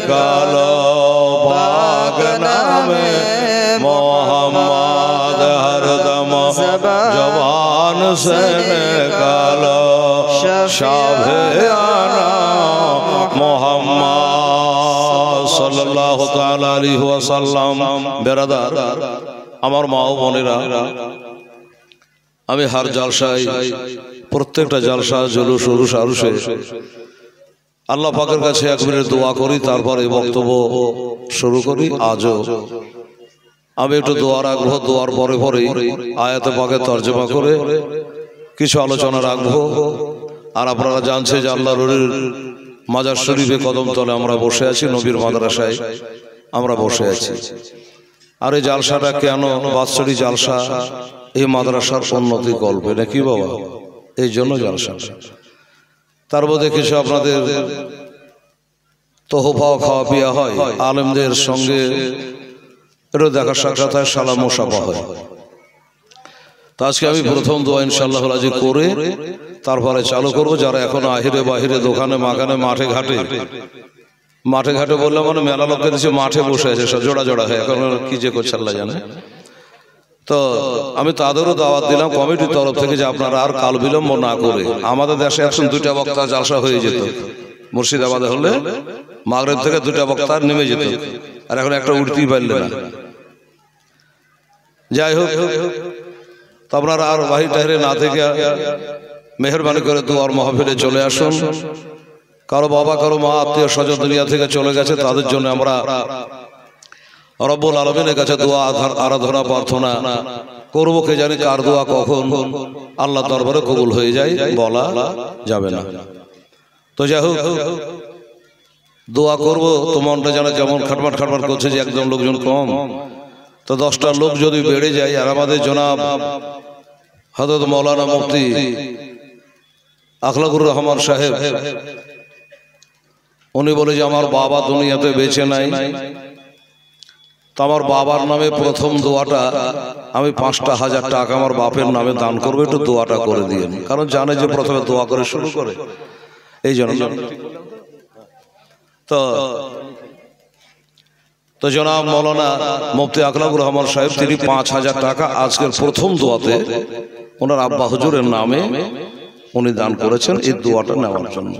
निकालो पाक नामे मोहम्मद हरदम जबान से निकालो शाफियाना मोहम्मद सल्लल्लाहु ताला अलैहि वसल्लम। बेरादार আমার মা ও বোনেরা, আমি হার জালসায় প্রত্যেকটা জালসা জুলুস উরুস আরুসে আল্লাহ পাকের কাছে এক মিনিট দোয়া করি, তারপরে বক্তব্য শুরু করি। আজও আমি একটু দোয়া রাখবো, দোয়ার পরে পরে আয়াতে পাকে তর্জমা করে কিছু আলোচনা রাখবো। আর আপনারা জানছে যে আল্লাহর ওলির মাজার শরীফে কদম তলে আমরা বসে আছি, নবীর মাদ্রাসায় আমরা বসে আছি। আর এই জালসাটা কেন বাৎসরিক জালসা? এই মাদ্রাসার উন্নতি গল্পে নাকি বাবা, এই জন্য জালসা। তার মধ্যে কিছু আপনাদের তোহফা খাওয়া পিয়া হয়, আলেমদের সঙ্গে একটু দেখা সাক্ষাৎ হয়, সালাম মুসাফা হয়। তো আজকে আমি প্রথম দোয়া ইনশাআল্লাহ আজি করে তারপরে চালু করব। যারা এখনো আহিরে বাহিরে দোকানে মাগানে মাঠে ঘাটে, মাঠে ঘাটে বললাম মানে মেলা লোককে দিচ্ছে মাঠে বসে আছে সব জোড়া জোড়া হয়ে, এখন কি যে করছে আল্লাহ জানে। তো আমি তাদেরও দাওয়াত দিলাম কমিটির তরফ থেকে যে আপনারা আর কাল বিলম্ব না করে, আমাদের দেশে এখন দুইটা বক্তা জালসা হয়ে যেত, মুর্শিদাবাদে হলে মাগরিব থেকে দুইটা বক্তা নেমে যেত, আর এখন একটা উঠতেই পারলে না। যাই হোক, তো আপনারা আর বাহির টাহিরে না থেকে মেহরবানি করে দুয়ার মাহফিলে চলে আসুন। কারো বাবা কারো মা আত্মীয় স্বজন দুনিয়া থেকে চলে গেছে, তাদের জন্য আমরা রব্বুল আলামিনের কাছে দোয়া আরাধনা প্রার্থনা করবো। কে জানি কার দোয়া কখন আল্লাহ দরবারে কবুল হয়ে যায় বলা যাবে না। তো যাই হোক, দোয়া করবো তো মনটা যেন কেমন খাটমাট খাটমাট করছে যে একদম লোকজন কম। তো 10টা লোক যদি বেড়ে যায়, আর আমাদের জনাব হযরত মাওলানা মুফতি আখলাকুর রহমান সাহেব উনি বলে যে আমার বাবা দুনিয়াতে বেঁচে নাই, তো আমার বাবার নামে প্রথম দোয়াটা আমি 5,000 টাকা আমার বাপের নামে দান করবো, একটু দোয়াটা করে দিয়েন। কারণ জানে যে প্রথমে দোয়া করে শুরু করে, এই জন্য। তো জনাব মাওলানা মুফতি আখলাকুর রহমান সাহেব তিনি 5,000 টাকা আজকের প্রথম দোয়াতে ওনার আব্বা হুজুরের নামে উনি দান করেছেন, এই দোয়াটা নেওয়ার জন্য।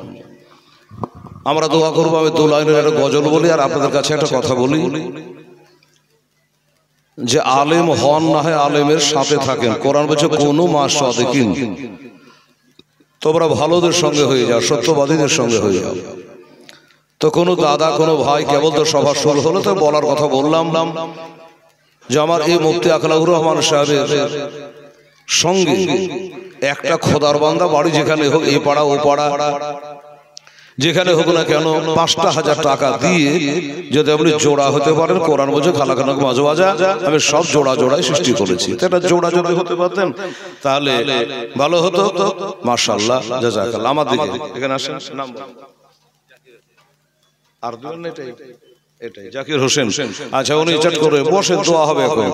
আমরা দোয়া করবো। আমি 2 লাইনের একটা গজল বলি, আর আপনাদের কাছে একটা কথা বলি যে আলেম হন না হয় আলেমের সাথে থাকেন। কোরআন বলছে কোন মা সাদিকিন, তোমরা ভালোদের সঙ্গে হয়ে যাও, সত্যবাদীদের সঙ্গে হয়ে যাও। তো কোনো দাদা কোনো ভাই কেবল তো সভা শুরু হলো, তো বলার কথা বললাম যে আমার এই মুফতি আখলাকুর রহমান সাহেবের সঙ্গে একটা খোদার বান্দা বাড়ি যেখানে হোক, এই পাড়া ও পাড়া যেখানে হোক না কেন, 5,000 টাকা দিয়ে যদি আপনি জোড়া হতে পারেন, কোরআন বলছে খালাকানাক মাঝে বাজা, আমি সব জোড়া জোড়াই সৃষ্টি করেছি, এটা জোড়া যদি হতে পারতেন তাহলে ভালো হতো। মাশাআল্লাহ, জাযাকাল্লাহ। আমার দিকে এখানে আসেন, নাম আর দুজন এটাই জাকির হোসেন। আচ্ছা, উনি চট করে বসে দোয়া হবে এখন।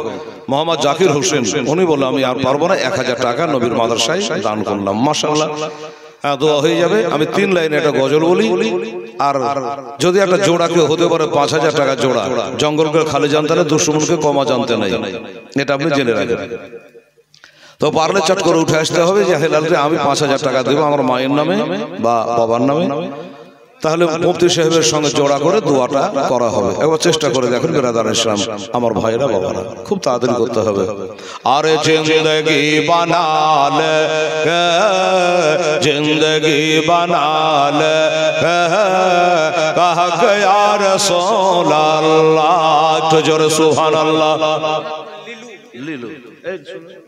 মোহাম্মদ জাকির হোসেন উনি বললেন আমি আর পারবো না, 1,000 টাকা নবীর মাদ্রাসায় দান করলাম। মাশাআল্লাহ, হ্যাঁ দোয়া হয়ে যাবে। আমি 3 লাইনে একটা গজল বলি, আর যদি একটা জোড়া কেউ হতে পারে 5,000 টাকা জোড়া, জঙ্গলকে খালি জানতে না, দুশ্মনকে কমা জানতে নাই, এটা আপনি জেনে রাখেন। তো পারলে চট করে উঠে আসতে হবে যে হেলালকে আমি 5,000 টাকা দেবো আমার মায়ের নামে বা বাবার নামে, তাহলে মুফতি সাহেবের সঙ্গে জোড়া করে দোয়াটা করা হবে। একবার চেষ্টা করে দেখুন বিরাদার ইসলাম, আমার ভাইরা বাবারা, খুব তাড়াতাড়ি করতে হবে। আরে জিন্দগি বানাল জিন্দগি বানাল কাহা গয়া রাসূলুল্লাহ, তো জোরে সুবহানাল্লাহ। লিলু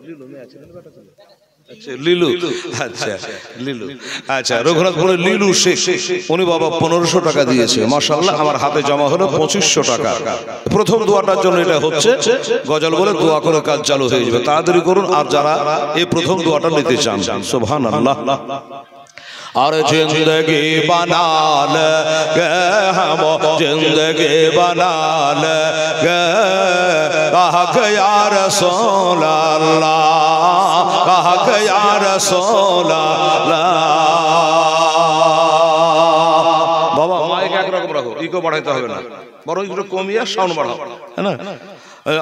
লিলু, আচ্ছা লিলু, আচ্ছা রঘুনাথপুরের লিলু শেখ, উনি বাবা 1500 টাকা দিয়েছে। মাশাআল্লাহ, আমার হাতে জমা হলো 2500 টাকা। প্রথম দোয়াটার জন্য এটা হচ্ছে, গজল বলে দোয়া করে কাজ চালু হয়ে যাবে, তাড়াতাড়ি করুন। আর যারা এই প্রথম দোয়াটা নিতে চান, সুবহানাল্লাহ। और जिंदगी बना ले हम जिंदगी बना ले कहा या रसूल अल्लाह कहा या रसूल अल्लाह। बाबा माइक एक रकम रखो, ইকো বাড়াইতে হবে না, বরং একটু কমিয়ে সাউন্ড বাড়াও, হ্যাঁ না?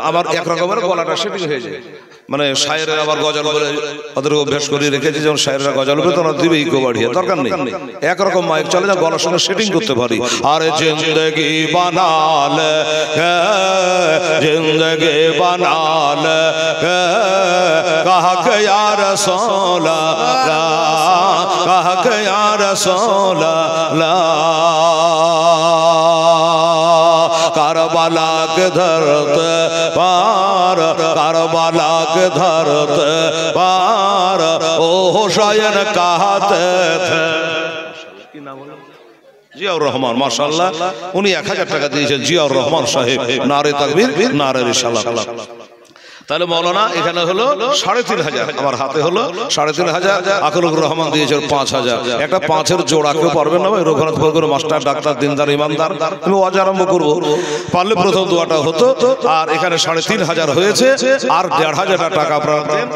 আমার এক রকমের গলাটা সেটিং হয়ে যায়, মানে শায়েরের আবার গজল বলে ওদের অভ্যাস করে রেখেছি, যেমন শায়েরেরা গজল বলে তোমরা দিবে ইকো বাড়িয়ে, দরকার নেই, একরকম মাইক চলে যা গলার সঙ্গে সেটিং করতে পারি। আরে জিন্দগি বানাল জিন্দগি বানাল কাহা কে ইয়া রাসূলুল্লাহ কাহা কে ইয়া রাসূলুল্লাহ करबला के धरते पार करबला के धरते पार ओ हुसैन कहते थे। জিয়াউর রহমান মাশাআল্লাহ, উনি 1000 টাকা দিয়েছেন জিয়াউর রহমান সাহেব। নারে তাকবীর নারে রিসালাত। তাহলে মৌলানা এখানে হলো 3500, আমার হাতে হলো 3500, আখলুর রহমান দিয়েছে 5000। একটা 5-এর জোড়া কেউ পারবেন না ভাই? রঘুনাথপুর করে মাস্টার ডাক্তার দিনদার ইমানদার, আমি ওয়াজ আরম্ভ করব, পারলে প্রথম দোয়াটা হতো। আর এখানে 3500 হয়েছে, আর 1500 টাকা আপনারা দেন,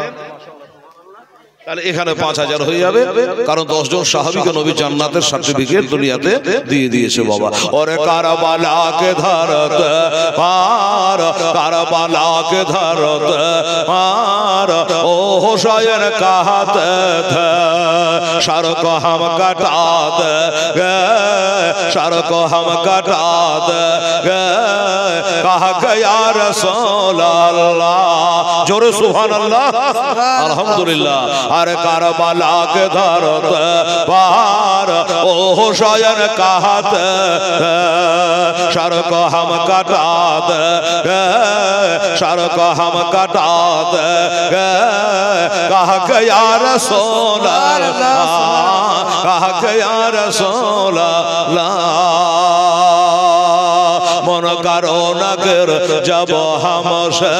তাহলে এখানে 5000 হয়ে যাবে। কারণ 10 জন সাহাবীকে নবী জান্নাতের সার্টিফিকেট দুনিয়াতে দিয়ে দিয়েছে বাবা। ওরে কারবালা কে ধরতে পার কারবালা কে ধরতে পার ও हुसैन कहते थे सर को हम कटा देंगे सर को हम कटा देंगे कहा के या रसूल अल्लाह। जोरे सुभान अल्लाह अल्हम्दुलिल्लाह। अरे करबला के धरते पार ओ हुसैन कहते सर को हम कटा देंगे सर को हम कटा देंगे कहा के या रसूल अल्लाह कहा के या रसूल अल्लाह। मन करो नगर जब हमसे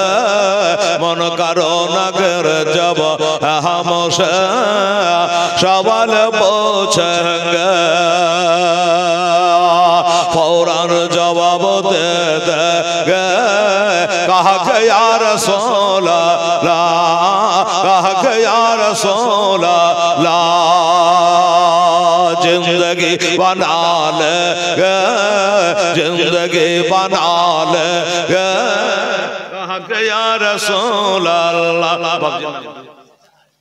मन करो नगर जब हमसे सवाल पूछेंगे फौरन जवाब दे देंगे कहा के या रसूल अल्लाह कहा के या रसूल अल्लाह। जिंदगी बना ले जिंदगी बना ले कहा के या रसूल अल्लाह।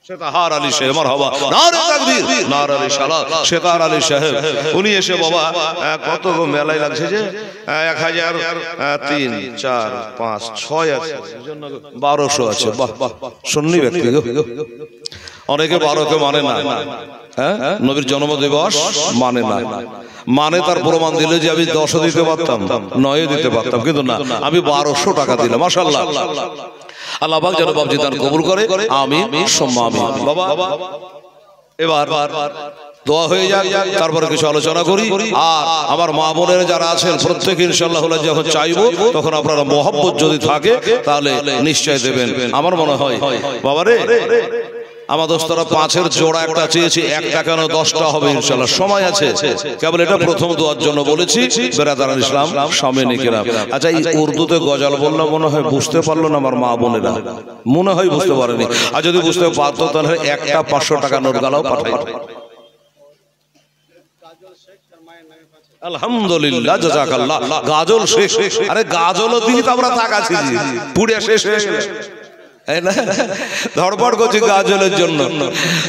शेतार আলী সাহেব মারহাবা নারে তাকবীর নারে রিসালাত। शेतार আলী সাহেব উনি এসে বাবা কত মেলায় লাগছে যে 1000 3 4 5 6 আছে, এজন্য 1200 আছে। বাহ বাহ, সুন্নি ব্যক্তি গো। অনেকে 12কে মানে না, হ্যাঁ নবীর জন্মদিবস মানে না, মানে তার প্রমাণ দিলে যে আমি 10 দিতে পারতাম 9 দিতে পারতাম, কিন্তু না আমি 1200 টাকা দিলাম। মাশাআল্লাহ, আল্লাহ পাক যেন বাবজি দান কবুল করে, আমিন সুম্মা আমিন। বাবা এবার দোয়া হয়ে যাক, তারপরে কিছু আলোচনা করি। আর আমার মা বোনের যারা আছেন প্রত্যেকে ইনশাআল্লাহ যখন চাইবো তখন আপনারা মহব্বত যদি থাকে তাহলে নিশ্চয় দেবেন। আমার মনে হয় বাবারে আমার দোস্তরা 5-এর জোড়া একটা চেয়েছি, একটা কেন 10টা হবে ইনশাআল্লাহ, সময় আছে। কেবল এটা প্রথম দোয়ার জন্য বলেছি বেরাদারান ইসলাম সামনে কিরাম। আচ্ছা এই উর্দুতে গজল বললাম মনে হয় বুঝতে পারলো না আমার মা বোনেরা, মনে হয় বুঝতে পারেনি। আর যদি বুঝতে পারতো তাহলে একটা 500 টাকা নোট গালাও পাঠাই। আলহামদুলিল্লাহ জাযাকাল্লাহ। গাজল শেষ, আরে গাজলও দিই তো আমরা তাকাছি পুড়ে শেষ হয়ে গেল, ধড়পড় করছি গাজলের জন্য।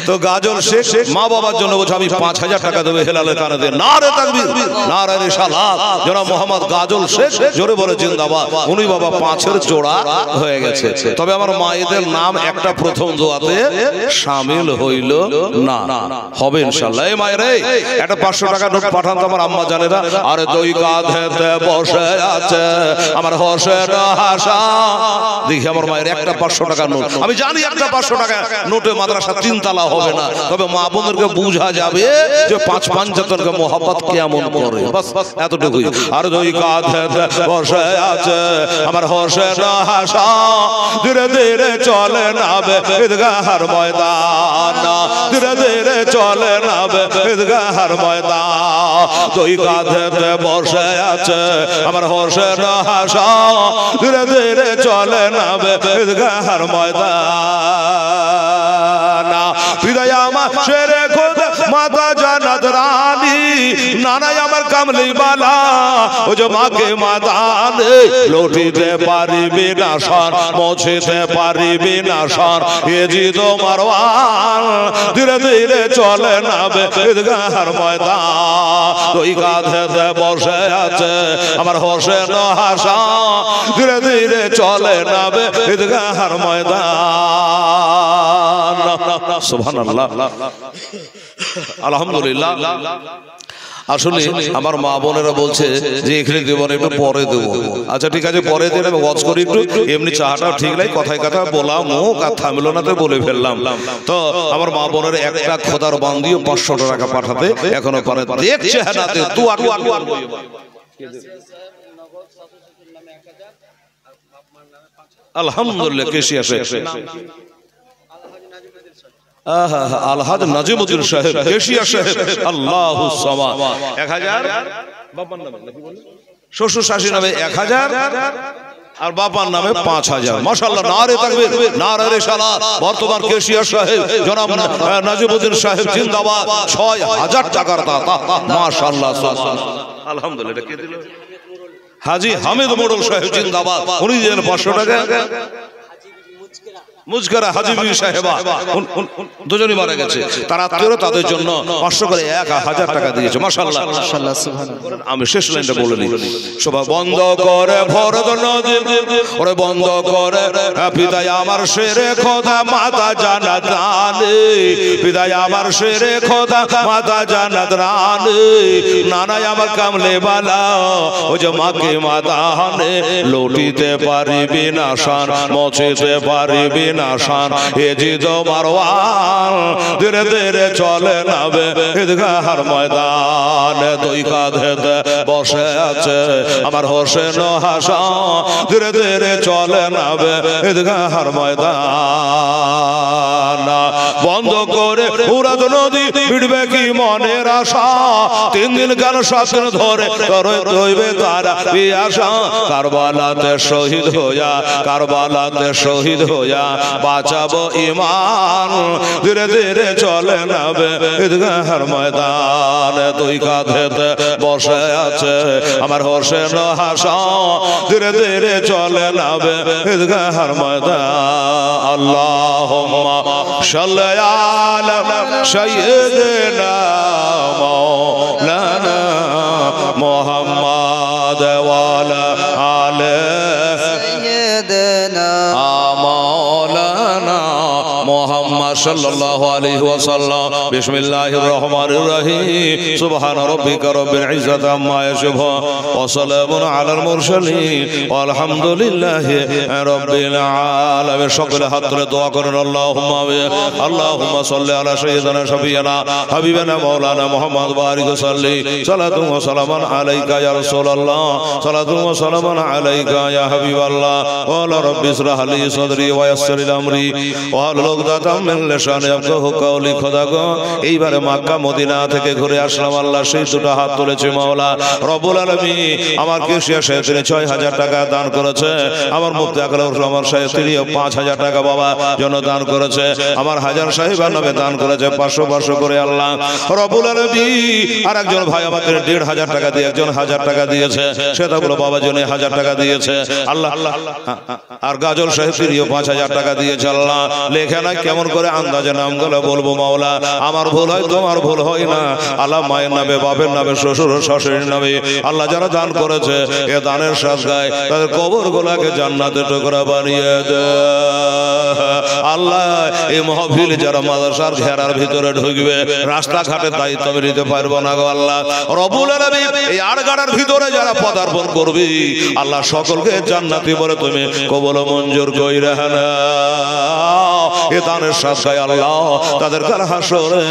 তো গাজল শেষ, মা বাবার জন্য বলছে আমি 5000 টাকা দেবে হেলালের কানে দিয়ে। নারে তাকবীর নারে রিসালাত। জনাব মোহাম্মদ গাজল শেখ জোরে বলে জিন্দাবাদ। উনি বাবা 5-এর জোড়া হয়ে গেছে। তবে আমার মায়েদের নাম একটা প্রথম দোয়াতে শামিল হইল না, হবে ইনশাআল্লাহ। এই মায়েরে একটা 500 টাকা নোট পাঠান তো আমার আম্মা জানেরা। আরে দুই কাঁধেতে বসে আছে আমার হোসেন হাসান। দেখি আমার মায়ের একটা 500 টাকা নোট। আমি জানি একটা 500 টাকা নোটে মাদ্রাসা 3 তালা হবে না, তবে মা বোনদেরকে বুঝা যাবে যে 5-5 মোহাব্বত কেমন করে, বাস এতটুকুই। আর দুই কাঁধেতে বসে আছে আমার হোসেন হাসান। ধীরে ধীরে চলে নাবে ঈদগাহর ময়দান, ধীরে ধীরে চলে নাবে ঈদগাহর ময়দান। দুই কাঁধেতে বসে আছে আমার হোসেন হাসান। ধীরে ধীরে চলে নাবে ঈদগাহর ময়দান। হৃদয় আমার শেরে খুদ মাতা জান্নাত রানী নানাই আমার কামলি বালা ও যে মাকে মাদানে লুটিতে পারিবে না সর মুছিতে পারিবে না সর এজিদ মারওয়ান ধীরে ধীরে চলে নাবে ঈদগাহর ময়দান দুই কাঁধেতে বসে আছে আমার হোসেন হাসান ধীরে ধীরে চলে নাবে ঈদগাহর ময়দান সুবহানাল্লাহ আলহামদুলিল্লাহ আসলে আমার মা বোনেরা বলছে যে এখানে দেব না একটু পরে দেবো আচ্ছা ঠিক আছে পরে দিন আমি ওয়াজ করি একটু এমনি চাহাটা ঠিক নাই কথায় কথা বললাম মুখ আর থামলো না তো বলে ফেললাম তো আমার মা বোনের একটা খোদার বান্দিও 500 টাকা পাঠাতে এখনো পারে দেখছে হাতে দোয়া আলহামদুলিল্লাহ কেশি আসে আলহাজ নাজিমুদ্দিন সাহেব কেশিয়া সাহেব আল্লাহু সামাদ 1000 বাবার নামে নাকি বলেন শ্বশুর শাশুড়ি নামে 1000 আর বাবার নামে 5000 মাশাআল্লাহ নারে তাকবীর নারে রিসালাত বর্তমান কেশিয়া সাহেব জনাব নাজিমুদ্দিন সাহেব জিন্দাবাদ 6000 টাকার দাতা মাশাআল্লাহ আলহামদুলিল্লাহ এটা কে দিল হাজী হামিদ মোড়ল সাহেব জিন্দাবাদ উনি দিলেন 500 টাকা মুজকারা হাজিবি সাহেবা দুজনই মারা গেছে তারা আত্মীয়রা তাদের জন্য 500 করে 1000 টাকা দিয়েছে মাশাআল্লাহ মাশাআল্লাহ সুবহানাল্লাহ আমি শেষ লাইনটা বলে নিই সবাই বন্ধ করে ফরজ নদী ওরে বন্ধ করে পিতায় আমার শেরে খোদা মাতা জান্নাত রানে পিতায় আমার শেরে খোদা মাতা জান্নাত রানে নানাই আমার কামলে বালা ও যে মাকে মাদানে লুটিতে পারিবে না শান মুছিতে পারিবে নাশান এজিদ মারওয়ান ধীরে ধীরে চলে নাবে ঈদগাহর ময়দানে দুই কাঁধেতে বসে আছে আমার হোসেন হাসান ধীরে ধীরে চলে নাবে ঈদগাহর ময়দান বন্ধ করে উরাদ নদী মিটবে কি মনের আশা 3 দিন গান শাসন ধরে রইবে তারা পিয়াসা কারবালাতে শহীদ হইয়া কারবালাতে শহীদ হইয়া বাঁচাবো ঈমান ধীরে ধীরে চলে নাবে ঈদগাহর ময়দানে দুই কাঁধেতে বসে আছে আমার হোসেন হাসান ধীরে ধীরে চলে নাবে ঈদগাহর ময়দান আল্লাহুম্মা সাল্লি আলা সাইয়্যিদিনা মাওলানা মুহাম্মাদ ওয়া আলা আলি সাইয়্যিদিনা মোহাম্মদ সাল্লাল্লাহু আলাইহি ওয়াসাল্লাম বিসমিল্লাহির রহমানির রহিম সুবহান রাব্বিকা রাব্বিল ইজ্জাতি আম্মা ইয়াসিফুন ওয়া সালামুন আলাল মুরসালিন আলহামদুলিল্লাহি রাব্বিল আলামিন সকলে হাত তুলে দোয়া করেন আল্লাহুম্মা সাল্লি আলা সাইয়্যিদিনা শাফিয়ানা হাবিবানা মাওলানা মুহাম্মদ বারিক সাল্লি সালাতু ওয়া সালামান আলাইকা ইয়া রাসূলুল্লাহ সালাতু ওয়া সালামান আলাইকা ইয়া হাবিবাল্লাহ ওয়া লা রাব্বি ইশরাহ লি সাদরি ওয়া ইয়াসসির লি আমরি ওয়া এইবারে মক্কা মদিনা থেকে ঘুরে আসলাম আল্লাহ সেই দুটো হাত তুলেছে মাওলা রব্বুল আলামিন আমার কেশিয়া সাহেব 6000 টাকা দান করেছে আমার মুফতি আকরাম আমার সাহেব 5000 টাকা বাবা জন্য দান করেছে আমার হাজার সাহেবের নামে দান করেছে 500 করে আল্লাহ রব্বুল আলামিন আর একজন ভাই আমাদের 1500 টাকা দিয়ে একজন 1000 টাকা দিয়েছে সেটা বলো বাবা জন্য 1000 টাকা দিয়েছে আল্লাহ আর গাজল সাহেব 5000 টাকা দিয়েছে আল্লাহ লেখা নাই কেমন করে আন্দাজে নামগুলো বলবো মাওলা আমার ভুল হয় তোমার ভুল হয় না আল্লাহ মায়ের নামে বাপের নামে শ্বশুর শাশুড়ির নামে আল্লাহ যারা দান করেছে এ দানের সাজগায় তাদের কবরগুলোকে জান্নাতের টুকরা বানিয়ে দে আল্লাহ এই মাহফিল যারা মাদ্রাসার ঘেরার ভিতরে ঢুকবে রাস্তাঘাটে দায়িত্ব আমি নিতে পারবো না গো আল্লাহ রব্বুল আলামিন এই আড়গাড়ার ভিতরে যারা পদার্পণ করবে আল্লাহ সকলকে জান্নাতি বলে তুমি কবুল মঞ্জুর কইরা না এ দানের সাথে আল্লাহ তাদের কাল হাসরে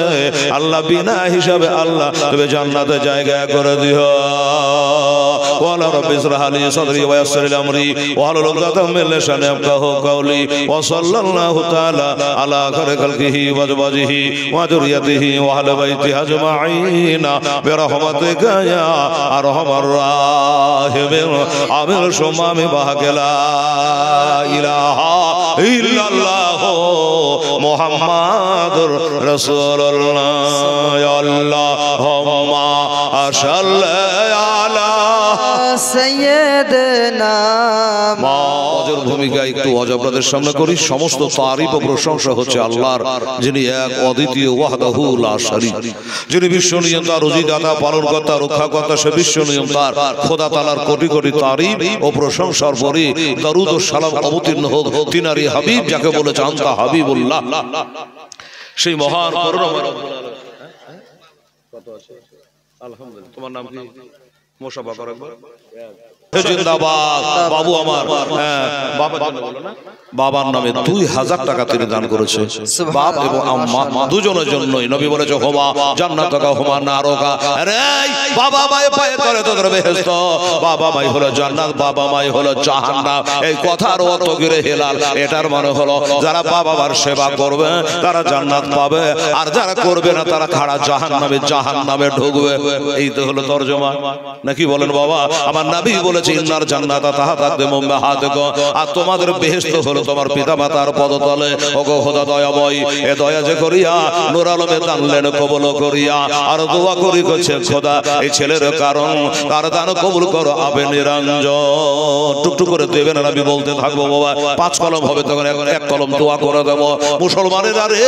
আল্লাহ বিনা হিসাবে আল্লাহ তুমি জান্নাতে জায়গা করে দিও ওয়ালা রাব্বি ইশরাহ লি সাদরি ওয়া ইয়াসসির লি আমরি ওয়াহলুল উকদাতাম মিন লিসানি ইয়াফকাহু কাওলি ওয়া সাল্লাল্লাহু তাআলা আলা খায়রি খালকিহি ওয়া আজওয়াজিহি ওয়া যুররিয়াতিহি ওয়া আহলি বাইতিহি আজমাইন বিরহমাতিকা ইয়া আরহামার রাহিমিন আমিন সুম্মা বিহাকা লা ইলাহা ইল্লাল্লাহ মুহাম্মাদুর রাসূলুল্লাহ আল্লাহুম্মা সাল্লি আলা সাইয়্যিদিনা মাওজের ভূমিকা একটু আজ আপনাদের সামনে করি। সমস্ত তারিফ ও প্রশংসা হচ্ছে আল্লাহর, যিনি এক অদ্বিতীয় ওয়াহদাহু লা শারীক, যিনি বিশ্ব নিয়ন্তা, রুজিদাতা, পালনকর্তা, রক্ষাকর্তা। সে বিশ্ব নিয়ন্তার খোদা তাআলার কোটি কোটি তারিফ ও প্রশংসার পরে দরুদ ও সালাম অবতীর্ণ হোক তিনারি হাবিব, যাকে বলে জানতা হাবিবুল্লাহ, সেই মহান করুণাময় রব্বুল আলামিন। কত আছে? আলহামদুলিল্লাহ। তোমার নাম কি? মোশাররফ আকবর জিন্দাবাদ। বাবু আমার, বাবার নামে 2000 টাকা তিনি দান করেছে। বাপ এবং আম্মা দুজনের জন্যই নবী বলেছে হোমা জান্নাতুকা হোমা নারুকা। আরে বাবা মায়ের পায়ে তলে তোদের বেহেশত, বাবা মাই হলো জান্নাত, বাবা মাই হলো জাহান্নাম। এই কথার অর্থ গিরে হেলাল। এটার মানে হলো যারা বাবা মার সেবা করবে তারা জান্নাত পাবে, আর যারা করবে না তারা খাড়া জাহান্নামে ঢুকবে। এই তো হলো তরজমা, নাকি বলেন বাবা? আমার নবী বলেছে ইন্নার জান্নাতা তাহতা আকদামুম হাদিকা, আর তোমাদের বেহেশত হলো তোমার পিতামাতার পদতলে। ওগো খোদা দয়াময়, এ দয়া যে করিয়া নূর আলমে দানলেন কবুল করিয়া, আর দোয়া করি করছে খোদা এই ছেলের কারণ তার দান কবুল করো আবে নিরঞ্জন। টুকটুক করে দেবেন, আমি বলতে থাকবো বাবা। 5 কলম হবে তখন এক কলম দোয়া করে দেব। মুসলমানের আরে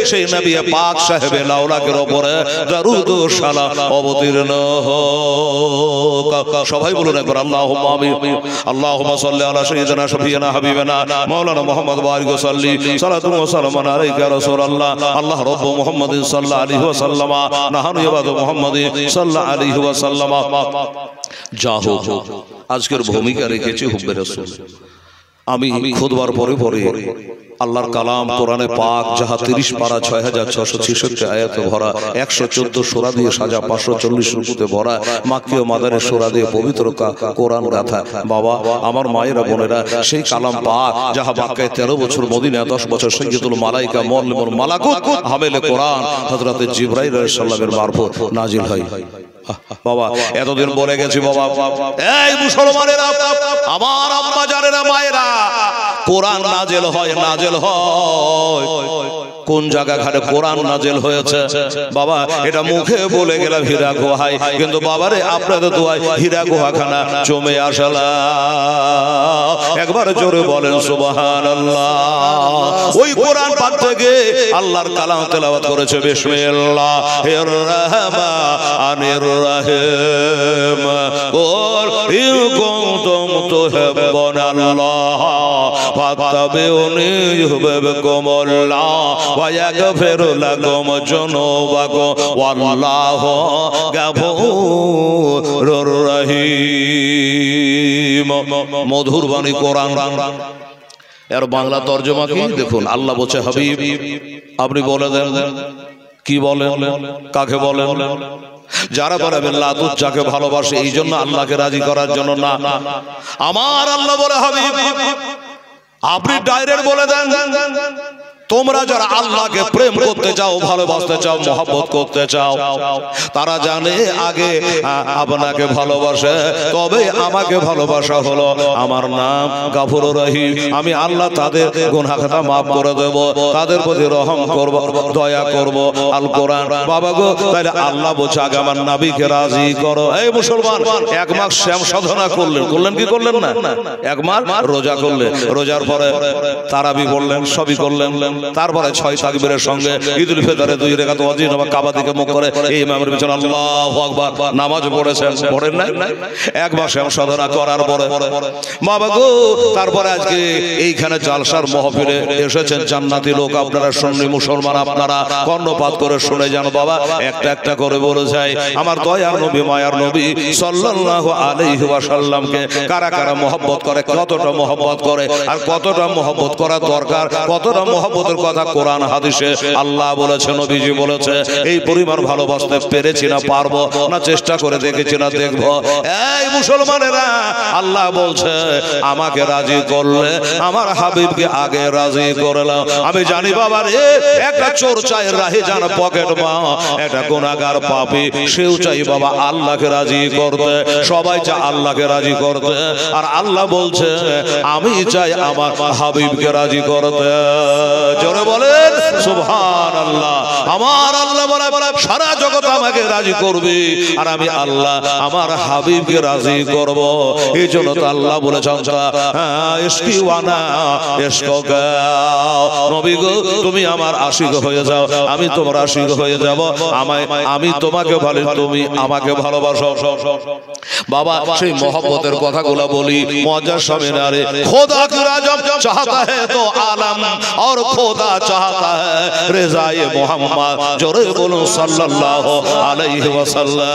সেই নবী পাক সাহেবে লাউলাকের উপরে দরুদ ও সালাম অবতীর্ণ হোক। সবাই বলুন একবার আল্লাহুম্মা আমিন। আল্লাহুম্মা সাল্লি আলা সাইয়্যিদিনা শাফিয়ানা হাবিবানা মাওলানা মুহাম্মদ ওয়া আলিহি ওয়া সাল্লি সালাতু ওয়া সালামু আলাইকা ইয়া রাসূলুল্লাহ। আল্লাহ রাব্বু মুহাম্মাদিন সাল্লাল্লাহু আলাইহি ওয়া সাল্লামা নাহানু ইবাদু মুহাম্মাদিন সাল্লাল্লাহু আলাইহি ওয়া সাল্লামা। যা হোক, আজকের ভূমিকা রেখেছি হুব্বে রাসূল। আমি খুতবার পরে পরে আল্লাহর কালাম কোরআনে পাক যাহা 30 পারা 6666 আয়াতে ভরা, 114 সূরা দিয়ে সাজা, 540 রুকুতে ভরা, মাক্কি ও মাদানী সূরা দিয়ে পবিত্র কোরআন গাথা। বাবা আমার মায়েরা বোনেরা, সেই কালাম পাক যাহা মক্কায় 13 বছর, মদিনায় 10 বছর, সাইয়্যিদুল মালায়েকা মুআল্লিমুল মালাকুত হামেলে কোরআন হযরতে জিবরাইল আলাইহিস সালামের মারফত নাজিল হয়। বাবা এতদিন বলে গেছি বাবা, এই মুসলমানেরা, আমার আম্মা জানেরা, মায়েরা, কোরআন নাজেল হয় কোন জায়গা ঘাটে কোরআন নাজেল হয়েছে বাবা, এটা মুখে বলে গেলাম হীরা গুহায়, কিন্তু বাবারে আপনাদের দোয়ায় হীরা গুহাখানা জমে আসলা। একবার জোরে বলেন সুবহানাল্লাহ। ওই কোরআন পাক থেকে আল্লাহর কালাম তেলাওয়াত করেছে বিসমিল্লাহির রহমানির রহিম। কুল ইন কুনতুম তুহিব্বুনাল্লাহ ফাত্তাবিউনি ইউহিব্বুকুমুল্লাহ ওয়া ইয়াগফির লাকুম যুনুবাকুম ওয়াল্লাহু গফুরুর রহিম। মধুর বাণী কোরআন। এর বাংলা তরজমা কি দেখুন। আল্লাহ বলছে হাবিব আপনি বলে দেন, কি বলেন, কাকে বলেন? যারা বলে লাতুত যাকে ভালোবাসে, এই জন্য আল্লাহকে রাজি করার জন্য না। আমার আল্লাহ বলে হাবিব আপনি ডাইরেক্ট বলে দেন, তোমরা যারা আল্লাহকে প্রেম করতে চাও, ভালোবাসতে চাও, মহব্বত করতে চাও, তারা জানে আগে আপনাকে ভালোবাসে, তবে আমাকে ভালোবাসা হলো আমার নাম গাফুরুর রহিম। আমি আল্লাহ তাদের গুনাহ খাতা মাফ করে দেব, তাদের প্রতি রহম করব, দয়া করব। আল কোরআন বাবা গো, তাহলে আল্লাহ বলছে আগে আমার নবীকে রাজি করো। এই মুসলমান 1 মাস শ্যাম সাধনা করলেন কি করলেন না? 1 মাস রোজা করলেন, রোজার পরে তারাবি বললেন, সবই করলেন, তারপরে 6 তাকবীরের সঙ্গে ঈদুল ফিতরে 2 রাকাত ওয়াজিব নামাজ কাবা দিকে মুখ করে এই ইমামের পিছনে আল্লাহু আকবার নামাজ পড়েছেন, পড়েন না? 1 মাস সাধনা করার পরে বাবা গো, তারপরে আজকে এইখানে জালসার মাহফিলে এসেছেন জান্নাতি লোক। আপনারা সুন্নি মুসলমান, আপনারা কর্ণপাত করে শুনে যান বাবা। একটা একটা করে বলে যায় আমার দয়ার নবী, মায়ার নবী সাল্লাল্লাহু আলাইহি ওয়াসাল্লামকে কারা কারা মহব্বত করে, কতটা মহব্বত করে, আর কতটা মহব্বত করা দরকার, কতটা মহব্বতের কথা কোরআন হাদিসে আল্লাহ বলেছে, নবীজি বলেছে। এই পরিমাণ ভালোবাসতে পেরেছি না পারবো না, চেষ্টা করে দেখেছি না দেখবো। এই মুসলমানেরা, আল্লাহ বলছে আমাকে রাজি করলে আমার হাবিবকে আগে রাজি করলাম। আমি জানি বাবা রে, একটা চোর চাই রাহি জান পকেট মা, একটা গুনাহগার পাপী সেও চাই বাবা আল্লাহকে রাজি করতে। সবাই চায় আল্লাহকে রাজি করতে, আর আল্লাহ বলছে আমি চাই আমার হাবিবকে রাজি করতে। জোরে বলেন সুবহানাল্লাহ। আমার আল্লাহ বলে সারা জগৎ আমাকে রাজি করবে আর আমি আল্লাহ আমার হাবিবকে রাজি করব। এই জন্য তো আল্লাহ বলেছেন ইশকি ওয়ানা ইশকুকা, নবী গো তুমি আমার আশিক হয়ে যাও, আমি তোমার আশিক হয়ে যাব, আমি তোমাকে ভালো, তুমি আমাকে ভালোবাসো। বাবা সেই मोहब्बतेर কথাগুলো বলি মজার সামনে আরে খোদা की राजा चाहता है तो आलम और खुदा चाहता है रिज़ाए मोहम्मद जोरे बोलो सल्लल्लाहु अलैहि वसल्लम।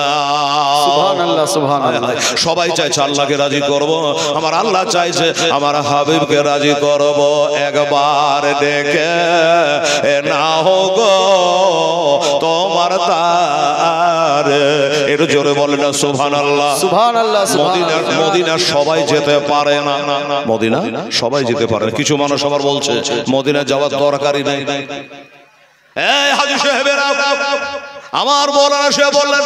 সুবহানাল্লাহ সুবহানাল্লাহ। সবাই চাইছে আল্লাহকে রাজি করব, আমার আল্লাহ চাইছে আমার হাবিবকে রাজি করব। একবার ডেকে না হোগো তোমার তার, একটু জোরে বলেন না সুবহানাল্লাহ সুবহানাল্লাহ সুবহানাল্লাহ। মদিনা সবাই যেতে পারে না, মদিনা সবাই যেতে পারে না। কিছু মানুষ আবার বলছে মদিনা যাওয়ার দরকারই নাই। এই হাজী সাহেবেরা, আমার মৌলানা সাহেব বললেন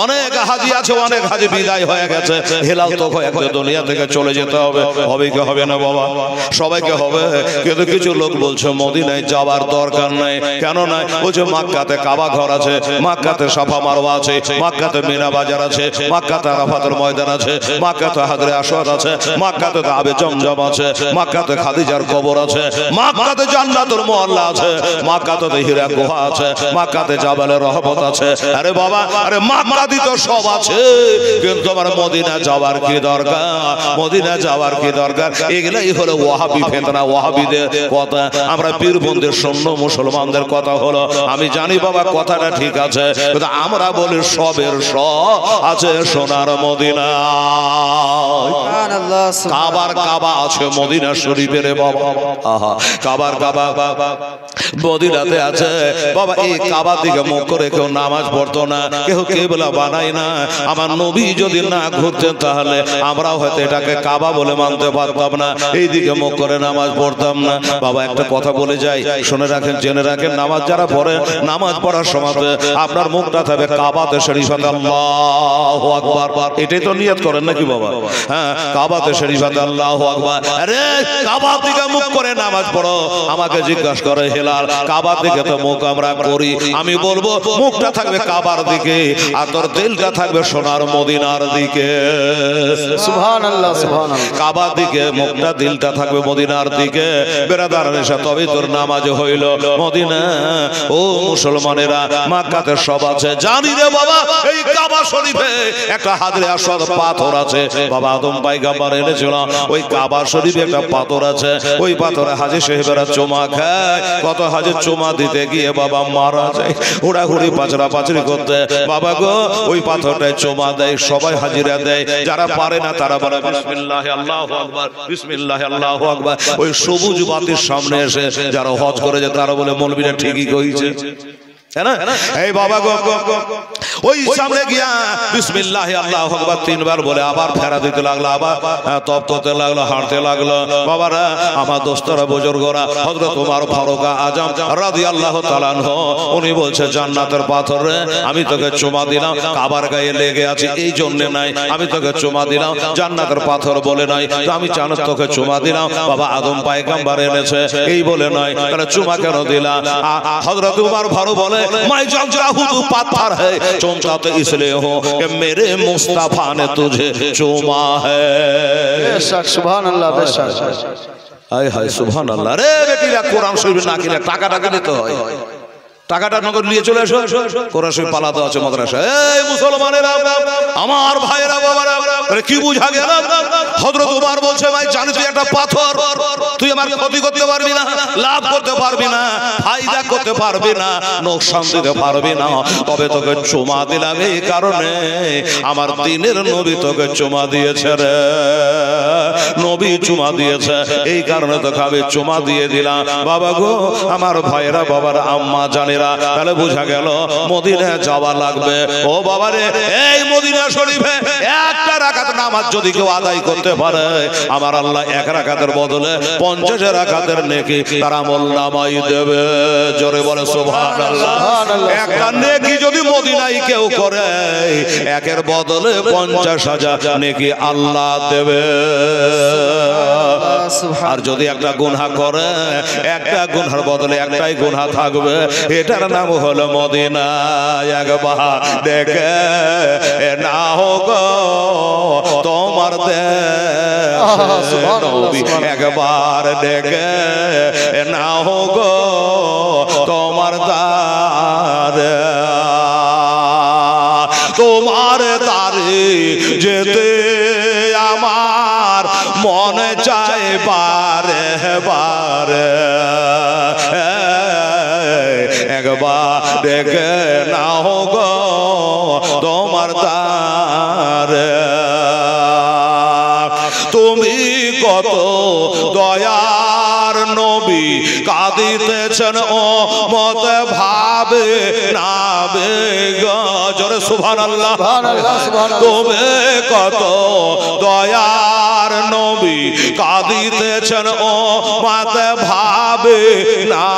অনেক হাজী আছে, অনেক হাজী বিদায় হয়ে গেছে, হেলাল তো একটা দুনিয়া থেকে চলে যেতে হবে। হবে কি হবে না বাবা? সবাইকে হবে, কিন্তু কিছু লোক বলছে মদিনায় যাওয়ার দরকার নাই। কেন নাই? বলছে মক্কাতে কাবা ঘর আছে, মক্কাতে সাফা মারওয়া আছে, মক্কাতে মিনা বাজার আছে, মক্কাতে আরাফাতের ময়দান আছে, মক্কাতে হাজরে আসওয়াদ আছে, মক্কাতে আবে জমজম আছে, মক্কাতে খাদিজার কবর আছে, মক্কাতে জান্নাতুল মুআল্লা আছে, মক্কাতে হিরা গুহা আছে, মক্কাতে জাবালের রহমত আছে। আরে বাবা, আরে মক্কাতে তো সব আছে, কিন্তু আমার মদিনা যাওয়ার কি দরকার? মদিনা যাওয়ার কি দরকার? এগুলাই হলো ওয়াহাবি ফিতনা, ওয়াহাবিদের কথা। আমরা পীরবন্দের শূন্য মুসলমানদের কথা হলো, আমি জানি বাবা কথাটা ঠিক আছে, কিন্তু আমরা বলি সবের সব আছে সোনার মদিনা। সুবহানাল্লাহ কাবার কাবা আছে মদিনা শরীফের বাবা, আহা কাবার কাবা মদিনাতে আছে বাবা। এই কাবার দিকে মুখ করে কেউ নামাজ পড়তো না, কেউ কিবলা বানায় না। আমার নবী যদি না ঘুরতেন তাহলে আমরাও হয়তো এটাকে কাবা বলে মানতে পারতাম না, এই দিকে মুখ করে নামাজ পড়তাম না। বাবা একটা কথা বলে যাই, শুনে রাখেন, জেনে রাখেন, নামাজ যারা পড়ে নামাজ পড়ার সময় আপনার মুখটা থাকবে কাবাতে শরীফাতে আল্লাহু আকবার, এটাই তো নিয়ত করেন নাকি বাবা? হ্যাঁ, কাবাতে শরীফাতে আল্লাহু আকবার। আরে কাবা দিকে মুখ করে নামাজ পড়ো। আমাকে জিজ্ঞাসা করে হেলাল কাবা দিকে তো মুখ আমরা করি, আমি বলবো মুখটা থাকবে কাবার দিকে আর তোর দিলটা থাকবে সোনার মদিনার দিকে। সুবহানাল্লাহ সুবহানাল্লাহ। কাবার দিকে মুখটা, দিলটা থাকবে মদিনার দিকে। বেরাদারের সাথে তবে তোর নামাজ হইল মদিনা। ও মুসলমানেরা, মক্কাতে সব আছে জানি রে বাবা। এই কাবা শরীফে একটা হাজরে আসওয়াদ পাথর আছে বাবা, আদম পয়গম্বর এনেছিল। ওই কাবা শরীফে একটা পাথর আছে, ওই পাথরে হাজী সাহেবেরা চুমা খায়। কত হাজী চুমা দিতে গিয়ে বাবা মারা যায়, হুড়াহুড়ি পাচরা পাচরি করতে বাবা গো ওই পাথরটায় চুমা দেয়। সবাই হাজিরা দেয়, যারা পারে না তারা বলে বিসমিল্লাহ আল্লাহু আকবার, বিসমিল্লাহ আল্লাহু আকবার। ওই সবুজ বাতির সামনে এসে যারা হজ করে যায় তারা বলে মৌলবীরা ঠিকই কইছে। এই বাবা গো ওই সামনে গিয়া বিসমিল্লাহ আল্লাহু আকবার তিনবার বলে আবার ফেরা দিতে লাগলো, আবার তপ করতে লাগলো, হাঁটতে লাগলো। বাবারা, আমার দোস্তরা বুজুর্গরা, হযরত ওমর ফারুক আজম রাদিয়াল্লাহু তাআলা আনহু উনি বলছে জান্নাতের পাথরে আমি তোকে চুমা দিলাম, কাবার গায়ে লেগে আছে এই জন্য নাই, আমি তোকে চুমা দিলাম জান্নাতের পাথর বলে নাই, আমি জান্নাত তোকে চুমা দিলাম বাবা আদম পয়গম্বর এনেছে এই বলে নয়, তাহলে চুমা কেন দিলা? হযরত ওমর ফারুক বলে मैं जानता हूँ तू पत्थर है, चूमता तो इसलिए हो कि मेरे मुस्तफा ने तुझे चूमा है। बेशक सुबहानाल्लाह बेशक। हाय हाय सुबहानाल्लाह। रे बेटीरा কোরআন শরীফ না কিনে টাকা নিতে হয়, টাকাটা নগদ নিয়ে চলে আসো, কোরআন শরীফ পালাতে আছে মাদ্রাসা। এই মুসলমানেরা, আমার ভাইয়েরা, বাবারা, আরে কি বুঝা গেল? হযরত ওমর বলছে ভাই জানিস তুই একটা পাথর, তুই আমার ক্ষতি করতে পারবি না, লাভ করতে পারবি না, ফায়দা করতে পারবি না, নোকসান দিতে পারবি না, তবে তোকে চুমা দিলাম এই কারণে আমার দ্বীনের নবী তোকে চুমা দিয়েছে রে, নবী চুমা দিয়েছে এই কারণে তোকে আমি চুমা দিয়ে দিলাম। বাবা গো আমার ভাইয়েরা, বাবারা, আম্মা জানেরা, তাহলে বোঝা গেল মদিনায় যাওয়া লাগবে। ও বাবারে, এই মদিনা শরীফে একটা রাকাত নামাজ যদি কেউ আদায় করতে পারে আমার আল্লাহ এক রাকাতের বদলে 50 রাকাতের নেকি তার আমলনামায় দেবে। জোরে বলে সুবহানাল্লাহ। একটা নেকি যদি মদিনায় কেউ করে একের বদলে 50,000 নেকি আল্লাহ দেবে। আর যদি একটা গুনাহ করে একটা গুনার বদলে একটাই গুনাহ থাকবে, এটার নাম হলো মদিনা। একবার দেখে না হোক তোমার দেশ নবী, একবার দেখে না হোক তোমার দ্বার, তোমার দ্বারে যেতে আমার মনে চায় বারে বারে, একবার দেখে না হোক তোমার দ্বারে। তুমি কত দয়ার নবী, কাঁদিতেছেন ও মতে ভাবে না জোরে সুবহানাল্লাহ। তুমি কত দয়ার নবী, কাঁদিতেছেন ও মতে ভাবে না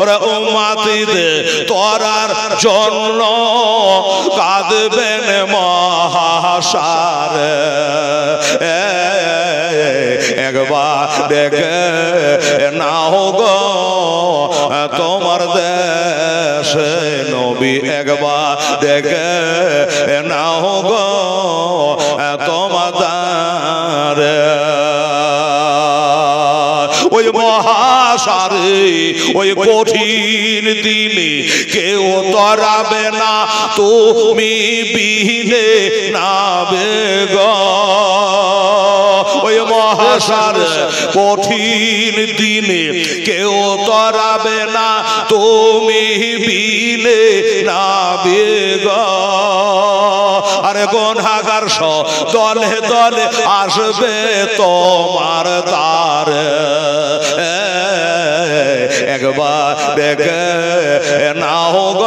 ওরে উম্মতিদের তরার জন্য কাঁদবেন মহাশারে, একবার দেখে না হোক তোমার দেশে নবী, একবার দেখে না হোক তোমার দ্বারে। ওই মহাশারে ওই কঠিন দিনে কেউ তরাবে না তুমি বিহীনে নাবে গো, ওই মহাশারে কঠিন দিনে কেউ তরাবে না তুমি বিহীনে নাবে গো। আরে গুনাহগার সব দলে দলে আসবে তোমার দ্বারে, একবার দেখে না হোক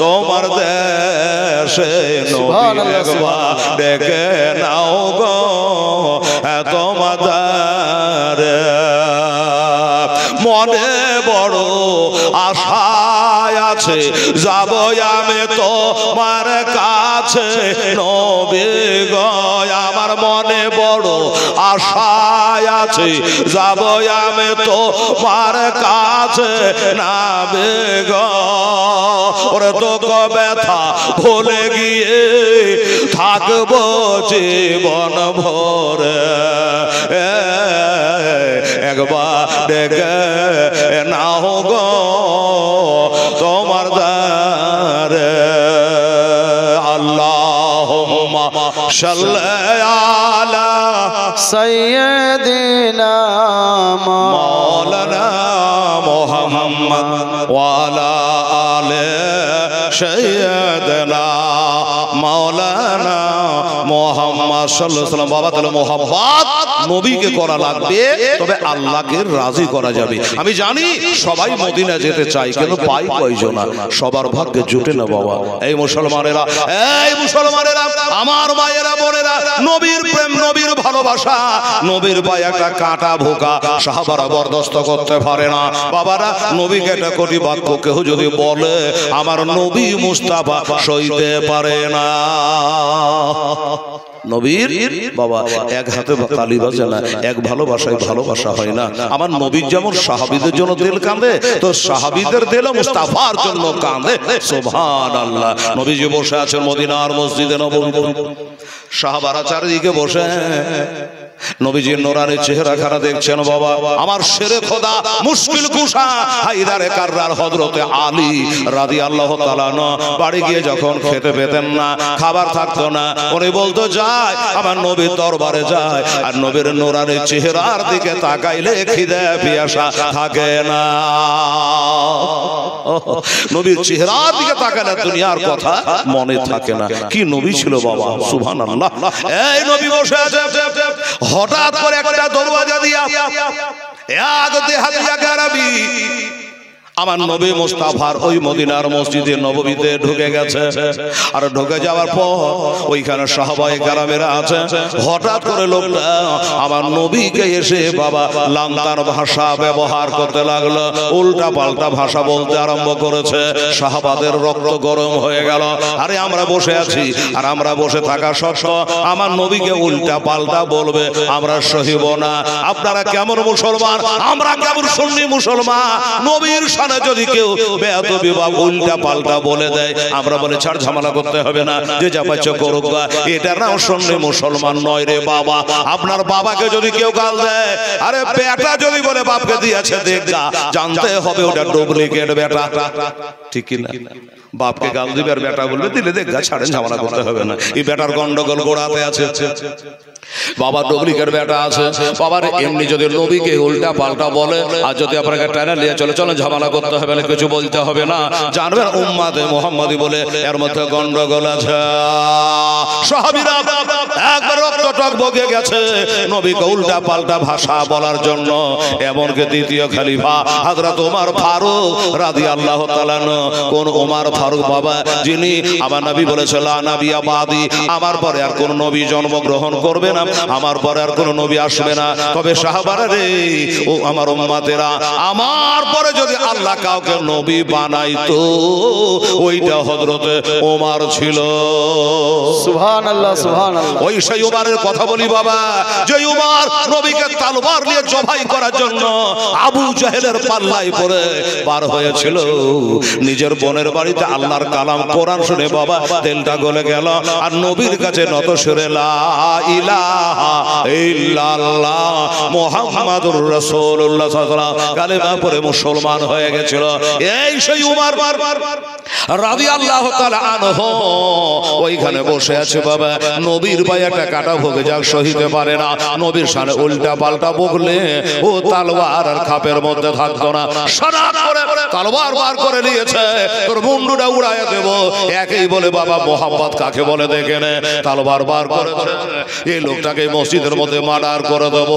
তোমার দেশে নবী, একবার দেখে না হোক তোমার দ্বারে। মনে বড় আশায় আছে যাব আমি তোমার কাছে নবী গো, আমার মনে বড় আশায় আছে যাব আমি তোমার কাছে নাবে গো। ওরে দুঃখ ব্যথা ভুলে গিয়ে থাকবো জীবন ভরে, একবার দেখে না হোক তোমার দ্বারে। আল্লাহুম্মা সাল্লি আলা সাইয়্যিদিনা মাওলানা মুহাম্মদ ওয়া আলা আলি সাইয়্যিদিনা মাওলানা মুহাম্মদ সাল্লাল্লাহু আলাইহি ওয়াসাল্লাম। বাবা তাহলে মোহাব্বত নবীকে করা লাগবে, তবে আল্লাহকে রাজি করা যাবে। আমি জানি সবাই মদিনা যেতে চায়, কিন্তু পাই কয়জন, সবার ভাগ্যে জুটে না বাবা। এই মুসলমানেরা, এই মুসলমানেরা, আমার মায়েরা বোনেরা, নবীর প্রেম, নবীর ভালোবাসা, নবীর পায়ে একটা কাঁটা ভোকা সাহাবারা বরদাস্ত করতে পারে না। বাবারা, নবীকে একটা কোটি বাক্য কেউ যদি বলে, আমার নবী মুস্তাফা সইতে পারে না। নবীর বাবা এক হাতে তালি বাজে না, এক ভালোবাসায় ভালোবাসা হয় না। আমার নবীর যেমন সাহাবীদের জন্য দিল কাঁদে, তো সাহাবীদের দিল মুস্তাফার জন্য কাঁদে। সুবহানাল্লাহ। নবীজি বসে আছেন মদিনার মসজিদে নববীতে, সাহাবারা চারিদিকে বসে নবীজির নূরানি চেহারাখানা দেখছেন। বাবা আমার শেরে খোদা মুশকিল কুশা হায়দারে কাররার হযরতে আলী রাদিয়াল্লাহু তাআলা বাড়ি গিয়ে যখন খেতে পেতেন না, খাবার থাকতো না, উনি বলতো যায় আমার নবীর দরবারে যায়, আর নবীর নূরানি চেহারার দিকে তাকাইলে খিদে পিয়াসা থাকে না। নবীর চেহারার দিকে তাকালে দুনিয়ার কথা মনে থাকে না। কি নবী ছিল বাবা, সুবহানাল্লাহ। এই নবী বসে আছে, হঠাৎ করে একটা দরওয়াজা দিয়া এক দেহাতিয়া গারাবি আমার নবী মুস্তাফার ওই মদিনার মসজিদে নববীতে ঢুকে গেছে। আর ঢুকে যাওয়ার পর ওইখানে সাহাবায়ে কেরামেরা আছে। হঠাৎ করে লোকটা আমার নবীকে এসে বাবা লান্তার ভাষা ব্যবহার করতে লাগলো, উল্টা পাল্টা ভাষা বলতে আরম্ভ করেছে। সাহাবাদের রক্ত গরম হয়ে গেল। আরে আমরা বসে আছি, আর আমরা বসে থাকা সত্ত্বেও আমার নবীকে উল্টা পাল্টা বলবে, আমরা সহিব না। আপনারা কেমন মুসলমান, আমরা কেমন সুন্নি মুসলমান। নবীর সামনে যদি কেউ বেয়াদবি বা উল্টা পাল্টা বলে দেয়, আমরা বলে ছাড়, ঝামেলা করতে হবে না, যে যা পাচ্ছে করুক। এটা না সুন্নি মুসলমান নয় রে বাবা। আপনার বাবাকে যদি কেউ গাল দেয়, আরে বেটা যদি বলে বাপকে দিয়েছে দেখা, জানতে হবে ওটা ডুপ্লিকেট বেটা, ঠিক কি না? বাপকে গাল দিবে আর বেটা বলবে দিলে দেখা, ছাড়েন, ঝামেলা করতে হবে না। এই বেটার গন্ডগোল গোড়াতে আছে। বাবা ডুপ্লিকেট বেটা আছে। বাবার এমনি যদি নবীকে উল্টা পাল্টা বলে, আর যদি আপনাকে টানা নিয়ে চলে, চলে ঝামেলা করতে হবে না, কিছু বলতে হবে না, জানবেন উম্মাতে মুহাম্মাদি বলে এর মধ্যে গন্ডগোল আছে। সাহাবীরা একবার রক্ত টকবগে গেছে নবীকে উল্টা পাল্টা ভাষা বলার জন্য। এমনকি দ্বিতীয় খলিফা হযরত ওমর ফারুক রাদিয়াল্লাহু তাআলা, কোন ওমর ফারুক বাবা, যিনি আমার নবী বলেছিল লা নাবিয়া বাদি, আমার পরে আর কোন নবী জন্মগ্রহণ করবে না, আমার পরে আর কোন নবী আসবে না। তবে সাহাবারা রে, ও আমার উম্মতেরা, আমার পরে যদি আল্লাহ কাউকে নবী বানাইতো, ওইটা হযরত ওমর ছিল। সুবহানাল্লাহ, সুবহানাল্লাহ। ওই সেই ওমরের কথা বলি বাবা, যে ওমর নবীকে তলোয়ার নিয়ে জবাই করার জন্য আবু জাহেলের পাল্লায় পড়ে পার হয়েছিল। নিজের বোনের বাড়িতে আল্লাহর কালাম কোরআন শুনে বাবা তেলটা গলে গেল, আর নবীর কাছে নত সুরে লা ইলাহা ইল্লাল্লাহ মুহাম্মাদুর রাসূলুল্লাহ সাল্লাল্লাহু আলাইহি ওয়াসাল্লাম কালেমা পড়ে মুসলমান হয়ে গেছিল। এই সেই ওমর রাদিয়াল্লাহু তাআলা আনহু ওইখানে বসে আছে বাবা। নবীর পায়ে একটা কাটা ভোগে যাক সহিতে পারে না, নবীর সামনে উল্টা পাল্টা বকলে ও তলোয়ার আর খাপের মধ্যে থাকতো না। সরাত করে তলোয়ার বার করে নিয়েছে, তোর মুন্ডুটা উড়াইয়া দেব। একই বলে বাবা মোহাম্মদ কাকে বলে দেখে নে, তলোয়ার বার করে এই লোকটাকে মসজিদের মধ্যে মার্ডার করে দেব।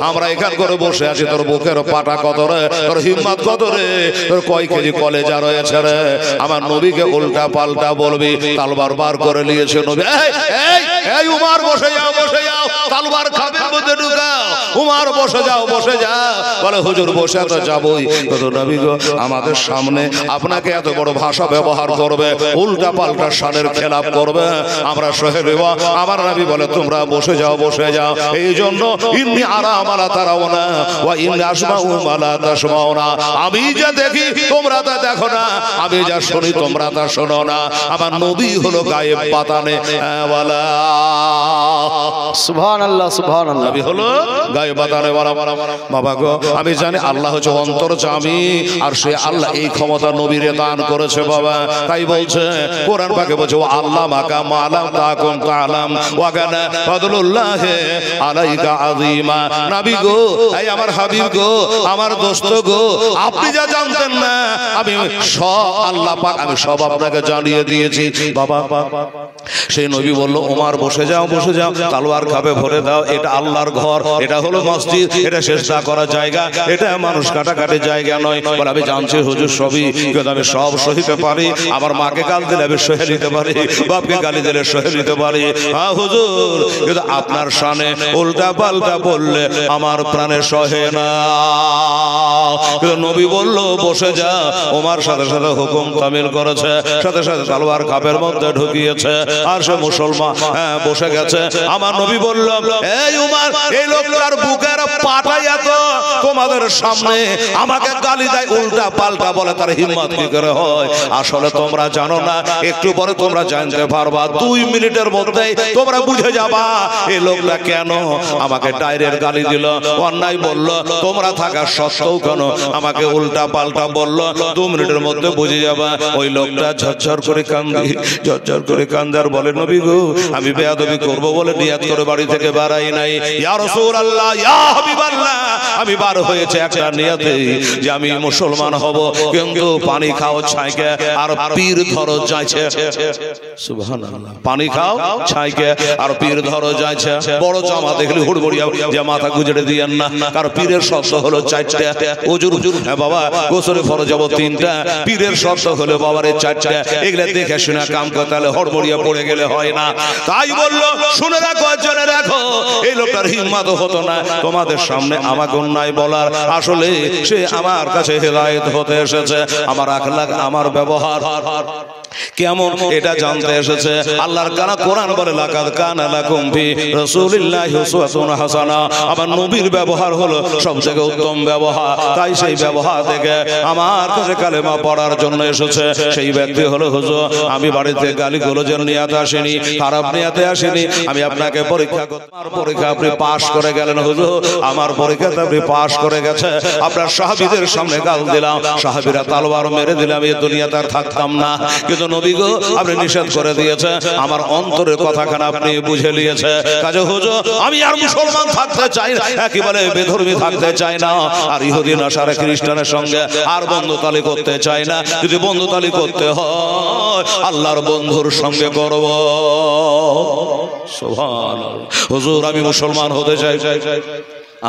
আমরা এখান করে বসে আছি, তোর বুকের পাটা কত রে, তোর হিম্মত কত রে, তোর কয় কেজি কলেজা রয়েছে রে, আমার নবীকে উল্টা পাল্টা বলবি। তলোয়ার বার করে নিয়েছে নবী। এই উমর বসে যাও, বসে যাও, তলোয়ার খাপের মধ্যে ঢুকাও। উমর বসে যাও, বসে যাও। বলে হুজুর বসে তো যাবই, তো নবী গো আমাদের সামনে আপনাকে এত বড় ভাষা ব্যবহার করবে, উল্টা পাল্টা শানের খেলাপ করবে, আমরা সহে দেব। আমার নবী বলে তোমরা বসে যাও, বসে যাও। এই জন্য ইন্নী আরা মালা তারাউনা ওয়া ইন্নী আসমাউ মালা তাসমাউনা, আমি যা দেখি তোমরা তা দেখো না, আমি যা শুনি তোমরা তা শোনো না। আমার নবী হলো গায়েব বাতানে ওয়ালা। সুবহানাল্লাহ, সুবহানাল্লাহ। নবী হলো গায়েব বাতানে ওয়ালা। বাবা গো, আমি জানি আল্লাহ হচ্ছে অন্তর্যামী, আর সে আল্লাহ এই ক্ষমতা নবীরে দান করেছে বাবা। তাই বলছে কোরআন পাকে বলছে ও আল্লাহ মাকা মালাম তাকুম তাআলাম ওয়া কানা ফাদলুল্লাহ আলাইকা আযীমা। নবী গো, এই আমার হাবিব গো, আমার দোস্ত গো, আপনি যা জানতেন না আমি সব আল্লাহ পাক আমি সব আপনাকে জানিয়ে দিয়েছি বাবা। সেই নবী বলল ওমর বসে যাও, বসে যাও, তলোয়ার খাবে ভরে দাও। এটা আল্লাহর ঘর, এটা হলো মসজিদ, এটা সেজদা করার জায়গা, এটা মানুষ কাটাকাটি জায়গা নয়। বলে আমি জানছি হুজুর সবই, কিন্তু আমি সব সহিতে পারি। আমার মাকে গাল দিলে আমি সহে নিতে পারি, বাপকে গালি দিলে সহে নিতে পারি। হ্যাঁ হুজুর, কিন্তু আপনার শানে উল্টা পাল্টা বললে আমার প্রাণে সহে না। নবী বলল বসে যা। ওমর সাথে সাথে হুকুম তামিল করেছে, সাথে সাথে তলোয়ার খাপের মধ্যে ঢুকিয়েছে, আর সে মুসলমান বসে গেছে। আমার নবী বলল এই উমর, এই লোকটার বুকের পাটাই এত, তোমাদের সামনে আমাকে গালি দেয়, উল্টা পাল্টা বলে, তার হিম্মত কি করে হয়? আসলে তোমরা জানো না, একটু পরে তোমরা জানতে পারবা। 2 মিনিটের মধ্যেই তোমরা বুঝে যাবা এই লোকটা কেন আমাকে ডাইরেক্ট গালি দিল, অন্যায় বলল। তোমরা থাকা সত্ত্বেও কেন আমাকে উল্টা পাল্টা বলল, 2 মিনিটের মধ্যে বুঝে যাবা। ওই লোকটা ঝরঝর করে কান্দি, ঝরঝর করে কান্দার বলে নবী গো, আমি বেয়াদবি করব বলে নিয়ত করে বাড়ি থেকে বেরাই নাই। ইয়া রাসূলুল্লাহ, ইয়া হাবিবাল্লাহ, আমি বার হয়েছে একটা নিয়তে যে আমি মুসলমান হব, কিন্তু পানি খাও ছাইকে আর পীর ধরো যাইছে। সুবহানাল্লাহ, পানি খাও ছাইকে আর পীর ধরো যাইছে। বড় জামা দেখলে হুড়বড়িয়া যে মাথা গুজরে দিয়েন না, কারণ পীরের শর্ত হলো 4টা। হুজুর বাবা গোসলে ফরজ যাব 3টা, পীরের শর্ত হলো বাবারে 4টা। এগুলা দেখে শুনে কাম করতে হলে হড়বড়িয়া পড়ে গেলে হয় না। তাই বললো, শুনে রাখো, জেনে রাখো, এই লোকটার হিম্মত হতো না তোমাদের সামনে আমাকে অন্যায় বলার। আসলে সে আমার কাছে হেদায়েত হতে এসেছে, আমার আখলাক, আমার ব্যবহার কেমন এটা জানতে এসেছে। আল্লাহর কোরআন বলে, লাকাদ কানা লাকুম ফি রাসূলিল্লাহি উসওয়াতুন হাসানাহ, আমার নবীর ব্যবহার হলো সবথেকে উত্তম ব্যবহার। তাই সেই ব্যবহার থেকে আমার কাছে কালেমা পড়ার জন্য এসেছে সেই ব্যক্তি হলো, হুজুর আমি বাড়িতে গালিগালাজের নিয়তে আসিনি, খারাপ নিয়তে আসিনি, আমি আপনাকে পরীক্ষা করতে। আমার পরীক্ষা আপনি পাস করে গেলেন হুজুর, আমার পরীক্ষাতে আপনি পাস করে গেছে। আপনার সাহাবীদের সামনে গাল দিলাম, সাহাবীরা তলোয়ার মেরে দিলাম, এই দুনিয়াতে আর থাকতাম না। কিন্তু নবী গো, আপনি নিষেধ করে দিয়েছে, আমার অন্তরের কথাখানা আপনি বুঝে নিয়েছে। কাজে হুজুর আমি আর মুসলমান থাকতে চাই না, একেবারে বেধর্মী থাকতে চাই না, আর ইহুদি নাসারা খ্রিস্টানের সঙ্গে আর বন্ধুতালি করতে চাই না। যদি বন্ধুতালি করতে হয় আল্লাহর বন্ধুর সঙ্গে করব। সুবহানাল্লাহ, হুজুর আমি মুসলমান হতে চাই।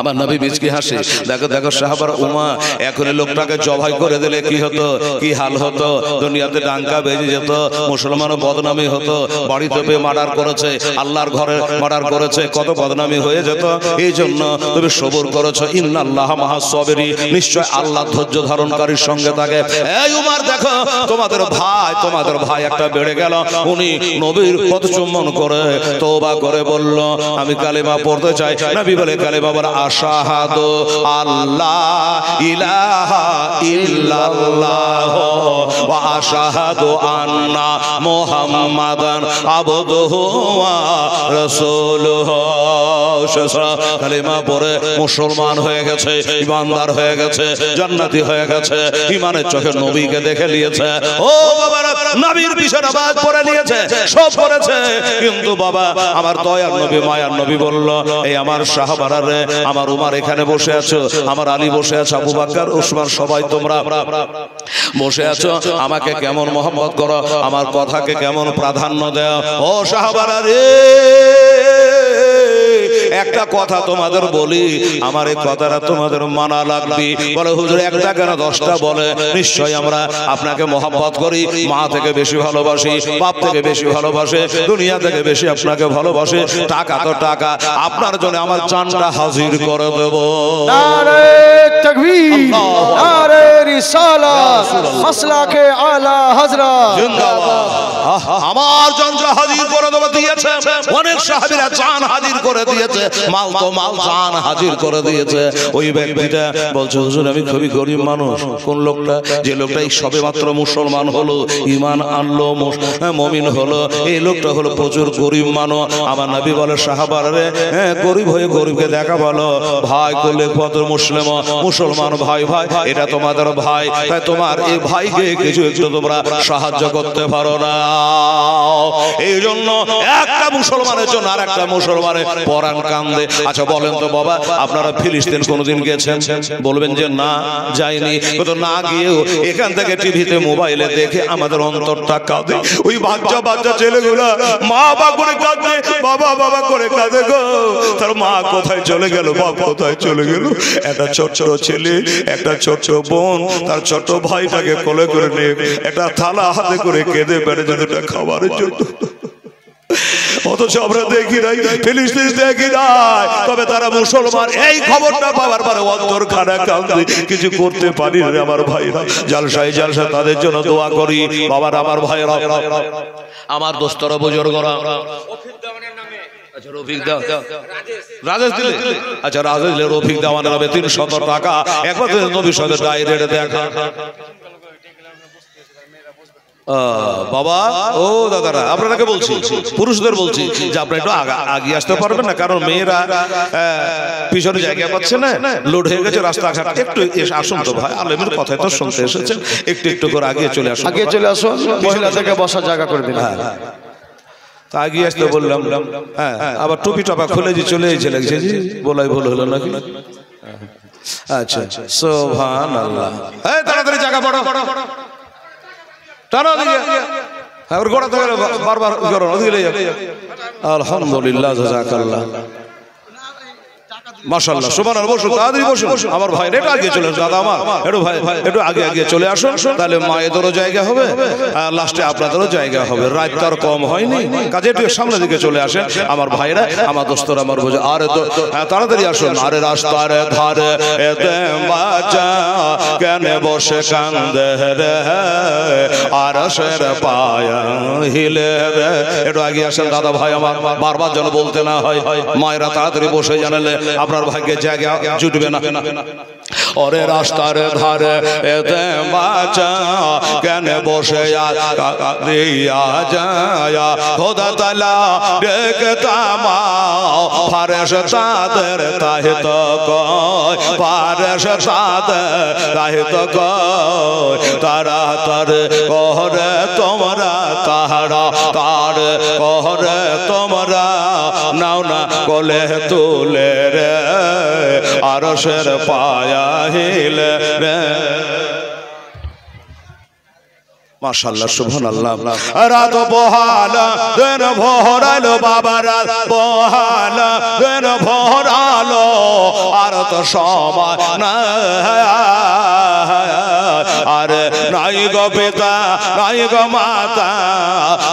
আমার নবী বিজকি হাসে, দেখো দেখো সাহাবার উমা, এখন লোকটাকে জবাই করে দিলে কি হতো, কি হাল হতো, দুনিয়াতে ডাঙ্কা বেজে যেত, মুসলমানও বদনামি হতো, বাড়িতে পেয়ে মার্ডার করেছে, আল্লাহর ঘরে মার্ডার করেছে, কত বদনামি হয়ে যেত। এই জন্য তুমি সবর করেছো, ইন্নাল্লাহ মা'আস সাবিরিন, নিশ্চয় আল্লাহ ধৈর্য ধারণকারীর সঙ্গে থাকে। এই উমার দেখো, তোমাদের ভাই একটা বেড়ে গেল, উনি নবীর পদ চুম্বন করে তওবা করে বলল আমি কালেমা পড়তে চাই। নবী বলে, কালেমা বলা আশহাদু আল্লাহ ইলাহা ইল্লাল্লাহ ওয়া আশহাদু আন্না মুহাম্মাদান আবদুহু ওয়া রাসূলুহু। কালেমা পড়ে মুসলমান হয়ে গেছে, ইমানদার হয়ে গেছে, জান্নাতি হয়ে গেছে, ইমানের চোখে নবীকে দেখে নিয়েছে। ও বাবারা, নবীর পিছনে নামাজ পড়ে নিয়েছে, সব করেছে, কিন্তু বাবা আমার দয়ার নবী, মায়ার নবী বলল, এই আমার সাহাবারা রে, আমার উমার এখানে বসে আছো, আমার আলী বসে আছে, আবু বকর, উসমান, সবাই তোমরা বসে আছো, আমাকে কেমন মহব্বত করো, আমার কথাকে কেমন প্রাধান্য দাও। ও সাহাবারা রে, একটা কথা তোমাদের বলি, আমার এই কথাটা তোমাদের মানা লাগবে। বলে হুজুর একটা কেন 10টা বলে, নিশ্চয় আমরা আপনাকে মহব্বত করি, মা থেকে বেশি ভালোবাসি, বাপ থেকে বেশি ভালোবাসে, দুনিয়া থেকে বেশি আপনাকে ভালোবাসে, টাকা তো টাকা, আপনার জন্য আমার জানটা হাজির করে দেব। নারে তাকবীর, নারে রিসালাত, মাসলাকে আলা হযরত জিন্দাবাদ। আমার জানটা হাজির করে দেব দিয়েছে, অনেক সাহাবীরা জান হাজির করে দিয়েছে, মাল তো মাল জান হাজির করে দিয়েছে। ওই ব্যক্তিটা বলছে, হুজুর আমি খুবই গরিব মানুষ। কোন লোকটা? যে লোকটা এই সবে মাত্র মুসলমান হলো, ঈমান আনলো, মুমিন হলো, এই লোকটা হলো প্রচুর গরিব মানুষ। আমার নবী বলে, সাহাবারা রে, গরিব হয়ে গরিবকে দেখা বলো ভাই করলে কত মুসলমান ভাই, ভাই এটা তোমাদের ভাই, তাই তোমার এই ভাইকে কিছু একটু তোমরা সাহায্য করতে পারো না। এই জন্য একটা মুসলমানের জন্য আর একটা মুসলমানের পরাণ কান্দে। আচ্ছা বলেন তো বাবা, আপনারা ফিলিস্তিন কোনোদিন গেছেন? বলবেন যে না যাইনি। তো না গিয়েও এখান থেকে টিভিতে মোবাইলে দেখে আমাদের অন্তরটা কাঁদে। ওই বাচ্চা ছেলেগুলা মা বাবা করে কাঁদে, বাবা বাবা করে কাঁদে গো। তার মা কোথায় চলে গেল, বাপ কোথায় চলে গেল। একটা ছোট্ট ছেলে, একটা ছোট্ট বোন তার ছোট ভাইটাকে কোলে করে নিয়ে একটা থালা হাতে করে কেঁদে বেড়ে যেটা খাবারের জন্য। অথচ আমরা দেখি নাই, ফিলিস্তিন দেখি নাই, তবে তারা মুসলমান। এই খবরটা পাওয়ার পরে অন্তর খানা কাঁদে, কিছু করতে পারি রে আমার ভাইরা। জালসায় তাদের জন্য দোয়া করি। বাবার আমার ভাইরা, আমার দোস্তরা বুজুর্গরা, রফিক দাও, রাজেশ দিলে, আচ্ছা রাজেশ দিলে, রফিক দেওয়ানের হবে 300 টাকা। একবার নবীর সাথে ডাইরেক্ট দেখা। বাবা ও দাদারা, আপনাকে বলছি, পুরুষদের বলছি যে আপনারা একটু আগে আসতে পারবেন না, কারণ মেয়েরা পিছনে জায়গা পাচ্ছে না, লোড হয়ে গেছে রাস্তাঘাট। একটু আসুন তো ভাই, আলেমের কথাই তো শুনতে এসেছেন, একটু করে আগে চলে আসুন, আগে চলে আসুন, মহিলা থেকে বসার জায়গা করে দিন। তা এগিয়ে আসতে বললাম, হ্যাঁ আবার টুপি টপা খুলে যে চলে এসে লাগছে, জি বলাই ভুল হলো নাকি? আচ্ছা সুবহানাল্লাহ। এই তাড়াতাড়ি জায়গা বড় টানো দিকে, হ্যাঁ ওর গোড়া থেকে বারবার করো ওদিকে যাবে। আলহামদুলিল্লাহ জাযাকাল্লাহ মাশাআল্লাহ সুবহানাল্লাহ। বসুন তাড়াতাড়ি বসুন আমার ভাই, একটু আগে চলে আসুন দাদা আমার, একটু ভাই একটু আগে চলে আসুন, তাহলে মায়েদেরও জায়গা হবে আর লাস্টে আপনাদেরও জায়গা হবে। রাত তার কম হয়নি, কাজে একটু সামনের দিকে চলে আসেন আমার ভাইরা, আমার দোস্তরা, আমার বোঝা। আরে তো তাড়াতাড়ি আসুন। আরে রাস্তার ধারে এতে বাচ্চা কেন বসে কান্দে রে, আর সের পায়া হিলে রে। একটু আগে আসেন দাদা ভাই আমার, বারবার যেন বলতে না হয়। মায়েরা তাড়াতাড়ি বসে জানালে আপনার ভাগ্যে জায়গা জুটবে না। ওরে রাস্তার ধারে এতে বাচ্চা কেন বসে দিয়া যায়, খোদা তাআলা দেখতামাও ফারেশতাদের তাই তো কয়, ফারেশতাদের তাই তো কয়, তারা তার করে তোমরা তাহারা তার করে তোমরা নাও না কোলে তুলে রে, আরশের পায়া হিলে রে। মাশাআল্লাহ সুবহানাল্লাহ। রাত বহালা দিন ভোরালো বাবা, রাত বহালা দিন ভোরালো আর তো সময় না, আরে নাই গো পিতা নাই গো মাতা,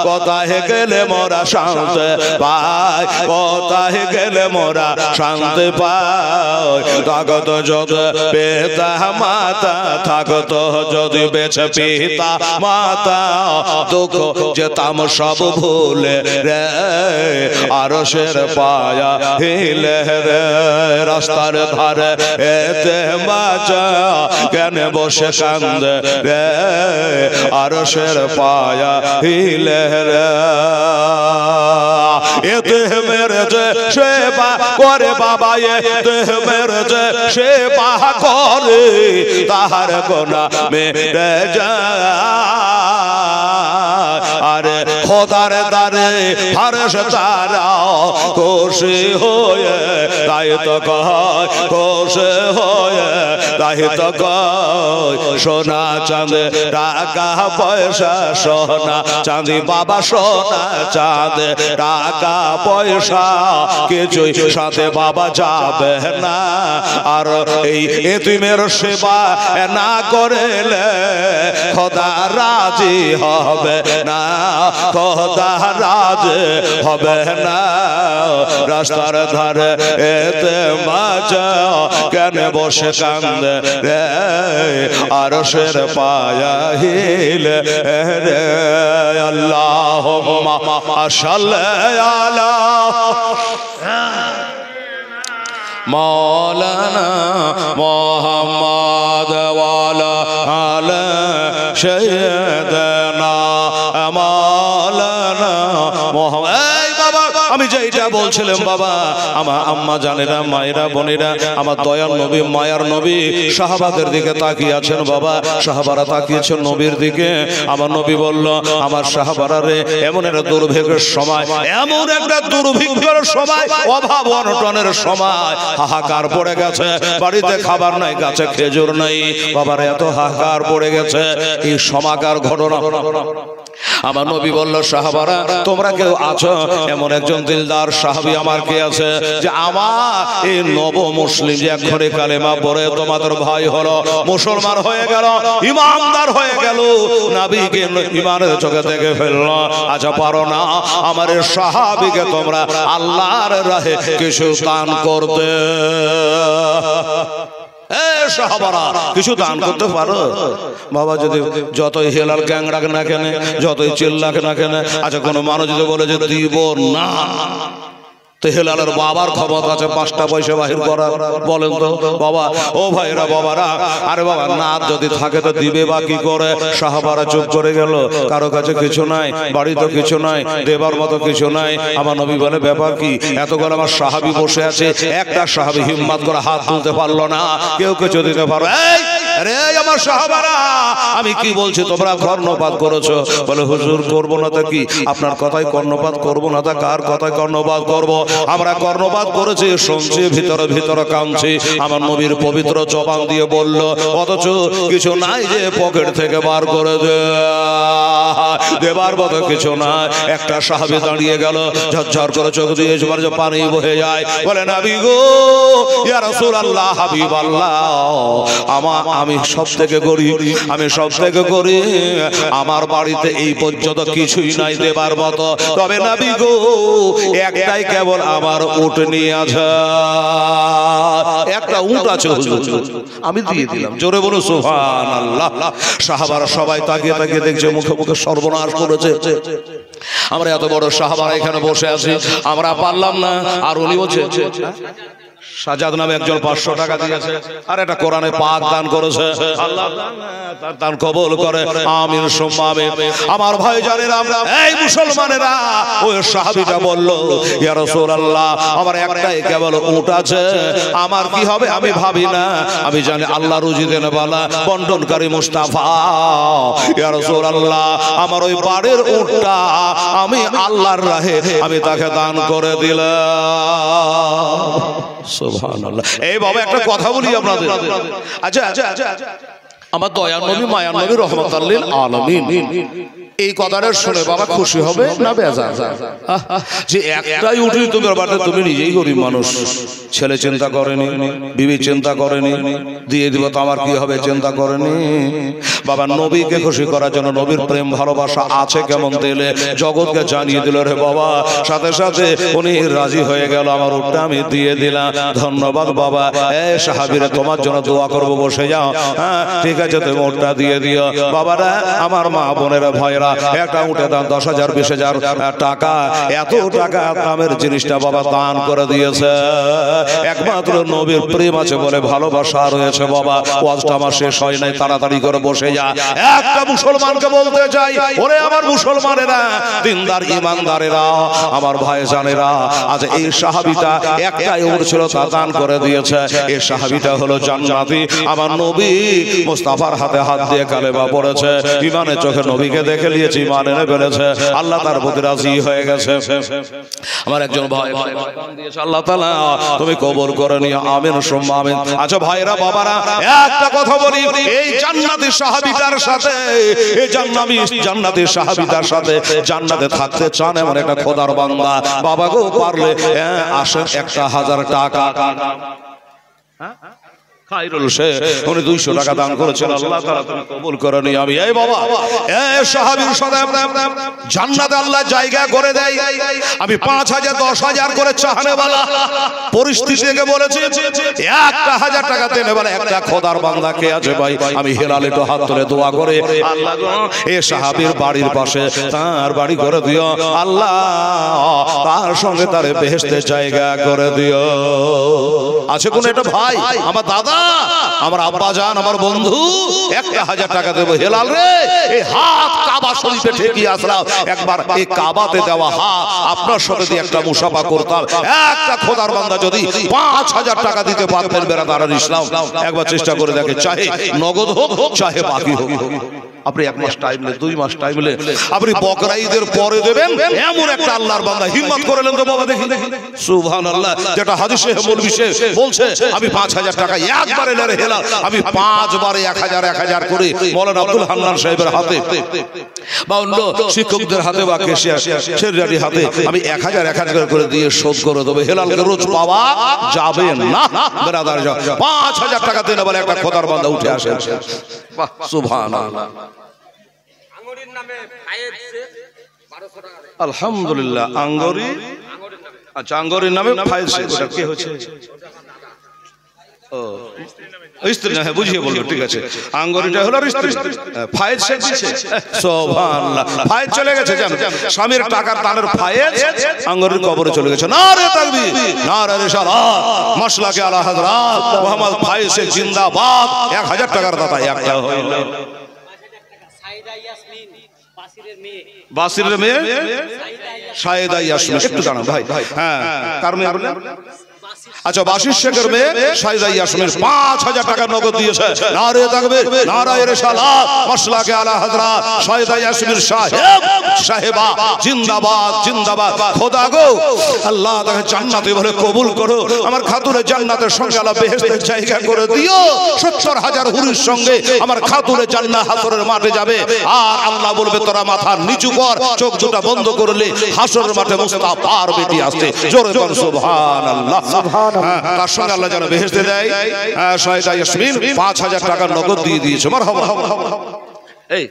কোথায় গেলে মোরা শান্তি পাই, কোথায় গেলে মোরা শান্তি পাই। থাকত যদি পিতা মাতা, থাকত যদি বেঁচে পিতা মাতা, দুঃখ যেতাম সব ভুলে রে, আরশের পায়া হিলে রে। রাস্তার ধারে এতে বাচ্চা কেন বসে কান্দে রে, আরশের পায়া হিলে রে। এতে মেরেছে সেবা করে বাবা, এতে মেরেছে সেবা করে, তাহার গোনা মেরে যায়। আরে খোদার দারে ফারেশতারা খুশি হয়ে তাই তো কয়, খুশি হয়ে তাই তো কয়, সোনা চাঁদে টাকা পয়সা, সোনা চাঁদি বাবা সোনা চাঁদে টাকা পয়সা কিছুই সাথে বাবা যাবে না। আর এই এতিমের সেবা না করেলে খোদা রাজি হবে না, খোদা রাজি হবে না। রাস্তার ধারে এতে বাচ্চা কেন বসে কান্দে রে, আরশের পায়া হিলে রে। আল্লাহুম্মা সাল্লি আলা মাওলানা মুহাম্মদ ওয়া আলা আলি সাইয়্যিদানা মাওলানা মুহাম্মদ। এই বাবা আমি যেটা বলছিলাম বাবা, আমার আম্মা জানেরা, মায়েরা, বোনেরা, আমার দয়ার নবী মায়ার নবী সাহাবাদের দিকে তাকিয়ে আছেন বাবা। সাহাবারা তাকিয়েছেন নবীর দিকে। আমার নবী বলল, আমার সাহাবারা রে, এমন একটা দুর্ভিক্ষের সময়, এমন একটা দুর্ভিক্ষের সময়, অভাব অনটনের সময় হাহাকার পড়ে গেছে, বাড়িতে খাবার নাই, গাছে খেজুর নাই, বাবার এত হাহাকার পড়ে গেছে। এই সমাকার ঘটনা আমার নবী বলল, সাহাবারা তোমরা কেউ আছো এমন একজন দিলদার সাহাবী আমার কে আছে, যে আমার এই নব মুসলিম যে এক্ষণে কালেমা পড়ে তোমাদের ভাই হলো, মুসলমান হয়ে গেল, ইমানদার হয়ে গেল, নবীকে ইমানের চোখে দেখে ফেলল। আচ্ছা পারো না আমার এই সাহাবীকে তোমরা আল্লাহর রাহে কিছু দান করতে? সাহাবারা কিছু দান করতে পারো বাবা? যদি যতই হেলাল গ্যাং রাখ না কেন, যতই চিল্লাক না কেন, আচ্ছা কোনো মানুষ যদি বলে যে দিব না, তো হেলালের বাবার ক্ষমতা আছে 5টা পয়সা বাহির করার? বলেন তো বাবা, ও ভাইরা বাবারা, আরে বাবা না যদি থাকে তো দিবে বা কি করে? সাহাবারা চুপ করে গেল, কারো কাছে কিছু নাই, বাড়িতে কিছু নাই, দেবার মতো কিছু নাই। আমার নবী বলে, ব্যাপার কি? এতগুলো আমার সাহাবী বসে আছে, একটা সাহাবী হিম্মত করে হাত তুলতে পারলো না, কেউ কিছু দিতে পারো? এই রে আমার সাহাবারা, আমি কি বলছি তোমরা কর্ণপাত করেছো? বলে হুজুর করব না তা কি? আপনার কথাই কর্ণপাত করব না তা কার কথায় কর্ণপাত করব? আমরা কর্ণপাত করেছি, শুনছি, ভিতরে ভিতরে কাঁদছি। আমার নবীর পবিত্র জবান দিয়ে বলল, অথচ কিছু নাই যে পকেট থেকে বার করে দেবার মতো কিছু নাই। একটা সাহাবী দাঁড়িয়ে গেল, ঝরঝর করে চোখ দিয়ে পানি বহে যায়। বলে নবী গো, ইয়া রাসূলুল্লাহ, হাবিবাল্লাহ, আমি সব থেকে গরিব, আমি সব থেকে গরিব, আমার বাড়িতে এই পর্যন্ত কিছুই নাই দেবার মতো। তবে নবী গো, একটাই কেবল আমার উট নিয়ে আছে, একটা উট আছে হুজুর, আমি দিয়ে দিলাম। জোরে বলো সুবহানাল্লাহ। সাহাবারা সবাই তাকিয়ে তাকিয়ে দেখছে, মুখে মুখে সর্বনাশ করেছে। আমরা এত বড় সাহাবারা এখানে বসে আছি, আমরা পারলাম না। আর উনি বলছে সাজাদ নামে একজন 500 টাকা দিয়েছে, আর একটা কোরআনে পাক দান করেছে, আল্লাহ তার দান কবুল করে, আমিন সুম্মা আমিন। আমার ভাই জানেরা, এই মুসলমানেরা, ওই সাহাবীটা বলল, ইয়া রাসূলুল্লাহ, আমার একটাই কেবল উট আছে, আমার কি হবে আমি ভাবি না, আমি জানি আল্লাহ রুজি দেন বালা বন্টনকারী মুস্তাফা। ইয়া রাসূলুল্লাহ, আমার ওই বাড়ির উটটা আমি আল্লাহর রাহে আমি তাকে দান করে দিলাম। সুবহানাল্লাহ। এই বাবা একটা কথা বলি আপনাদের, আচ্ছা আমার দয়ার নবী মায়ার নবী রহমাতুল লিল আলামিন এই কথাটা শুনে বাবা খুশি হবে না বেজার? যে একটাই উঠি তোমার বাড়িতে, তুমি নিজেই গরিব মানুষ, ছেলে চিন্তা করেনি, বিবি চিন্তা করেনি, দিয়ে দিব তো আমার কি হবে চিন্তা করেনি। বাবা নবীকে খুশি করার জন্য, নবীর প্রেম ভালোবাসা আছে কেমন দিলে জগৎকে জানিয়ে দিল রে বাবা। সাথে সাথে উনি রাজি হয়ে গেল, আমার উটটা আমি দিয়ে দিলাম। ধন্যবাদ বাবা। এই সাহাবীরা, তোমার জন্য দোয়া করব, বসে যাও। হ্যাঁ ঠিক আছে, তুমি উটটা দিয়ে দিও। বাবারা, আমার মা বোনেরা, ভাইরা, একটা উঠে দান 10,000 20,000 টাকা, এত টাকা দামের জিনিসটা বাবা দান করে দিয়েছে। একমাত্র নবীর প্রেম আছে বলে ভালোবাসা রয়েছে বাবা। ওয়াজটা আমার শেষ হয় নাই, তাড়াতাড়ি করে বসে যা। একটা মুসলমানকে বলতে চাই, ওরে আমার মুসলমানেরা, দিনদার ইমানদারেরা, আমার ভাইজানেরা, আজ এই সাহাবীটা একটাই উট ছিল, তা দান করে দিয়েছে। এই সাহাবীটা হলো জান্নাতি। আমার নবী মুস্তাফার হাতে হাত দিয়ে কালেমা পড়েছে, ইমানের চোখে নবীকে দেখে নিয়েছে, ইমান এনে ফেলেছে, আল্লাহ তার প্রতি রাজি হয়ে গেছে। আমার একজন ভাই দিয়েছে, আল্লাহ তাআলা তুমি কবুল করে নিও, আমিন সুম্মা আমিন। আচ্ছা ভাইরা, বাবারা, একটা কথা বলি, এই জান্নাতি সাহাবীটার সাথে, এই জান্নাতি সাহাবীটার সাথে জান্নাতে থাকতে চান এমন একটা খোদার বান্দা, বাবা গো, পারলে আসেন 1,000 টাকা। খায়রুল শেখ উনি 200 টাকা দান করেছেন, আল্লাহ তাআলা তুমি কবুল করে নিও। আমি এই বাবা, এই সাহাবীর সাথে জান্নাতে আল্লাহ জায়গা করে দেয়। আমি 5,000 10,000 করে চাহনেওয়ালা পরিস্থিতি থেকে বলেছি, 1,000 টাকা দেনেওয়ালা একটা খোদার বান্দা কে আছে ভাই? আমি হেলাল একটু হাত তুলে দোয়া করে, আল্লাহ গো, এই সাহাবীর বাড়ির পাশে তার বাড়ি করে দিও, আল্লাহ তার সঙ্গে তার বেহেশতে জায়গা করে দিও। আছে কোন একটা ভাই, আমার দাদা, আমার আব্বা জান, আমার বন্ধু, 1,000 টাকা দেবো। হেলাল রে, এই হাত কাবা শরীফে ঠেকিয়ে আসলাম, একবার এই কাবাতে দেওয়া হাত আপনার সাথে দিয়ে একটা মুসাফা করতাম। একটা খোদার বান্দা যদি 5,000 টাকা দিতে পারতেন, বেরাদার ইসলাম, একবার চেষ্টা করে দেখে, চাহে নগদ হোক, চাহে বাকি হোক। আপনি 1 মাস টাইম নেন, 2 মাস টাইম নেন, আপনি বকরা ঈদের পরে দেবেন, এমন একটা আল্লাহর বান্দা হিম্মত করেলেন তো বাবা, দেখি সুবহানাল্লাহ। যেটা হাজী সাহেব মৌলভী সাহেব বলছে, আমি 5,000 টাকা একবারে লেরে হেলাল, আমি 5 বারে 1,000 করে মাওলানা আব্দুল হান্নান সাহেবের হাতে বা অন্য শিক্ষকদের হাতে বা কেশিয়ারের হাতে আমি 1,000 করে দিয়ে শোধ করে দেবো। হেলালকে রোজ পাওয়া যাবে না, বেরাদার, 5,000 টাকা দেন বলে একটা খোদার বান্দা উঠে আসে। বাহ, সুবহানাল্লাহ। আলহামদুলিল্লাহ। আঙ্গরি, আচ্ছা, আঙ্গরির নামে ফাইল শেখ, ওটা কে হচ্ছে? ও স্ত্রী না, হ্যাঁ বুঝিয়ে বলবো, ঠিক আছে। আঙ্গরিটা হলো স্ত্রী, ফাইল শেখ দিচ্ছে। সুবহানাল্লাহ। ফাইল চলে গেছে, জানো, স্বামীর টাকার দানের ফাইল আঙ্গরির কবরে চলে গেছে। নারে তাকবীর, নারে রিসালাত, মাসলাকে আলা হযরত মুহাম্মদ ফাইল শেখ জিন্দাবাদ। 1,000 টাকার দাতা একটা হইল। বাসিরের মেয়ে সাইদা ইয়াসমিন, একটু জানো ভাই, হ্যাঁ, কার মেয়ে বললেন? আচ্ছা বাশির শেখের মেয়ে সাইদা ইয়াসমিন 5000 টাকা নগদ দিয়েছে। নারে তাকবীর, নারায়ে রিসালাত, মাসলাকে আলা হযরত সাইদা ইয়াসমিন সাহেবা জিন্দাবাদ জিন্দাবাদ। খোদা গো আল্লাহ তাকে জান্নাতে বলে কবুল করো, আমার খাতুনে জান্নাতের সঙ্গে আল্লাহ বেহেশতের জায়গা করে দিও। 70000 হুরির সঙ্গে আমার খাতুনে জান্নাত হাসরের মাঠে যাবে, আর আল্লাহ বলবে তোরা মাথা নিচু কর, চোখ দুটো বন্ধ করলে হাসরের মাঠে মুস্তাফার বেটি আসছে। জোরে বল সুবহানাল্লাহ। তার সঙ্গে আল্লাহ যেন বেহেশতে দেয়। সাইদা ইয়াসমিন 5000 টাকা নগদ দিয়ে দিয়েছে। মারহাবা। এই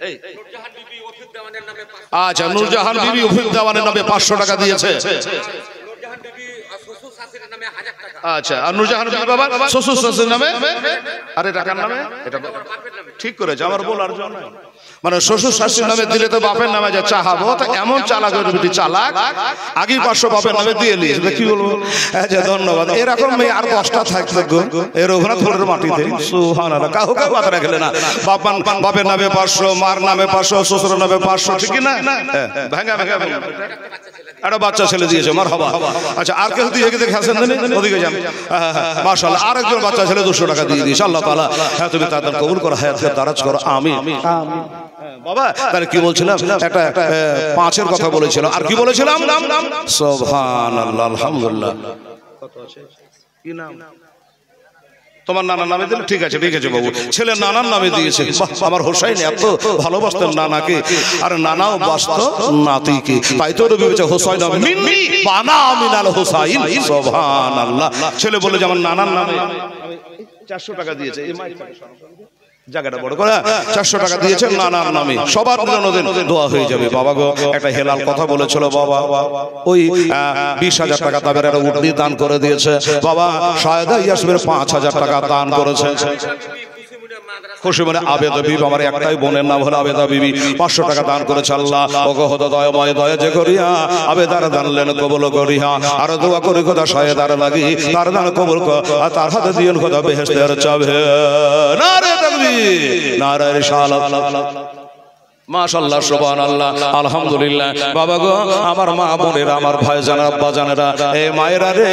আচ্ছা নূরজাহান বিবি উফিদ দেওয়ানের নামে 500 টাকা দিয়েছে। আচ্ছা আর নূরজাহান বিবি বাবা শ্বশুর শাশুড়ির নামে, আরে টাকার নামে এটা ঠিক করেছে আমার বলার জন্য। মানে শ্বশুর শাশুড়ির নামে দিলে তো বাপের নামে যা চাহাবো, তো এমন চালাক বেটি চালাক, আগেই 500 বাপের নামে দিয়ে নিয়েছে। কি বলবো? আচ্ছা ধন্যবাদ। এরকম মেয়ে আর 10টা থাকতো গো এর ওখানে থোড়ের মাটিতে। সুবহানাল্লাহ। কাউকে কথা রাখলে না, বাপের নামে 500, মার নামে 500, শ্বশুরের নামে 500, ঠিক না? ভাঙা ভাঙা একটা বাচ্চা ছেলে দিয়েছে। মারহাবা। আচ্ছা আর কেউ দিয়ে দেখে আসেন ওদিকে যান। মাশাআল্লাহ আরেকজন বাচ্চা ছেলে 200 টাকা দিয়ে দিয়েছে। আল্লাহ তাআলা হ্যাঁ তুমি তাদের কবুল করো, হায়াতকে দারাজ করো, আমিন। বাবা তাহলে কি বলছিলাম, একটা 5-এর কথা বলেছিলাম, আর কি বলেছিলাম? সুবহানাল্লাহ আলহামদুলিল্লাহ। কত আছে কি নাম তোমার নানার নামে দিলে? ঠিক আছে ঠিক আছে বাবু, ছেলে নানার নামে দিয়েছে। আমার হোসাইন এত ভালোবাসতেন নানাকে, আর নানাও বাসত নাতিকে, তাই তো ভেবেছে হোসাইন মিন্নি বানা মিনাল হোসাইন। সুবহানাল্লাহ। ছেলে বলে যে আমার নানার নামে 400 টাকা দিয়েছে। জায়গাটা বড় করে 400 টাকা দিয়েছে নানার নামে। সবার জন্য দোয়া হয়ে যাবে। বাবা গো একটা হেলাল কথা বলেছিল বাবা, ওই 20,000 টাকা তাদের একটা উটনি দান করে দিয়েছে বাবা। সাইদা ইয়াসমিন 5000 টাকা দান করেছে। খুশি মনে আবেদা বিবি, আমার একটাই বোনের নাম হলো আবেদা বিবি, 500 টাকা দান করেছে। আল্লাহ ওগো হতো দয়াময় দয়া যে করিয়া আবেদার দান লেন কবুল করিয়া, আর দোয়া করি খোদা সাইদার লাগি তার দান কবুল কর, আর তার হাতে দিয়েন খোদা বেহেশতের চাবে। নারে তাকবীর, নারে রিসালাত। মাশাআল্লাহ সুবহানাল্লাহ আলহামদুলিল্লাহ। বাবা গো আমার মা বোনেরা, আমার ভাই জানা আব্বা জানেরা, এই মায়েরা রে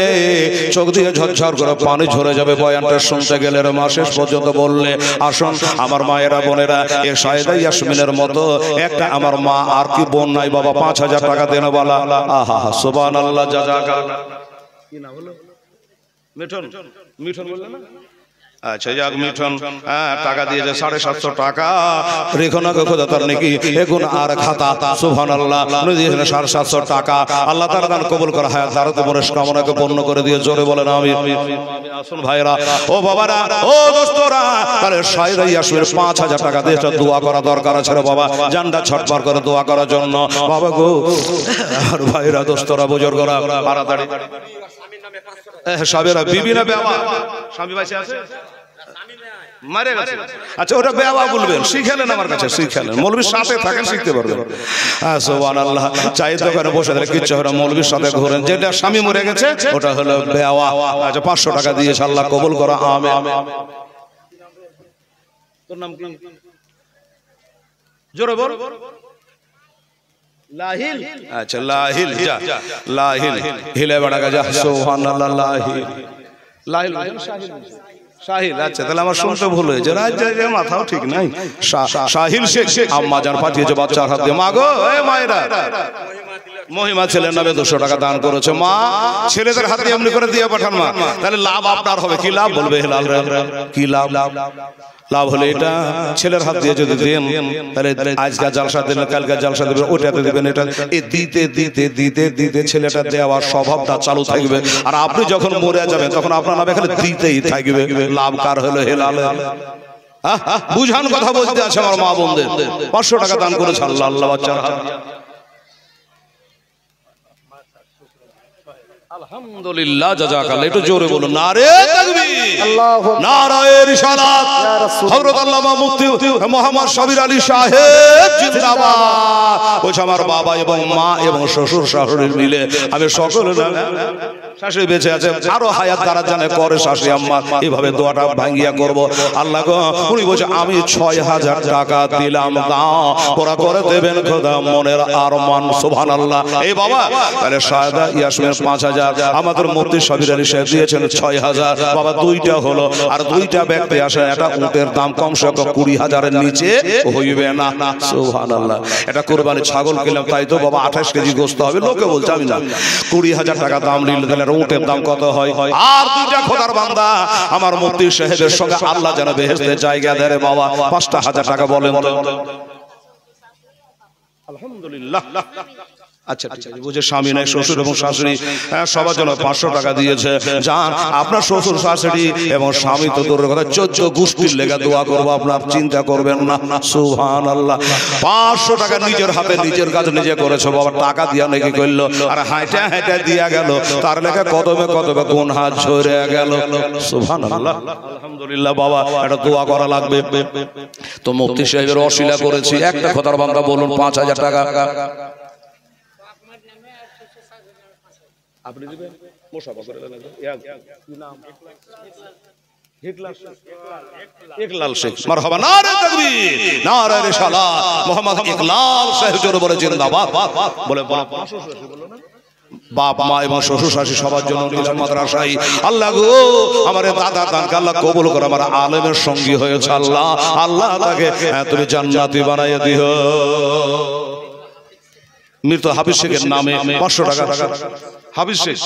চোখ দিয়ে ঝরঝর করে পানি ঝরে যাবে বয়ানটা শুনতে গেলে। রে মা শেষ পর্যন্ত বললে আসুন আমার মায়েরা বোনেরা, এ সাইদা ইয়াসমিনের মতো একটা আমার মা আর কি বোন নাই বাবা। 5000 টাকা দেন বলা। আহা সুবহানাল্লাহ। জাযাকাল্লাহ। কি নাম হলো? মিঠুন। মিঠুন বললে না? আচ্ছা যাক মিঠুন টাকা দিয়েছে 750 টাকা। রেখো না খোদা তার নাকি এখন আর খাতা। সুবহানাল্লাহ। দিয়েছেন 750 টাকা। আল্লাহ তার দান কবুল করা, হায়াত দারাত মনের কামনাকে পূর্ণ করে দিয়ে জোরে বলেন আমিন। আসুন ভাইরা, ও বাবারা, ও দোস্তরা, তাহলে সাইদা ইয়াসমিন 5000 টাকা দিয়ে দোয়া করা দরকার আছে রে বাবা। জানটা ছটফট করে দোয়া করার জন্য বাবা গো। আর ভাইরা দোস্তরা বুজুর্গরা তাড়াতাড়ি সাবেরা বিবি না বেওয়া? স্বামী বাইসে আছে মারে গেছে। আচ্ছা ওটা বেওয়া বলবেন, শিখেলেন আমার কাছে, শিখেলেন। মৌলবীর সাথে থাকেন, শিখতে পারবেন। সুবহানাল্লাহ। চায়ের দোকানে বসে থাকলে কিচ্ছু হয় না, মৌলবীর সাথে ঘোরেন। যেটা স্বামী মরে গেছে ওটা হলো বেওয়া। আচ্ছা 500 টাকা দিয়েছে, আল্লাহ কবুল করো আমিন। তোর নাম কি? জোরে বল। লাহিল। আচ্ছা লাহিল, যা লাহিল হিলে বড়া গা। সুবহানাল্লাহ। লাহিল লাহিল শাহিল। আচ্ছা তাহলে আমার শুনতে ভুল হয়েছে, মাথাও ঠিক নাই। শাহিল শেখ আম্মা জান পাঠিয়েছে বাচ্চার হাত দিয়ে। মা গো এ মায়েরা, মহিমা ছেলের নামে 200 টাকা দান করেছে। মা ছেলেদের হাতে এমনি করে দিয়ে পাঠান মা, তাহলে লাভ আপনার হবে। কি লাভ বলবে? হেলাল কি লাভ? লাভ হলে এটা ছেলের হাত দিয়ে যদি দেন, তাহলে আজকাল জালসা দিলেন, কালকে জালসা দেবেন, ওটাতে দেবেন, এটা দিতে দিতে দিতে দিতে ছেলেটা দেওয়ার স্বভাবটা চালু থাকবে। আর আপনি যখন মরে যাবেন তখন আপনার নামে এখানে দিতেই থাকবে। লাভ কার হলো? হেলাল। বুঝান কথা বলতে আছে আমার মা বোনদের। 500 টাকা দান করেছে আল্লাহ। আল্লাহ বাচ্চার আলহামদুলিল্লাহ। জাযাকাল্লাহ। একটু জোরে বলুন নারে তাকবীর, নারায়ে রিসালাত। হযরত আল্লামা মুফতি মুহাম্মদ শাবির আলী সাহেব জিন্দাবাদ। ওই আমার বাবা এবং মা এবং শ্বশুর শাশুড়ি মিলে আমি সকলের শাশুড়ি বেঁচে আছে, আরো হায়াত দ্বারা জানে করে শাশুড়ি আম্মা এইভাবে দোয়াটা ভাঙ্গিয়া করব। আল্লাহ গো, উনি বলছে আমি 6000 টাকা দিলাম, দাও ওরা করে দেবেন খোদা মনের আরমান। সুবহানাল্লাহ। এই বাবা তাহলে সায়দা ইয়াসমিন 5000, আমাদের মুফতি সাবির আলী সাহেব দিয়েছেন 6000। বাবা দুইটা হলো, আর দুইটা ব্যক্তি আসে, এটা উটের দাম কমসে কম 20,000 এর নিচে হইবে না। সুবহানাল্লাহ। এটা কুরবানি ছাগল কিনলাম, তাই তো বাবা 28 কেজি গোশত হবে, লোকে বলছে আমি না। 20,000 টাকা দাম নিলে তাহলে উটের দাম কত হয়? আর দুইটা খোদার বান্দা আমার মুফতি সাহেবের সঙ্গে আল্লাহ যেন বেহেশতে জায়গা দেয় রে বাবা। 5,000 টাকা বলেন তো। আলহামদুলিল্লাহ। আচ্ছা ঠিক আছে, বুঝে স্বামী নাই, শ্বশুর এবং শাশুড়ি সবার জন্য 500 টাকা দিয়েছে। যান আপনার শ্বশুর শাশুড়ি এবং স্বামী তো দূরের কথা 14 গোষ্ঠীর লেগে দোয়া করবো, আপনার চিন্তা করবেন না। সুবহানাল্লাহ। 500 টাকা নিজের হাতে নিজের কাজ নিজে করেছো বাবা, টাকা দিয়া নাকি করলো, আর হাঁটা হাঁটা দিয়া গেল, তার লেখা কদমে কদমে গুনাহ ঝরে গেল। সুবহানাল্লাহ। আলহামদুলিল্লাহ বাবা, এটা দোয়া করা লাগবে। তো মুফতি সাহেবের অশিলা করেছি, একটা খোদার বান্দা বলুন 5000 টাকা আপনি দিবেন। মুসাফা করে দেন। কি নাম? ইকলাল শেখ। মারহাবা। নারে তাকবীর, নারে রিসালাত। মোহাম্মদ ইকলাল সাহেব জোরে বলে জিন্দাবাদ। বলে বাপ মা এবং শ্বশুর শাশুড়ি সবার জন্য নিলাম মাদ্রাসায়। আল্লাহ গো, আমার দাদা দানকে আল্লাহ কবুল করে, আমার আলেমের সঙ্গী হয়েছে আল্লাহ, আল্লাহ তাকে তুমি জান্নাতি বানাইয়া দিও। মৃত হাফিজ শেখের নামে 500 টাকা, হাফিজ শেখ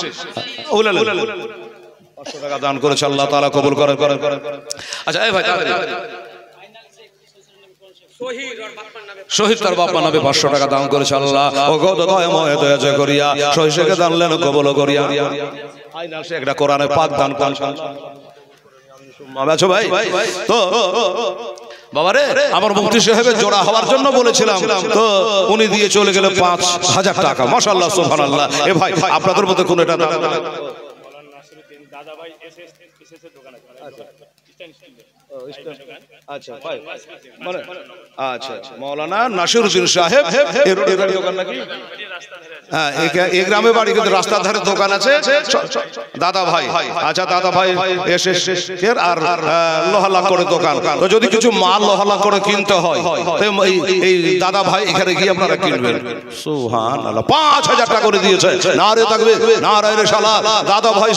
500 টাকা দান করেছে, আল্লাহ তাআলা কবুল করে। আচ্ছা এই ভাই শহীদ তার বাপ নামে 500 টাকা দান করেছে, আল্লাহ ও গদ গয়ময় দয়া করিয়া শহীদ শেখে দান লেন কবুল করিয়া। আইনাল শেখরা কোরআনে পাক দান করেছেন। আচ্ছা ভাই, তো বাবারে আমার মুফতি সাহেবের জোড়া হওয়ার জন্য বলেছিলাম, তো উনি দিয়ে চলে গেল 5000 টাকা। মাশাআল্লাহ সুবহানাল্লাহ। এ ভাই আপনাদের মধ্যে কোন এটা আচ্ছা ভাই মানে আচ্ছা মাওলানা নাসিরউদ্দিন সাহেব এর দোকান নাকি? হ্যাঁ, এই গ্রামে বাড়ি, কিন্তু রাস্তার ধারে দোকান আছে দাদা ভাই। আচ্ছা দাদা ভাই এসে আর লোহালা করে দোকান, তো যদি কিছু মাল লোহালা করে কিনতে হয় এই দাদা ভাই এখানে গিয়ে আপনারা কিনবেন। সুবহানাল্লাহ। 5000 টাকা করে দিয়েছে। নারে তাকবীর, নারে রিসালাত। দাদা ভাই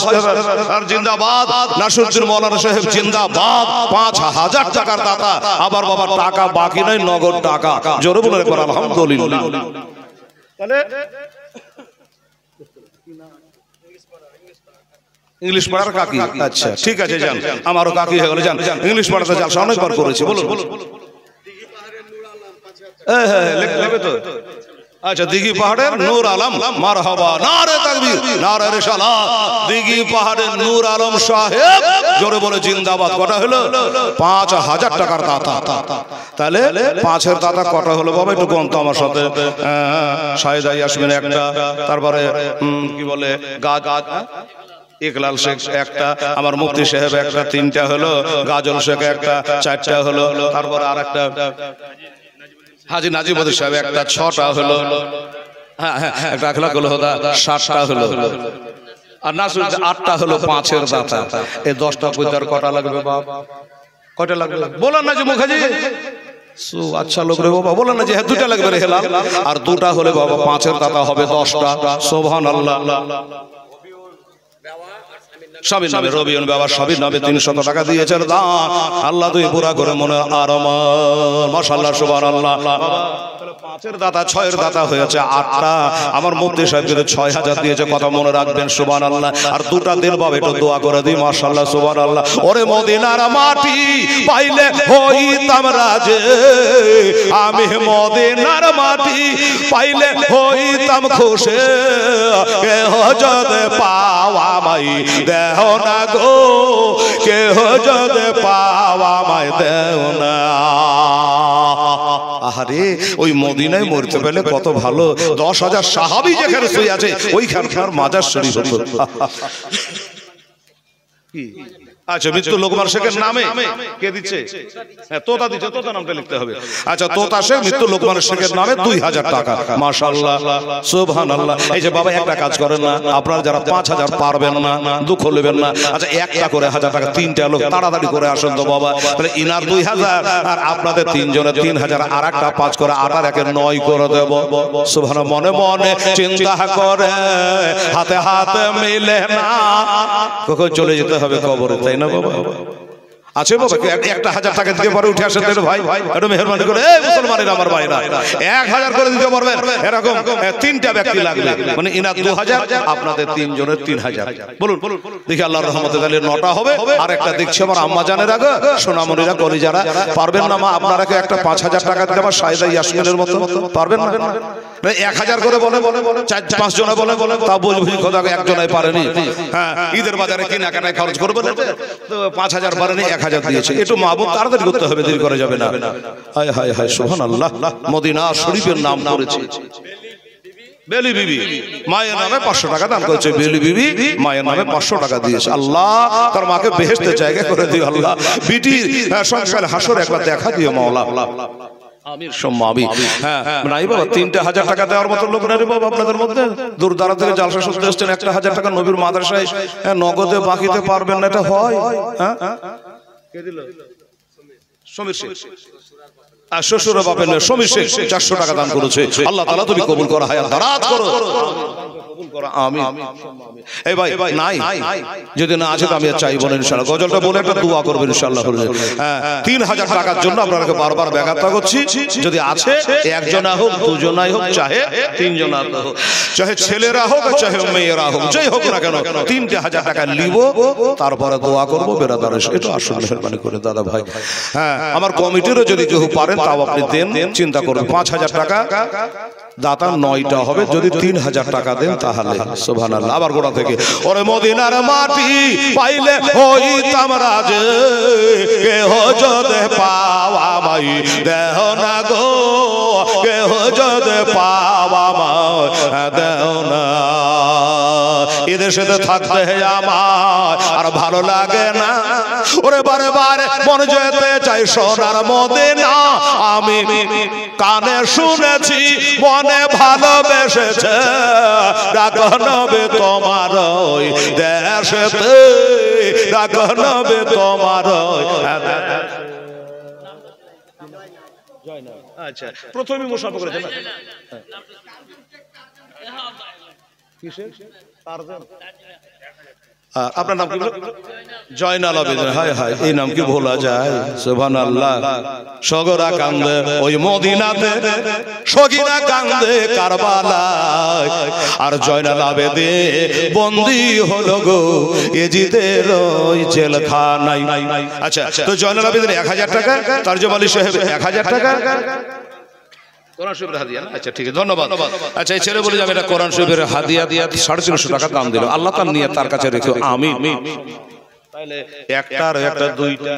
আর জিন্দাবাদ, নাসিরউদ্দিন মাওলানা সাহেব জিন্দাবাদ। 5000 টাকার দাতা। আবার বাবা টাকা বাকি নাই, নগদ টাকা। জোরে বলে একবার আলহামদুলিল্লাহ। তাহলে ইংলিশ পড়ার কাকি। আচ্ছা ঠিক আছে, যান, আমারও কাকি হয়ে গেল, যান ইংলিশ পড়াতে জালসা অনেকবার করেছি। বলুন লিখতে হবে তো। আচ্ছা, দিঘি পাহাড়ের নূর আলম। মারহাবা। নারে তাকবীর, নারে রিসালাত। দিঘি পাহাড়ের নূর আলম সাহেব জোরে বলে জিন্দাবাদ। কটা হলো? 5000 টাকার দাতা। তাহলে 5-এর দাতা কটা হলো বাবা? একটু গন্ত আমার সাথে। সায়দা ইয়াসমিন একটা, তারপরে কি বলে গাজ ইকলাল শেখ একটা, আমার মুফতি সাহেব একটা, 3টা হলো। গাজল শেখ একটা, 4টা হলো। তারপরে আর একটা হাজী নাজিমুদ্দিন সাহেব একটা, 6টা হলো। হ্যাঁ হ্যাঁ, একটা আখলাক হলো 7টা হলো। আর নাসুর 8টা হলো 5-এর দাতা। এই 10টা কইতার কটা লাগবে বাপ? কয়টা লাগবে বলেন না যে মুখাজি? আচ্ছা লোক রে বাবা, বলেন না যে হ্যাঁ 2টা লাগবে রে হেলাল। আর 2টা হলে বাবা 5-এর দাতা হবে 10টা। সুবহানাল্লাহ। স্বামীর নামে রবিউল বাবা, স্বামীর নামে 300 টাকা দিয়েছেন দান। আল্লাহ তুই পুরা করে মনে আরমান। মাশাআল্লাহ সুবহানাল্লাহ। 5-এর দাতা 6-এর দাতা হয়েছে 8টা। আমার মুফতি সাহেব 6000 দিয়েছে, কথা মনে রাখবেন। সুবহানাল্লাহ। আর 2টা দিন বাবা একটু দোয়া করে দিই। মাশাআল্লাহ সুবহানাল্লাহ। ওরে মদিনার মাটি পাইলে হইতাম রাজে, আমি মদিনার মাটি পাইলে হইতাম খুশি। কেহ যদি পাওয়া মাই দেহ না গো, কেহ যদি পাওয়া মাই দেহ না। আহারে, ওই মদিনায় মরতে পেলে কত ভালো। 10,000 সাহাবী যেখানে শুয়ে আছে ওইখানকার মাজার শরীফ হতো। কি আচ্ছা মৃত্যু লোকমান শেখের নামে কে দিচ্ছে? হ্যাঁ তোতা দিচ্ছে, তোতা নামটা লিখতে হবে। আচ্ছা তোতা শেখ মৃত্যু লোকমান শেখের নামে 2000 টাকা। মাশাআল্লাহ সুবহানাল্লাহ। এই যে বাবা একটা কাজ করেন না, আপনারা যারা 5000 পারবেন না দুঃখ নেবেন না, আচ্ছা একটা করে 1000 টাকা, 3টা লোক তাড়াতাড়ি করে আসেন তো বাবা, তাহলে ইনার 2000 আর আপনাদের 3 জনের 3000 আর একটা 5 করে 8 আর 1 9 করে দেব। সুবহানাল্লাহ। মনে মনে চিন্তা করে হাতে হাতে মিলে না, কখন চলে যেতে হবে কবরে, তাই না বাবা? আছে বাবা একটা 1000 টাকা দিতে পারে উঠে আসেন ভাই, একটু মেহরবানি করে এই মুসলমানেরা আমার ভাইরা 1000 করে দিতে পারবেন, এরকম 3টা ব্যক্তি লাগবে, মানে ইনার 2000 আপনাদের 3 জনের 3000। বলুন দেখি আল্লাহর রহমতে তাহলে 9টা হবে। আর একটা দেখছি আমার আম্মা জানের আগে সোনামণিরা কলিজারা পারবেন না মা, আপনারাকে একটা 5000 টাকা দিতে আমার সাইদা ইয়াসমিনের মতো পারবেন না? 1000 করে বলে 4-5 জনে বলে তা বলবি খোদা একজনাই পারেনি। হ্যাঁ ঈদের বাজারে কেনাকাটায় খরচ করবেন তো 5000 পারেনি, 1000 দিয়েছে। একটু মাহবুব তাড়াতাড়ি করতে হবে, দেরি করা যাবে না। হায় হায় হায় সুবহানাল্লাহ। মদিনা শরীফের নাম করেছে বেলি বিবি, মায়ের নামে 500 টাকা দান করেছে। বেলি বিবি মায়ের নামে 500 টাকা দিয়েছে। আল্লাহ তার মাকে বেহেশতের জায়গা করে দিও আল্লাহ, বিটির সংসার হাসর একবার দেখা দিও মাওলা। আমির সম্মাবি। হ্যাঁ নাই বাবা 3টা টাকা দেওয়ার মতো লোক না রে বাবা আপনাদের মধ্যে। দূর দাঁড়া থেকে জালসা শুনতে এসেছেন, 1000 টাকা নবীর মাদ্রাসায় নগদে বাকিতে পারবেন না, এটা হয়? হ্যাঁ কে দিল? সমীর শেখ। আর শ্বশুর বাপের সমীর শেখ 400 টাকা দান করেছে। আল্লাহ তাআলা তুমি কবুল করো, হায়াত দারাজ করো, কবুল করো, আমিন। এই ভাই নাই যদি না আছে তো আমি চাইবো না ইনশাআল্লাহ। গজলটা বলে একটা দোয়া করবেন ইনশাআল্লাহ। হ্যাঁ 3000 টাকার জন্য আপনাকে বারবার ব্যাঘাত করছি, যদি আছে একজনা হোক দুজনাই হোক চাহে 3 জনা হোক, চাহে ছেলেরা হোক চাহে মেয়েরা হোক, যেই হোক না কেন 3000 টাকা নিব, তারপরে দোয়া করব বেরাদার। এটা আসল মেহরবানি করে দাদা ভাই। হ্যাঁ আমার কমিটিরও যদি কেউ পারেন তাও আপনি দেন, চিন্তা করুন। 5000 টাকা দাতা 9টা হবে, যদি 3000 টাকা দেন তাহলে সুবহানাল্লাহ। আবার গোড়া থেকে ওরে মদিনার মাটি পাইলে হইতাম রাজে, কেহ যদি পাওয়া মাই দেহ না গো, কেহ যদি পাওয়া মাই দেহ না। এদেশে থাকতে আমার আর ভালো লাগে না, ওরে বারে বারে মন যেতে চাই সোনার মদিনা। আমি কানে শুনেছি মনে ভালোবেসেছে, ডাকো নবী তোমার ওই দেশেতে, ডাকো নবী তোমার ওই। আচ্ছা প্রথমে মুসাফা করেছেন না কিসের টারজান? আপনার নাম কি? জয়নাল আবেদিন। হায় হায় এই নাম কি ভোলা যায়? সুবহানাল্লাহ। সগরা কান্দে ওই মদিনাতে, সগিরা কান্দে কারবালায়, আর জয়নাল আবেদিন বন্দী হলো গো এজিদের ওই জেলখানায়। আচ্ছা তো জয়নাল আবেদিন 1000 টাকা, তারজুমা আলী সাহেব 1000 টাকা কোরআন শরীফের হাদিয়া। আচ্ছা ঠিক আছে ধন্যবাদ। আচ্ছা এই ছেলে বলে যাবে এটা কোরআন শরীফের হাদিয়া দিয়ে 350 টাকা দাম দিল, আল্লাহ তার নিয়ত তার কাছে রেখো, আমিন। তাহলে একটার একটা 2টা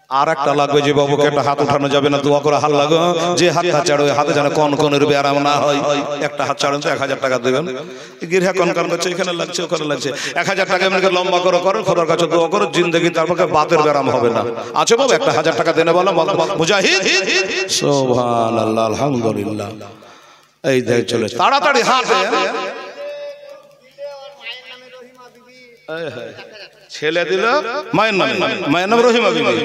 আর একটা লাগবে যে বাবুকে একটা হাত উঠানো যাবে না, দোয়া করে হাত লাগো, যে হাতটা চাড়ো ওই হাতে যেন কনকনের ব্যারাম না হয়। একটা হাত চাড়েন তো 1000 টাকা দেবেন। গিরহা কনকন করছে, এখানে লাগছে ওখানে লাগছে, 1000 টাকা এমনি লম্বা করে করেন, খোদার কাছে দোয়া করো জিন্দেগি তারপরে বাতের ব্যারাম হবে না। আছে বাবু একটা 1000 টাকা দেনে বলো মুজাহিদ। সুবহানাল্লাহ আলহামদুলিল্লাহ। এই দেখ চলে তাড়াতাড়ি হাতে ছেলে দিল মায়ের নামে, মায়ের নাম রহিমা বিবি।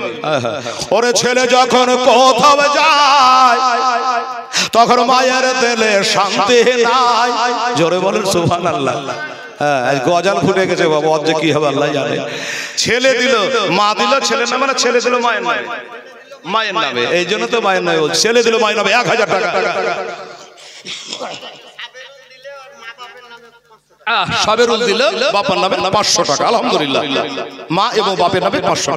ওরে ছেলে যখন কোথাও যায় তখন মায়ের দিলে শান্তি নাই। জোরে বলেন সুবহানাল্লাহ। হ্যাঁ গজাল ফুটে গেছে বাবা, অর্ধে কি হবে আল্লাহ জানে। ছেলে দিল মা দিল ছেলের নামে, মানে ছেলে দিল মায়ের নামে, মায়ের নামে, এই জন্য তো মায়ের নামে বলছে। ছেলে দিল মায়ের নামে 1000 টাকা। সাবেরুল দিল বাবার নামে 500 টাকা। আলহামদুলিল্লাহ মা এবং বাপের নামে 500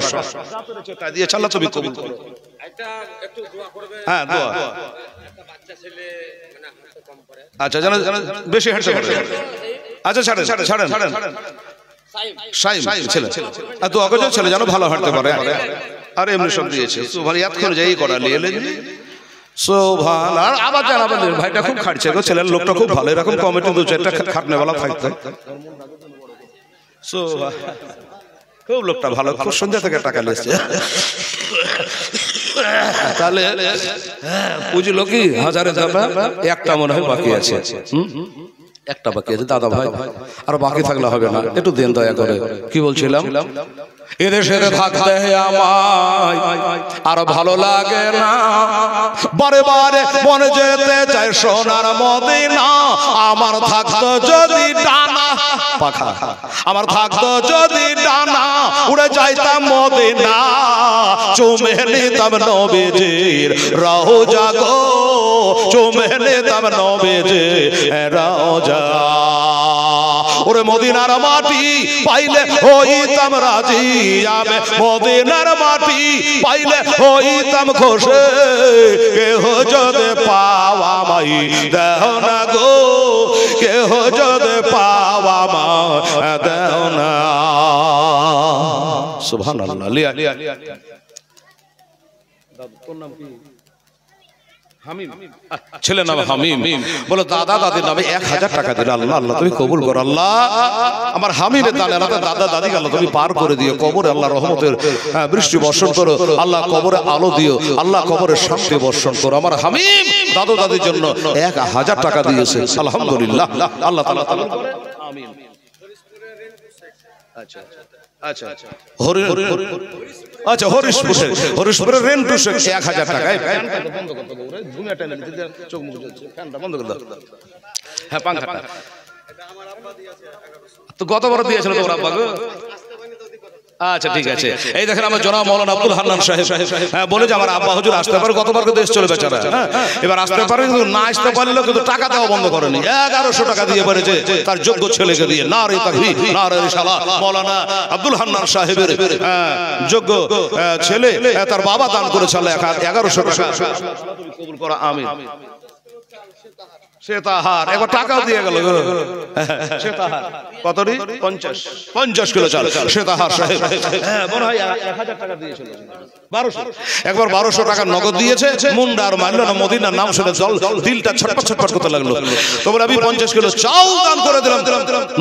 টাকা দিয়ে আল্লাহ তুমি কবুল করো। হ্যাঁ দোয়া। আচ্ছা জানো বেশি হেঁটে করে। আচ্ছা ছাড়েন ছাড়েন ছাড়েন। সাইম ছেলে এত অগজ ছেলে জানো ভালো হাঁটতে পারে, আর এমনি সব দিয়েছে। সুবহান এতক্ষণ যাই করা নিয়ে এলেন সুবহান। আর আবার জানাবেন ভাইটা খুব খাটছে গো, ছেলের লোকটা খুব ভালো, এরকম কমিটি 2-4টা খাটনেওয়ালা থাকতো। সুবহান খুব লোকটা ভালো, খুব সন্ধ্যা থেকে টাকা নিয়েছে। তাহলে বুঝলো কি 1000 টাকা একটা মনে হয় বাকি আছে, একটা বাকি আছে। দাদা ভাই আর বাকি থাকলে হবে না, একটু দেন দয়া করে। কি বলছিলাম, এদেশে থাকতে আমায় আর ভালো লাগে না, বারে বারে মনে যেতে চাই সোনার মদিনা। আমার থাকতো যদি ডানা পাখা, আমার থাকতো যদি ডানা, উড়ে যাইতাম মদিনা, চুমে নিতাম নবীজির রওজা গো, চুমে নিতাম নবীজির রওজা। ওরে মদিনার মাটি পাইলে হইতাম রাজি, আমি মদিনার মাটি পাইলে হইতাম খুশি। কেহ যদি পাওয়া মাই দেহ না গো, কেহ যদি পাওয়া মা দেহ না। সুবহানাল্লাহ। লিয়া তোর নাম কি? ছেলে নাম হামিম। বলো দাদা দাদির নামে 1000 টাকা দিল। আল্লাহ আল্লাহ তুমি কবুল করো আল্লাহ, আমার হামিমের দানে আল্লাহ দাদা দাদি আল্লাহ তুমি পার করে দিও, কবরে আল্লাহ রহমতের বৃষ্টি বর্ষণ করো আল্লাহ, কবরে আলো দিও আল্লাহ, কবরে শান্তি বর্ষণ করো। আমার হামিম দাদু দাদির জন্য 1000 টাকা দিয়েছে, আলহামদুলিল্লাহ। আল্লাহ তাআলা আমিন। আচ্ছা আচ্ছা আচ্ছা, আচ্ছা হরিশপুরের রেন্টু 1000 টাকায়। চোখ মুখ ফ্যানটা বন্ধ করে দাও। হ্যাঁ পাঙ্খাটা তো গতবার দিয়েছিল তোমার আব্বা গো। আচ্ছা ঠিক আছে। এই দেখেন আমার জনাব মাওলানা আব্দুল হান্নান সাহেব বলে যে আমার আব্বা হুজুর আসতে পারে, গতবার দেশ চলে বেচারা, এবার আসতে পারে, কিন্তু না আসতে পারলে কিন্তু টাকা দেওয়া বন্ধ করেনি। 1100 টাকা দিয়ে পারেছে তার যোগ্য ছেলেকে দিয়ে। নারে তাকবীর নারে রিসালাত। মাওলানা আব্দুল হান্নান সাহেবের যোগ্য ছেলে, তার বাবা দান করেছে 1100 টাকা। কবুল করো আমিন। শ্বেতাহার একবার টাকাও দিয়ে গেল। শ্বেতাহার কতটি? 50 কিলো চাল শ্বেতাহার সাহেব মনে হয় 1000 টাকা দিয়েছিল। 1200 একবার 1200 টাকা নগদ দিয়েছে। মুন্ডা আর মানলো না, মদিনার নাম শুনে দিলটা ছটপট ছটপট করতে লাগলো। তোমরা আমি 50 কিলো চাল দান করে দিলাম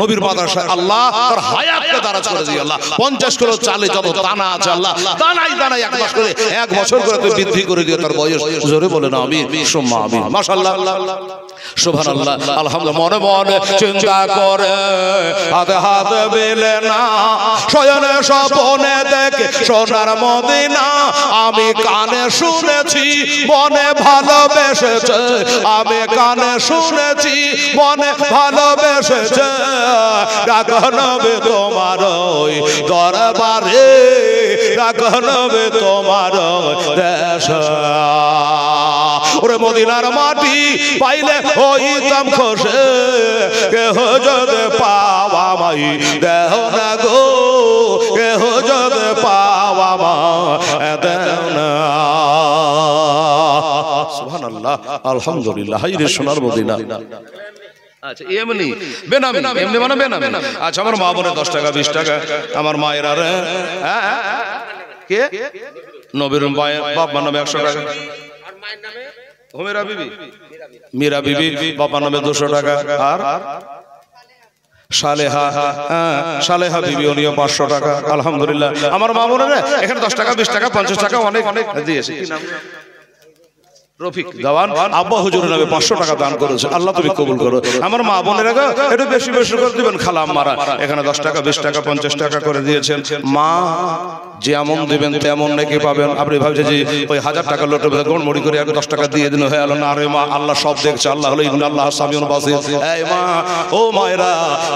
নবীর মাদ্রাসায়। আল্লাহ তার হায়াতকে দারাজ করে দিও আল্লাহ। 50 কিলো চালে যত দানা আছে আল্লাহ দানাই দানাই 1 মাস করে 1 বছর করে তুই বৃদ্ধি করে দিও তার বয়স। জোরে বলেন আমিন সুম্মা আমিন। মাশাআল্লাহ সুবহানাল্লাহ আলহামদুলিল্লাহ। মনে মনে চিন্তা করে হাতে হাতে বেলে না, শয়নে স্বপ্নে দেখে সোনার মদিনা। আমি কানে শুনেছি মনে ভালোবেসেছে, আমি কানে শুনেছি মনে ভালোবেসেছে। ডাকনবে তোমার ওই দরবারে, ডাকনবে তোমার দেশ। ওরে মদিনার মাটি পাইলে হইতাম খুশি, কেহ যদি পাওয়া মাই দেহ না গো, কেহ যদি পাওয়া মা দেহ না। সুবহানাল্লাহ আলহামদুলিল্লাহ। হাই রে সোনার মদিনা। আচ্ছা এমনি বেনামি, এমনি মানে বেনামি। আচ্ছা আমার মা বোনের 10 টাকা 20 টাকা, আমার মায়ের আর কে নবীর বাপ নামে 100 টাকা, মীরা বিবি বাবার নামে 200 টাকা, আর সালেহা বিবি উনিও 500 টাকা। আলহামদুলিল্লাহ। আমার মা বোনেরা এখানে 10 টাকা 20 টাকা 50 টাকা অনেক অনেক দিয়েছে। রফিক দেওয়ান আব্বা হুজুরের নামে 500 টাকা দান করেছে। আল্লাহ তুমি কবুল করো। আমার মা বোনেরা একটু বেশি বেশি করে দিবেন। খালা আম্মারা এখানে 10 টাকা 20 টাকা 50 টাকা করে দিয়েছেন। মা যেমন দিবেন তেমন নাকি পাবেন। আপনি ভাবছেন যে ওই 1000 টাকা লোটের ভেতরে গড়মড়ি করে 10 টাকা দিয়ে দিন হয়ে গেল না রে মা, আল্লাহ সব দেখছে। আল্লাহ হলো ইন্না আল্লাহ সামিউন বাসির। এই মা ও মায়েরা,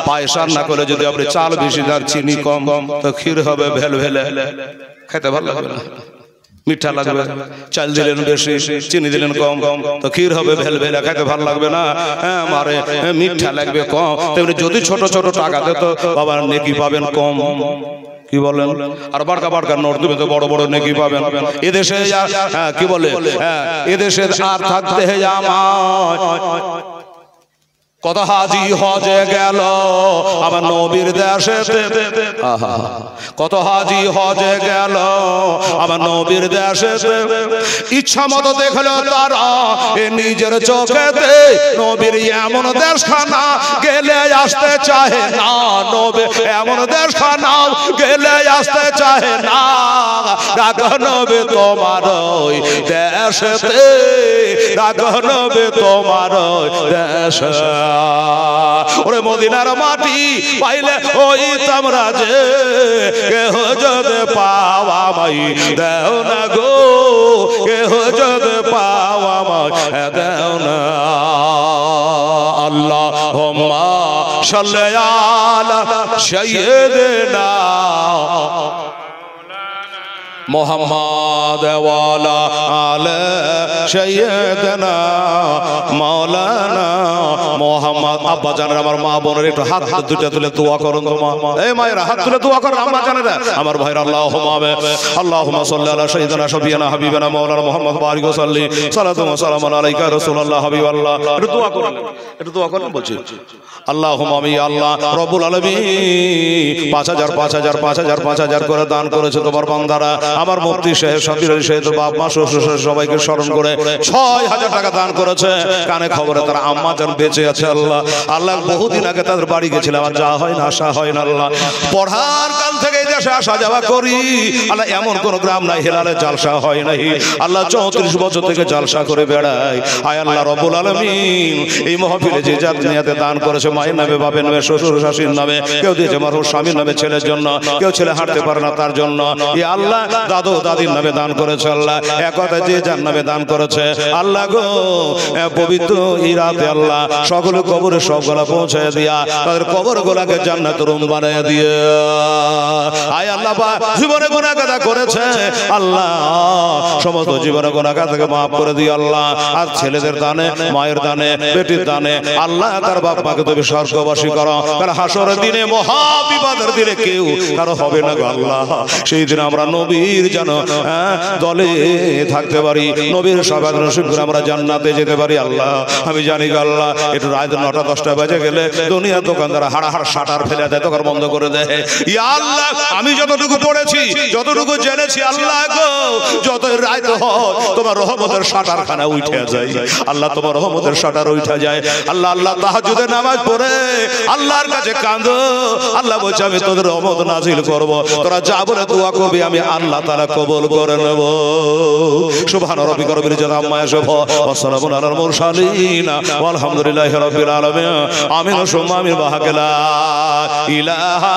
পয়সা না করে যদি আপনি চাল বেশি আর চিনি কম তো ক্ষীর হবে ভেলভেলে, খেতে ভালো লাগবে না, মিঠা লাগবে। চাল দিলেন বেশি চিনি দিলেন কম তো ক্ষীর হবে ভেলভেলে, খেতে ভালো লাগবে না। হ্যাঁ মারে মিঠা লাগবে কম। তেমনি যদি ছোট ছোট টাকা দিত বাবা নেকি পাবেন কম। কি বলেন? আর বাড়কা বাড়কা নোট দিবেন তো বড় বড় নেকি পাবেন। এদেশে কি বলে এদেশে আর থাকতে আমার কত হাজি হজে গেল আমার নবীর দেশে, কত হাজি হজে গেল আমার নবীর দেশে। ইচ্ছা মতো দেখলো তারা নিজের চোখেতে নবীর এমন দেশখানা গেলে আসতে চাহে না, নবী এমন দেশখানা গেলে আসতে চাহে না, রাখনবে তোমার ওই দেশেতে, রাখনবে তোমার ওই দেশে। ওরে মদিনার মাটি পাইলে ওই তোমরা যে কেহ যদি পাওয়া মাই দেও না গো, কেহ যদি পাওয়া মাই দেও না। আল্লাহুম্মা সাল্লি আলা সাইয়্যিদিনা মোহাম্মদ ওয়ালা আলে সাইয়্যিদিনা মাওলানা মোহাম্মদ। আব্বা জানেরা, আমার মা বোনের একটু হাত দুটো তুলে দোয়া করুন তো। মা এই মায়েরা হাত তুলে দোয়া করুন। আম্মা জানেরা, আমার ভাইরা, আল্লাহুম্মা সাল্লি আলা সাইয়্যিদিনা শাফিয়ানা হাবিবানা মাওলানা মুহাম্মদ বারিক ওয়া সাল্লি সালাতু ওয়া সালামু আলাইকা রাসূলুল্লাহ হাবিবাল্লাহ। একটু দোয়া করুন, একটু দোয়া করুন বলছি। আল্লাহুম্মা আমি আল্লাহ রব্বুল আলামিন 5000 5000 5000 5000 করে দান করেছে তোমার বান্দারা। আমার মুফতি সাহেব, সাবির আলী সাহেব, বাপ মা শ্বশুর সবাইকে স্মরণ করে 6000 টাকা দান করেছে। কানে খবরে তার আম্মা জান বেঁচে আছে। আল্লাহ আল্লাহ বহুদিন আগে তাদের বাড়ি গেছিলাম, আর যা হয় না আশা হয় না। আল্লাহ পড়ার কাল থেকে এই দেশে আসা যাওয়া করি। আল্লাহ এমন কোন গ্রাম নাই হেলালে জালসা হয় নাই। আল্লাহ 34 বছর থেকে জালসা করে বেড়াই। আয় আল্লাহ রব্বুল আলামিন এই মাহফিলে যে জাত নিয়াতে দান করেছে, মায়ের নামে, বাপের নামে, শ্বশুর শাশুড়ির নামে, কেউ দিয়েছে মারহুম স্বামীর নামে, ছেলের জন্য, কেউ ছেলে হাঁটতে পারে না তার জন্য। ইয়া আল্লাহ দাদু দাদির নামে দান করেছে। আল্লাহ এক কথা যে যার নামে দান করেছে, আল্লাহ গো পবিত্র এই রাতে আল্লাহ সকল কবরে সবগুলা পৌঁছায় দিয়া তাদের কবর গোলাকে জান্নাতের রুম বানায় দিয়ে। আয় আল্লাহ জীবনে গুনাহ কাদা করেছে, আল্লাহ সমস্ত জীবনে গুনাহ কাদাকে মাফ করে দিয়ে আল্লাহ। আর ছেলেদের দানে, মায়ের দানে, বেটির দানে আল্লাহ তার বাপ মাকে তুমি স্বর্গবাসী করো। কারণ হাসরের দিনে, মহা বিপদের দিনে কেউ কারো হবে না গো আল্লাহ। সেই দিন আমরা নবীর যেন দলে থাকতে পারি, নবীর সবাই নসিব করে আমরা জান্নাতে যেতে পারি। আল্লাহ আমি জানি গো আল্লাহ, একটু রাত 9টা 10টা বেজে গেলে দুনিয়ার দোকানদার হাড়াহাড় শাটার ফেলে দেয়, দোকান বন্ধ করে দেয়। ইয়া আল্লাহ আমি যতটুকু পড়েছি, যতটুকু জেনেছি, আল্লাহ গো যত রাত হয় তোমার রহমতের শাটার খানা উঠে যায়। আল্লাহ তোমার রহমতের শাটার উঠে যায়। আল্লাহ আল্লাহ তাহাজ্জুদের নামাজ পড়ে আল্লাহর কাছে কাঁদো। আল্লাহ বলছে আমি তোদের রহমত নাজিল করব, তোরা যা বলে দোয়া করবি আমি আল্লাহ তাআলা কবুল করে নেব। সুবহান রাব্বিকা রাব্বিল ইজ্জাতি আম্মা ইয়াসিফুন ওয়া সালামুন আলাল মুরসালিন ওয়ালহামদুলিল্লাহি রাব্বিল আলামিন। আমিন সুম্মা আমিন। বাহাকালা ইলাহা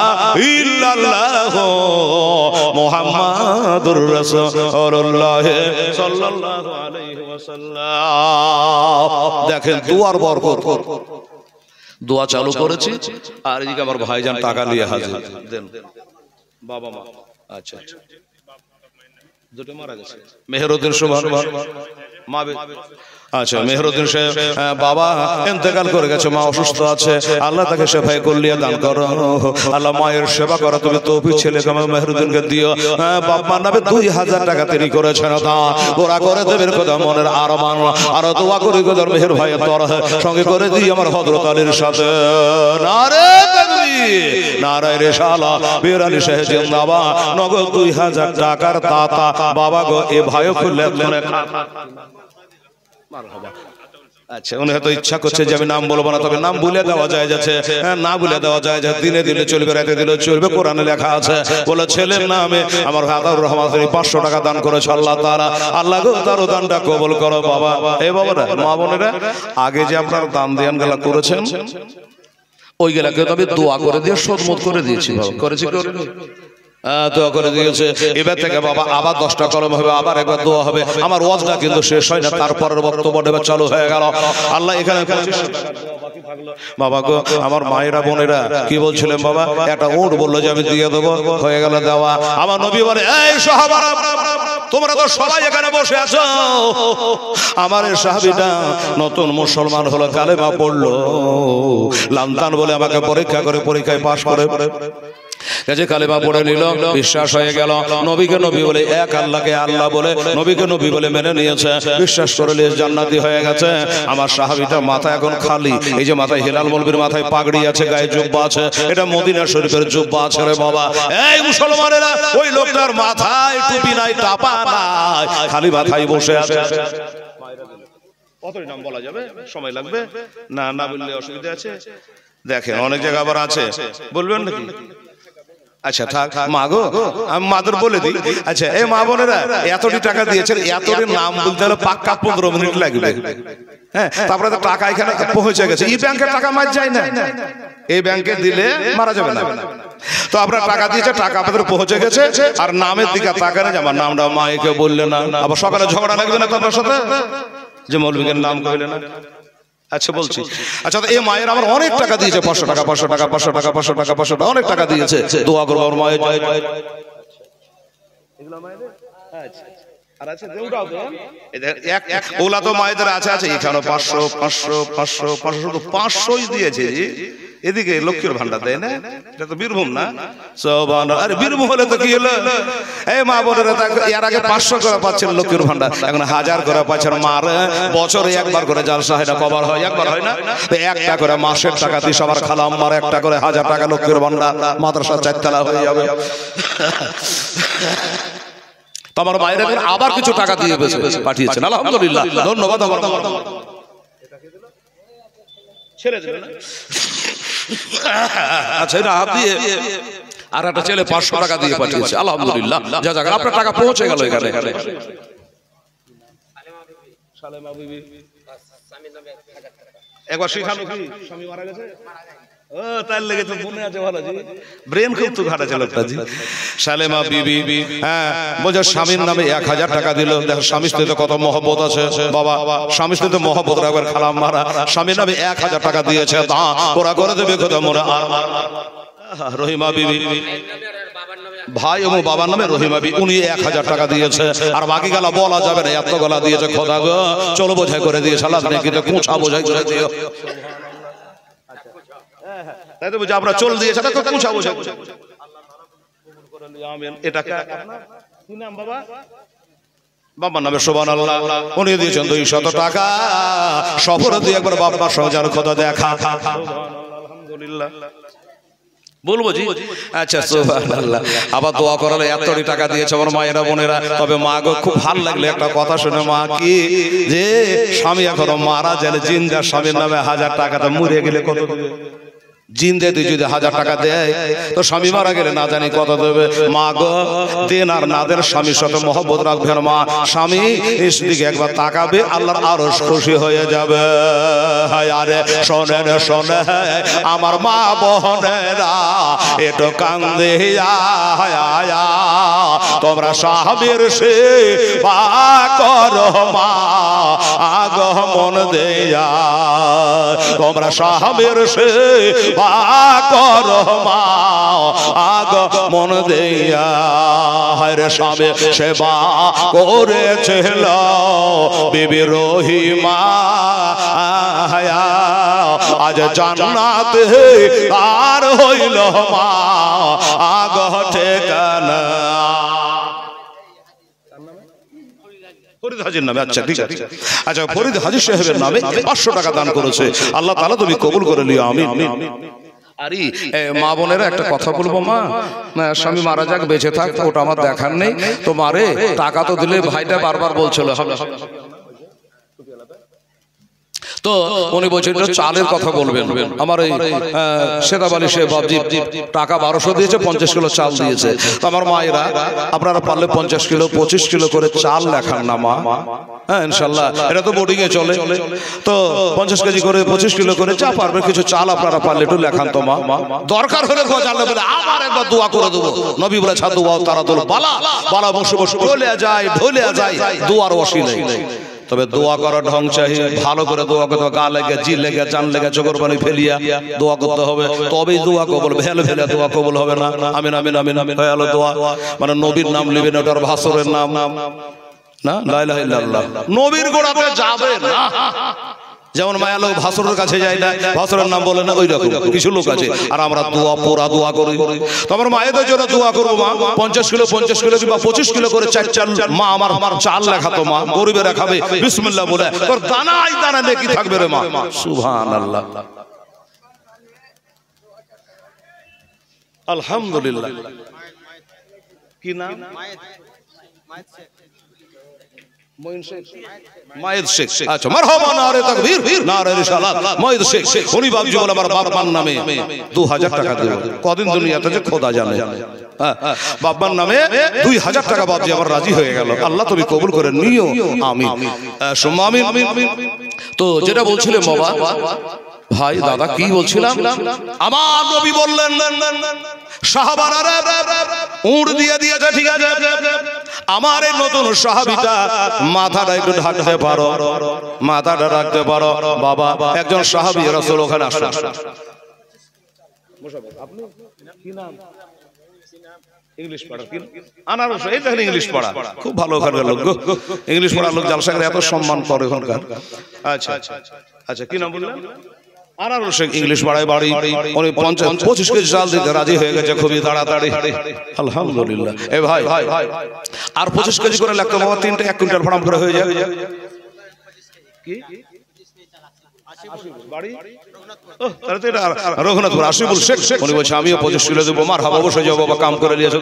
ইল্লাল্লাহ মুহাম্মাদুর রাসূলুল্লাহ সাল্লাল্লাহু আলাইহি ওয়াসাল্লাম। দেখেন দুয়ার বরকত, দোয়া চালু করেছি আর এদিকে আমার ভাইজান টাকা নিয়ে হাজির। দেন বাবা মা, আচ্ছা দুটো মারা গেছে। মেহেরউদ্দিন সুবহান মা, আচ্ছা মেহেরউদ্দিন সাহেব বাবা ইন্তেকাল করে গেছে, মা অসুস্থ আছে। আল্লাহ তাকে সেবায় করলিয়া দান করো। আল্লাহ মায়ের সেবা করো তুমি, তৌফিক ছেলেকে আমার মেহেরউদ্দিনকে দিও। বাপ মার নামে 2000 টাকা তিনি করেছেন, তা ওরা করে দেবেন কথা মনের আরমান। আর দোয়া করি গোদর মেহের ভাইয়ের তোর সঙ্গে করে দিই আমার হযরত আলীর সাথে। নারে তাকবীর, নারে রিসালাত। বীর আলী সাহেব জিন্দাবাদ। নগদ 2000 টাকার দাতা বাবা গো, এ ভাইও খুললে আচ্ছা উনি হয়তো ইচ্ছা করছে যে আমি নাম বলবো না, তবে নাম ভুলে দেওয়া যায় যাচ্ছে, না ভুলে দেওয়া যায় যে দিনে দিলে চলবে, রাতে দিলে চলবে। কোরআনে লেখা আছে, বলে ছেলের নামে আমার হাজার রহমান 500 টাকা দান করেছে আল্লাহ তাআলা। আল্লাহ গো তার দানটা কবুল করো। বাবা এই বাবারা, মা বোনেরা, আগে যে আপনারা দান ধ্যান গেলা করেছেন ওই গেলাকে তবে দোয়া করে দিয়ে শোধমোধ করে দিয়েছি। করেছি দোয়া করে দিয়েছে। এবার থেকে বাবা আবার 10টা কলম হবে, আবার একবার দোয়া হবে। আমার ওয়াজটা কিন্তু শেষ হয় না, তারপরের বক্তব্য এবার চালু হয়ে গেল। আল্লাহ এখানে বাবা গো আমার মায়েরা বোনেরা কি বলছিলেন বাবা, একটা উট বললো যে আমি দিয়ে দেবো, হয়ে গেল দেওয়া। আমার নবী বলে এই সাহাবারা তোমরা তো সবাই এখানে বসে আছো। আমার এই সাহাবীটা নতুন মুসলমান হলো, কালেমা পড়লো, লান্তান বলে আমাকে পরীক্ষা করে পরীক্ষায় পাশ করে কাজে কালেমা পড়ে নিল, বিশ্বাস হয়ে গেল। নবীকে নবী বলে, এক আল্লাহকে আল্লাহ বলে নবীকে নবী বলে মেনে নিয়েছে, বিশ্বাস করে নিয়ে জান্নাতি হয়ে গেছে। আমার সাহাবীটা মাথা এখন খালি। এই যে মাথায় হেলাল মৌলবীর মাথায় পাগড়ি আছে, গায়ে জুব্বা আছে, এটা মদিনা শরীফের জুব্বা আছে রে বাবা। এই মুসলমানেরা, ওই লোকটার মাথায় টুপি নাই, টাপা নাই, খালি মাথায় বসে আছে। কতই নাম বলা যাবে, সময় লাগবে না, না বললে অসুবিধা আছে। দেখেন অনেক জায়গা আবার আছে, বলবেন নাকি? আচ্ছা থাক মা গো, আমি মাদের বলে দিই। আচ্ছা এই মা বোনেরা এতটি টাকা দিয়েছেন, এতটি নাম বলতে হলে পাক্কা 15 মিনিট লাগবে। হ্যাঁ, তারপরে তো টাকা এখানে পৌঁছে গেছে। এই ব্যাংকের টাকা মার যায় না, এই ব্যাংকে দিলে মারা যাবে না। তো আপনারা টাকা দিয়েছে, টাকা আপনাদের পৌঁছে গেছে, আর নামের দিকে তাকানে যে আমার নামটা মাকে বললে না, আবার সকালে ঝগড়া লাগবে না তোমার সাথে যে মৌলবীর নাম কইলে না। আচ্ছা বলছি, আচ্ছা এই মায়ের আমার অনেক টাকা দিয়েছে, 500 টাকা 500 টাকা 500 টাকা 500 টাকা 500 টাকা অনেক টাকা দিয়েছে। দোয়া করবো আমার মায়ের জয় জয়। আর আছে দেউটাও দেন, এক এক ওলা তো মায়েদের আছে আছে এখানে 500 500 500 500 শুধু 500ই দিয়েছে জি। এদিকে লক্ষ্মীর ভান্ডার দেয় না, এটা তো বীরভূম না? আরে বীরভূম হলে তো কি হলো, এই মা বোনেরা এর আগে 500 করে পাচ্ছেন লক্ষ্মীর ভান্ডার, এখন 1000 করে পাচ্ছেন। মার বছরে একবার করে জালসা হয় না, কবার হয়? একবার হয় না? তো একটা করে মাসের টাকা দিয়ে সবার খালাম মার একটা করে 1000 টাকা লক্ষ্মীর ভান্ডার, মাদ্রাসা 4 তলা হয়ে যাবে। তো আমার বাইরে আবার কিছু টাকা দিয়ে পাঠিয়েছেন, আলহামদুলিল্লাহ, ধন্যবাদ। আমার ছেড়ে দেবে না? আচ্ছা এটা হাত দিয়ে আর একটা ছেলে 500 টাকা দিয়ে পাঠিয়েছে, আলহামদুলিল্লাহ, যা যাক আপনার টাকা পৌঁছে গেল এখানে। একবার শিখানো কি স্বামী মারা গেছে, ও তার লেগে তো মনে আছে ভালো জি, ব্রেন খুব তো ঘাটা ছিল জি। সালেমা বিবি হ্যাঁ বলছে স্বামীর নামে 1000 টাকা দিল। দেখো স্বামী স্ত্রীতে কত মহব্বত আছে বাবা, স্বামী স্ত্রীতে মহব্বত রাখবেন, খালাম মারা স্বামীর নামে 1000 টাকা দিয়েছে, তা ওরা করে দেবে কোথাও মনে। রহিমা বিবি ভাই এবং বাবার নামে রহিমা বিবি, উনি 1000 টাকা দিয়েছে, আর বাকি গলা বলা যাবে না, এত গলা দিয়েছে। খোদা গো চলো বোঝাই করে দিয়েছে, আল্লাহ নাকি তো কুঁচা বোঝাই করে দিও। তাই তো বুঝি আমরা চল দিয়েছে, এটা তো কুঁচা বোঝাই। এটা কি নাম বাবা? বাবার নামে সুবহানাল্লাহ, উনি দিয়েছেন 200 টাকা। সফর দিয়ে একবার বাবার সঙ্গে যেন খোদা দেখা, আলহামদুলিল্লাহ বলবো জি। আচ্ছা সুবহানাল্লাহ, আবার দোয়া করালে এতটি টাকা দিয়েছে আমার মায়েরা বোনেরা। তবে মা গো খুব ভালো লাগলো একটা কথা শুনে, মা কি যে স্বামী এখনো মারা গেলে জিন্দা স্বামীর নামে 1000 টাকাটা মরে গেলে কত দেবে? জিন্দে তুই যদি 1000 টাকা দেয় তো স্বামী মারা গেলে না জানি কত দেবে। মা গো দেন আর না দেন স্বামীর সাথে মহব্বত রাখবেন মা। স্বামী স্ত্রীকে একবার তাকাবে, আল্লাহর আরশ খুশি হয়ে যাবে। আরে শোনেন শোনে আমার মা বোনেরা একটু কান্দে আয়া, তোমরা স্বামীর সেবা করো মা আগমন দেয়া, তোমরা স্বামীর সেবা করো মা আগমন দেয়া। হরে স্বামী সেবা করেছিল বিবি রহিমা, আজ জান্নাতে আর হইল মা আগ ঠিকানা। ফরিদ হাজির নামে, আচ্ছা ঠিক আছে। আচ্ছা ফরিদ হাজির সাহেবের নামে 500 টাকা দান করেছে, আল্লাহ তাআলা তুমি কবুল করে নিও, আমিন। আরে মা বোনেরা একটা কথা বলবো, মা স্বামী মারা যাক বেঁচে থাক ওটা আমার দেখার নেই, তো মারে টাকা তো দিলে, ভাইটা বারবার বলছিল। তো উনি বলছেন চালের কথা বলবেন। আমার এই সেদাব আলী সাহেব বাবজি টাকা 1200 দিয়েছে, 50 কিলো চাল দিয়েছে। তো আমার মায়েরা আপনারা পারলে 50 কিলো 25 কিলো করে চাল লেখান না মা, হ্যাঁ ইনশাল্লাহ, এটা তো বোর্ডিং এ চলে। তো 50 কেজি করে 25 কিলো করে যা পারবে কিছু চাল আপনারা পারলে একটু লেখান তো মা। দরকার হলে জানলে বলে আমার একবার দোয়া করে দেবো। নবী বলে ছাদু তারা তোল বালা বালা বসে বসে ঢলে যায় দোয়ার ওসিলা। তবে দোয়া করার ঢং চাই, ভালো করে দোয়া করতে হবে, গা লেগে জি লেগে জান লেগে চোখের পানি ফেলিয়া দোয়া করতে হবে, তবেই দোয়া কবুল। ভেলে ফেলে দোয়া কবুল হবে না। আমিন আমিন আমিন আমিন হয়ে গেল দোয়া। মানে নবীর নাম নেবেন, ওটার ভাসরের নাম না, লা ইলাহা ইল্লাল্লাহ, নবীর গোড়াতে যাবে না। যেমন মায়া লোক ভাসরের কাছে যায় না, ভাসরের নাম বলে না, ওই রকম কিছু লোক আছে। আর আমরা দোয়া পোড়া দোয়া করি। তো আমার মায়েদের জন্য দোয়া করবো মা, 50 কিলো কিংবা 25 কিলো করে চাল মা আমার চাল লেখাতো মা, গরিবেরা খাবে বিসমিল্লাহ বলে, তোর দানাই দানা নেকি থাকবে রে মা। সুবহানাল্লাহ, আলহামদুলিল্লাহ। কি নাম? মায়েদ শেখ। আচ্ছা মারহাবা, নারে তাকবীর, নারে রিসালাত। মায়েদ শেখ উনি বাবজি বলে আমার বাবার নামে 2000 টাকা দেব। কদিন দুনিয়াতে যে খোদা জানে। বাবার নামে 2000 টাকা বাবজি আমার রাজি হয়ে গেল। আল্লাহ তুমি কবুল করে নিও, আমিন। আমিন। তো যেটা বলছিলেন বাবা ভাই দাদা কি বলছিলাম, আমার নবী বললেন সাহাবারা উড় দিয়ে দিয়েছে, ঠিক আছে আমার এই নতুন সাহাবীটা মাথাটা একটু ঢাকতে পারো, মাথাটা রাখতে পারো। বাবা একজন সাহাবী রাসূল ওখানে আসলেন। আপনি কি নাম? ইংলিশ পড়া কি আনারস, এই দেখেন ইংলিশ পড়া খুব ভালো ওখানকার লোক, ইংলিশ পড়ার লোক জালসাকে এত সম্মান করে ওখানকার। আচ্ছা আচ্ছা কি নাম বললেন? আনারস ইংলিশ পড়ায় বাড়ি, উনি 25 কেজি চাল দিতে রাজি হয়ে গেছে খুবই তাড়াতাড়ি। আলহামদুলিল্লাহ। এ ভাই আর 25 কেজি করে লাগতো বাবা, 3টা 1 কুইন্টাল ফার্ম করে হয়ে যায়। কি বাড়ি? রঘুনাথপুর আশিফুল শেখ উনি বলছে আমিও 25 কিলো দেবো। মারহাবা, বসে যাবো বাবা, কাম করে নিয়েছো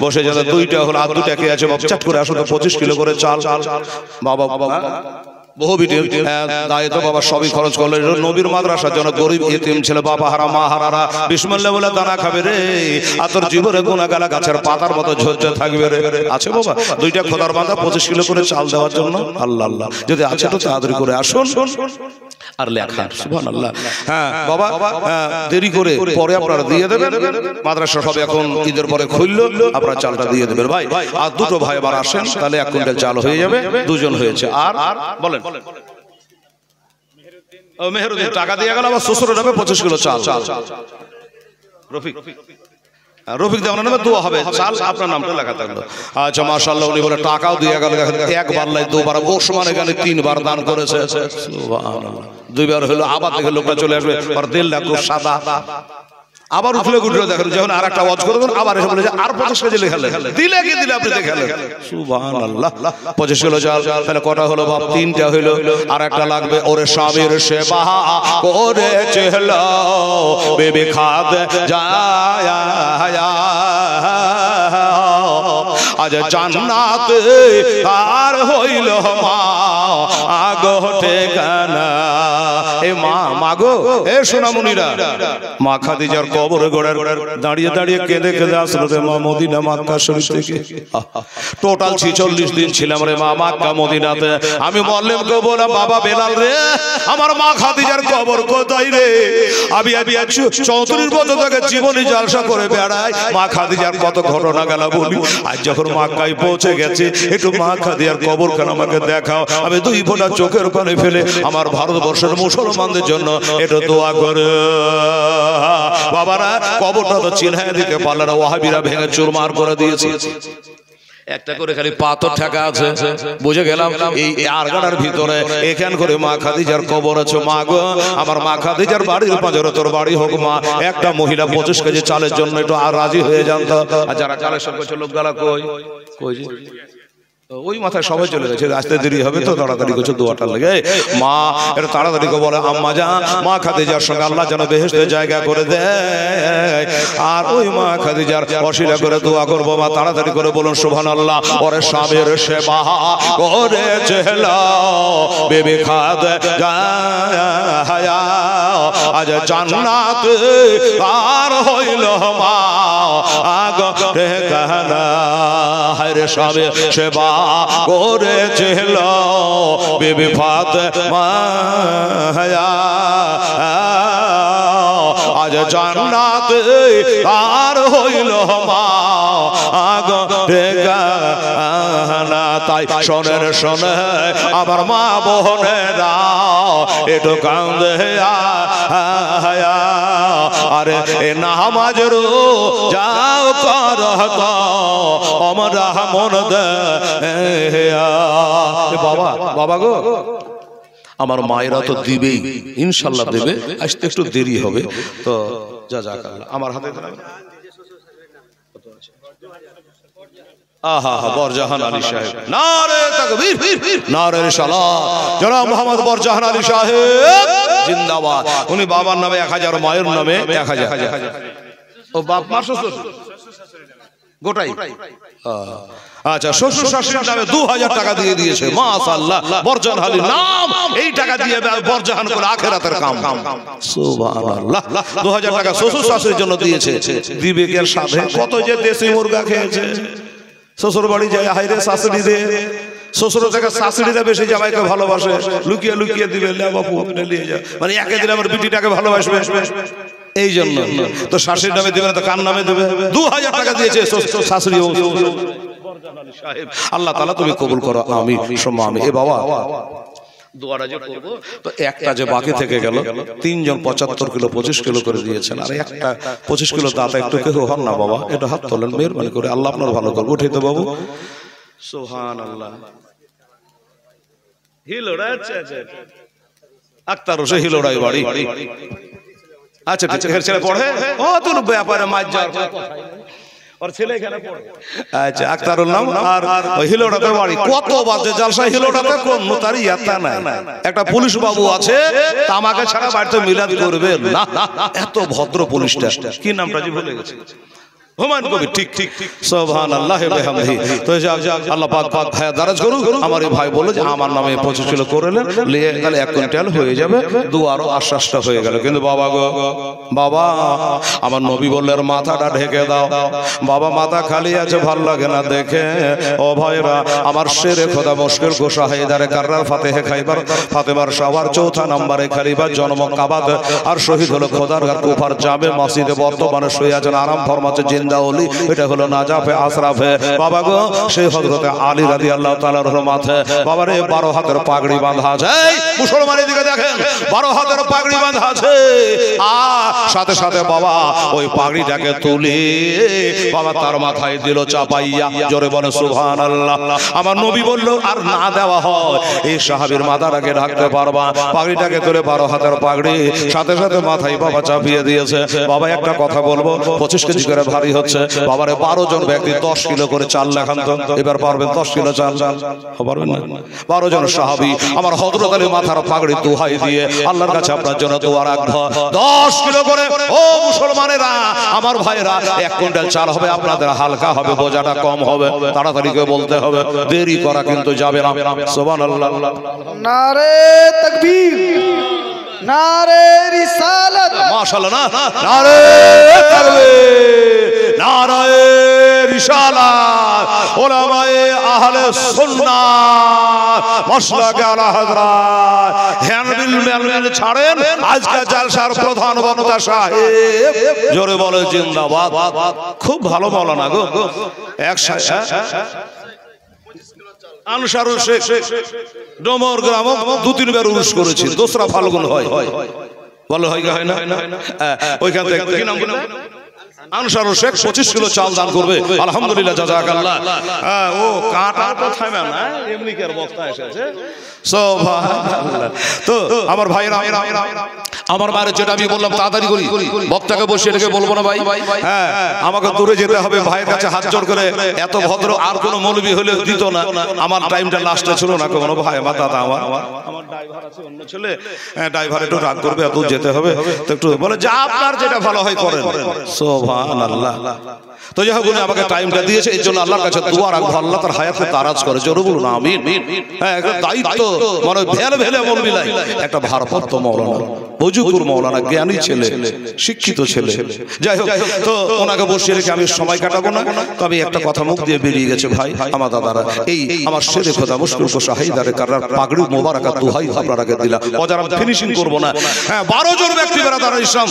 বসে যাবে। 2টা হলো আর 2টা কে আছে বাবা, চাট করে আসো তো 25 কিলো করে চাল। বাবা বহু বিটি দায়িত্ব বাবা সবই খরচ করলেন নবীর মাদ্রাসার জন্য। গরিব এতিম ছেলে বাবা হারা মা হারারা বিসমিল্লাহ বলে দানা খাবে রে, আর তোর জীবনে গুনাহ গালা গাছের পাতার মতো ঝরতে থাকবে রে। আছে বাবা 2টা খোদার বান্দা 25 কিলো করে চাল দেওয়ার জন্য। আল্লাহ আল্লাহ, যদি আছে তো তাড়াতাড়ি করে আসুন আর লেখা সুবহানাল্লাহ। হ্যাঁ বাবা দেরি করে পরে আপনারা দিয়ে দেবেন। মাদ্রাসা সব এখন ঈদের পরে খুললো, আপনারা চালটা দিয়ে দেবেন ভাই। আর 2টো ভাই আবার আসেন, তাহলে 1 কুইন্টাল চাল হয়ে যাবে, 2জন হয়েছে। আর বলেন মেহেরুদ্দিন টাকা দিয়ে গেল, আবার শ্বশুর যাবে 25 কিলো চাল। রফিক দেওয়ার নামে দোয়া হবে, চাল আপনার নামটা লেখা থাকলো। আচ্ছা মাশাআল্লাহ, উনি বলে টাকাও দিয়ে গেল, একবার লাই 2বার, ওসমান এখানে 3বার দান করেছে। সুবহানাল্লাহ। 2বার হলো, আবার দেখে লোকটা চলে আসবে আর 1.5 লাখ সাদা। আবার উঠলে দেখেন যখন আর একটা ওয়াজ করে দেন, আবার এসে বলে যে আর 50 কেজি লেখালেন, দিলে কি দিলে আপনি দেখালেন। সুবহানাল্লাহ। 25 কিলো চাল, তাহলে কটা হলো বাপ? 3টা হইলো, আর একটা লাগবে। ওরে স্বামীর সেবা করে চেহল বেবি খাদ যায় আজ জান্নাতে আর হইল মা আগো ঠিকানা। এ মা মাগো, এ সোনামণিরা, মা খাদিজার কবরে গোড়ার দাঁড়িয়ে দাঁড়িয়ে কেঁদে কেঁদে আসলো রে মা মদিনা মক্কা শরীফ থেকে। টোটাল 46 দিন ছিলাম রে মা মক্কা মদিনাতে। আমি বললাম কেউ বলা বাবা বেলাল রে, আমার মা খাদিজার কবর কোথায় রে? আমি 34 বছর থেকে জীবনে জালসা করে বেড়াই, মা খাদিজার কত ঘটনা গেল বলি। আজ যখন মক্কায় পৌঁছে গেছে, একটু মা খাদিজার কবরখানা আমাকে দেখাও। আমি 2 ফোঁটা চোখের পানি ফেলে আমার ভারতবর্ষের মুসলমানদের জন্য একটু দোয়া করে। বাবারা কবরটা তো চিনহাই দিতে পারল না, ওয়াহাবিরা ভেঙে চুরমার করে দিয়েছে। একটা করে খালি পাথর ঠেকা আছে, বুঝে গেলাম এই আরগাড়ার ভিতরে এখান করে মা খাদিজার কবর আছে। মা গো, আমার মা খাদিজার বাড়ির পাঁজরে তোর বাড়ি হোক মা। একটা মহিলা 25 কেজি চালের জন্য একটু আর রাজি হয়ে জানত। আর যারা চালের সঙ্গে লোক গালা কই কই ওই মাথায় সবাই চলে গেছে, আসতে দেরি হবে তো তাড়াতাড়ি করছে দোয়াটা লেগে। মা এটা তাড়াতাড়ি করে বলে আম্মা যা, মা খাদিজার সঙ্গে আল্লাহ যেন বেহেশতে জায়গা করে দেয়। আর ওই মা খাদিজার অশিলা করে দোয়া করবো। মা তাড়াতাড়ি করে বলুন সুবহানাল্লাহ। ওরে স্বামীর সেবা করে চেহলা বেবি খাদ যায় আজ জান্নাতে আর হইল মা আগো ঠিকানা। হায়রে স্বামীর সেবা করেছিল বিবি ফাতেমা আজ জান্নাতে আর হইল মা আগো ঠিকানা। তাই শোনেন শোনে আমার মা বোনেরা একটু কান্দে আরে এ নামাজের যাও করত আমরা মন দে। বাবা বাবা গো, আমার মায়েরা তো দিবেই, ইনশাল্লাহ দেবে, আসতে একটু দেরি হবে তো জাযাকাল্লাহ। আমার হাতে বরজাহান আলী সাহেব, নারে তাকবীর, নারে রিসালাত, জনাব মোহাম্মদ বরজাহান আলী সাহেব জিন্দাবাদ। উনি বাবার নামে 1000, মায়ের নামে 1000। ও বাপ মার শ্বশুর গোটাই। আচ্ছা, শ্বশুর শাশুড়ির নামে 2000 টাকা দিয়ে দিয়েছে, মাশাআল্লাহ, বরজাহান আলী নাম, এই টাকা দিয়ে বরজাহান করে আখিরাতের কাম। সুবহানাল্লাহ, 2000 টাকা শ্বশুর শাশুড়ির জন্য দিয়েছে, বিবেকের সাথে কত যে দেশি মুরগা খেয়েছে। শ্বশুর বাড়ি যায়, হাইরে শাশুড়ি দে, শ্বশুর থেকে শাশুড়িরা বেশি জামাইকে ভালোবাসে, লুকিয়ে লুকিয়ে দিবে, লে বাপু আপনি নিয়ে যা, মানে একে দিলে আমার বিটিটাকে ভালোবাসবে, এই জন্য। তো শাশুড়ির নামে দিবে না তো কার নামে দেবে? 2000 টাকা দিয়েছে শাশুড়ি। আল্লাহ তাআলা তুমি কবুল করো, আমি সম্মা আমি। এ বাবা, দোয়াটা যে করব, তো একটা যে বাকি থেকে গেল, 3 জন 75 কিলো 25 কিলো করে দিয়েছেন, আর একটা 25 কিলো দাতা একটু কেউ হন না বাবা, এটা হাত তোলেন মেহেরবানি করে, আল্লাহ আপনার ভালো করবে। উঠে তো বাবু, সুবহানাল্লাহ। হিলোড়া, আচ্ছা আচ্ছা, আক্তার হোসেন হিলোড়াই বাড়ি। আচ্ছা ঠিক আছে, ছেলে পড়ে, ও তোর ব্যাপারে মাছ যাওয়ার আর ছেলে এখানে পড়ে। আচ্ছা, আক্তারুল নাম, আর ওই হিলোড়াতে বাড়ি। কত বাজে জালসা হিলোড়াতে, কোন তারি ইয়াতা নাই। একটা পুলিশ বাবু আছে, তামাকে ছাড়া বাড়িতে মিলাদ করবে না, এত ভদ্র পুলিশটা, কি নামটা জি ভুলে গেছে, হুমায়ুন কবির। ঠিক ঠিক, সুবহানাল্লাহ ওয়া বিহামদিহি। তো আল্লাহ পাক পাক ভাই দারাজ করুক। আমার এই ভাই বলল যে আমার নামে 25 কিলো করে নেন, নিয়ে তাহলে 1 কুইন্টাল হয়ে যাবে, দুয়ারও আশ্বাসটা হয়ে গেল। কিন্তু বাবা গো বাবা, আমার নবী বললেন মাথাটা ঢেকে দাও। বাবা মাথা খালি আছে, ভাল লাগে না দেখে। ও ভাইরা আমার, শেরে খোদা মুশকিল গোসা হায়দারে কাররার ফাতেহে খাইবার ফাতেমার শাওয়ার 4 নম্বরে খলিফা, জন্ম কাবাত, আর শহীদ হলো খোদারগার কুফার জামে মসজিদে, বর্তমানে শুয়ে আছেন, আরাম ফরমাচ্ছে জিন্দাউলি। এটা হলো নাজাফে আশরাফে বাবা গো, সেই হযরতে আলী রাদিয়াল্লাহু তাআলার মাথায় বাবারে 12 হাতের পাগড়ি বাঁধা আছে। মুসলমানের দিকে দেখেন, 12 হাতের পাগড়ি বাঁধা আছে, আর সাথে সাথে বাবা ওই পাগড়িটাকে তুলে বাবা তার মাথায় দিল চাপাইয়া। জোরে বলে সুবহানাল্লাহ। আমার নবী বলল আর না দেওয়া হয়, এই সাহাবীর মাথাটাকে ঢাকতে পারবা? পাগড়িটাকে তুলে 12 হাতের পাগড়ি সাথে সাথে মাথায় বাবা চাপিয়ে দিয়েছে। বাবা একটা কথা বলবো, 25 কেজি করে ভারী হচ্ছে বাবারে। 12 জন ব্যক্তি 10 কিলো করে চাল লেখান তো, এবার পারবেন 10 কিলো চাল? পারবেন না। 12 জন সাহাবী আমার হযরত আলী মাথার পাগড়ি দোহাই দিয়ে আল্লাহর কাছে আপনার জন্য দোয়া রাখবো, 10 কিলো করে। ও মুসলমানেরা, আমার ভাইরা, 1 কুইন্টাল চাল হবে, আপনাদের হালকা হবে, বোঝাটা কম হবে, তাড়াতাড়ি করে বলতে হবে, দেরি করা কিন্তু যাবে না। সুবহানাল্লাহ। নারে তাকবীর, নারে রিসালাত, মাশাআল্লাহ, না নারে তাকবীর, নারে রিসালাত, উলামায়ে আহলে সুন্নাহ মাসলাকে আলা হযরত হানবিল মেলমেল ছাড়েন, আজকে জালসার প্রধান বক্তা সাহেব, জোরে বলে জিন্দাবাদ। খুব ভালো মাওলানা গো, এক আনসারুল শেখ ডোমর গ্রাম 2-3 বার উরুস করেছি, 2রা ফাল্গুন হয়, বলো হয় না? ওইখান থেকে কি নাম বললাম? আনসারুল শেখ 25 কিলো চাল দান করবে, আলহামদুলিল্লাহ, জাযাকাল্লাহ। ও কাটা তো থামে না, এমনি কি আর বক্তা এসেছে। সুবহানাল্লাহ। তো আমার ভাইরা, আমার মায়ের যেটা আমি বললাম তাড়াতাড়ি করি, বক্তাকে বসিয়ে রেখে বলবো না ভাই, হ্যাঁ আমাকে দূরে যেতে হবে, ভাইয়ের কাছে হাত জোড় করে। এত ভদ্র আর কোনো মৌলবি হলে দিত না, আমার টাইমটা লাস্টে ছিল না কোনো ভাই। আমার দাদা, আমার ড্রাইভার আছে, অন্য ছেলে, ড্রাইভার একটু রাগ করবে, এত যেতে হবে, তো একটু বলে যা আপনার যেটা ভালো হয় করেন। সুবহানাল্লাহ। তো যাই হোক, আমাকে টাইমটা দিয়েছে, এই জন্য আল্লাহর কাছে দোয়া রাখবো, আল্লাহ তার হায়াতে তারাজ করে, জোরে বলুন আমিন। হ্যাঁ, একটা দায়িত্ব, মানে ভেলে ভেলে মৌলবি নাই, একটা ভারপ্রাপ্ত মাওলানা, বজুপুর মাওলানা, জ্ঞানী ছেলে, শিক্ষিত ছেলে। যাই হোক, তো ওনাকে বসিয়ে রেখে আমি সময় কাটাবো না, তবে একটা কথা মুখ দিয়ে বেরিয়ে গেছে ভাই আমার দাদারা, এই আমার শেরে খোদা মুশকিল গোসা হায়দারে কাররার পাগড়ি মোবারকা দোহাই আপনার আগে দিলাম, ওদের আমি ফিনিশিং করবো না। হ্যাঁ, 12 জন ব্যক্তি বেরাদার ইসলাম,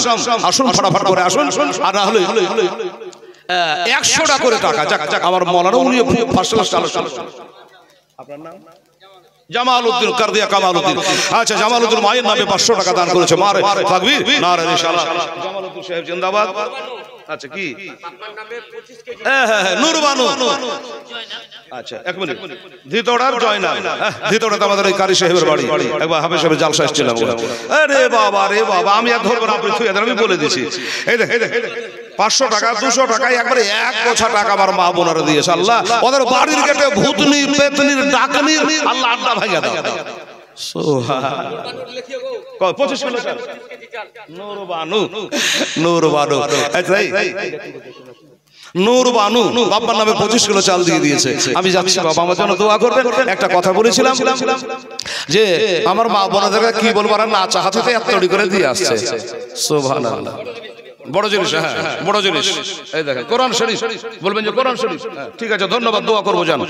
আসুন ফটাফট করে আসুন, আর না হলে 100 টাকা করে টাকা। যাক, আমার মাওলানা উনি ফার্স্ট ক্লাস চালাচ্ছেন। আপনার নাম? জামালউদ্দিন কারদিয়া কামালউদ্দিন। আচ্ছা, জামালউদ্দিন মায়ের নামে 500 টাকা দান করেছে। মারে তাকবীর, নারে রিসালাত। জামালউদ্দিন সাহেব জিন্দাবাদ। আচ্ছা, কি আপনার নামে 25 কেজি? হ্যাঁ, নূরবানু। আচ্ছা, 1 মিনিট। ধিতড়ার জয়না, ধিতড়াতে আমাদের এই কারি সাহেবের বাড়ি। একবার হাফেজ সাহেব জালসা এসেছিলাম। আরে বাবা রে বাবা, আমি আর ধরবো না, আপনি থুয়ে দেন, আমি বলে দিছি। এই দেখ 500 টাকা 200 টাকায় একবারে 1 গোছা টাকা আমার মা বোনারা দিয়েছে। আল্লাহ ওদের বাড়ির গেটে ভূতনি পেতনির ডাকনির আল্লাহ আড্ডা ভাঙা দাও। সুবহানাল্লাহ। 25 কিলো চাল, নূরবানু, নূরবানু। নূর বানু বাবার নামে 25 কিলো চাল দিয়ে দিয়েছে। আমি যাচ্ছি, বাবা আমার জন্য দোয়া করবেন। একটা কথা বলেছিলাম যে আমার মা বোনদেরকে কি বলবো, আর না চাহাতে এত তৈরি করে দিয়ে আসছে। সুবহানাল্লাহ, বড় জিনিস। হ্যাঁ, বড় জিনিস। এই দেখেন কোরআন শরীফ, বলবেন যে কোরআন শরীফ। ঠিক আছে, ধন্যবাদ, দোয়া করবো। জান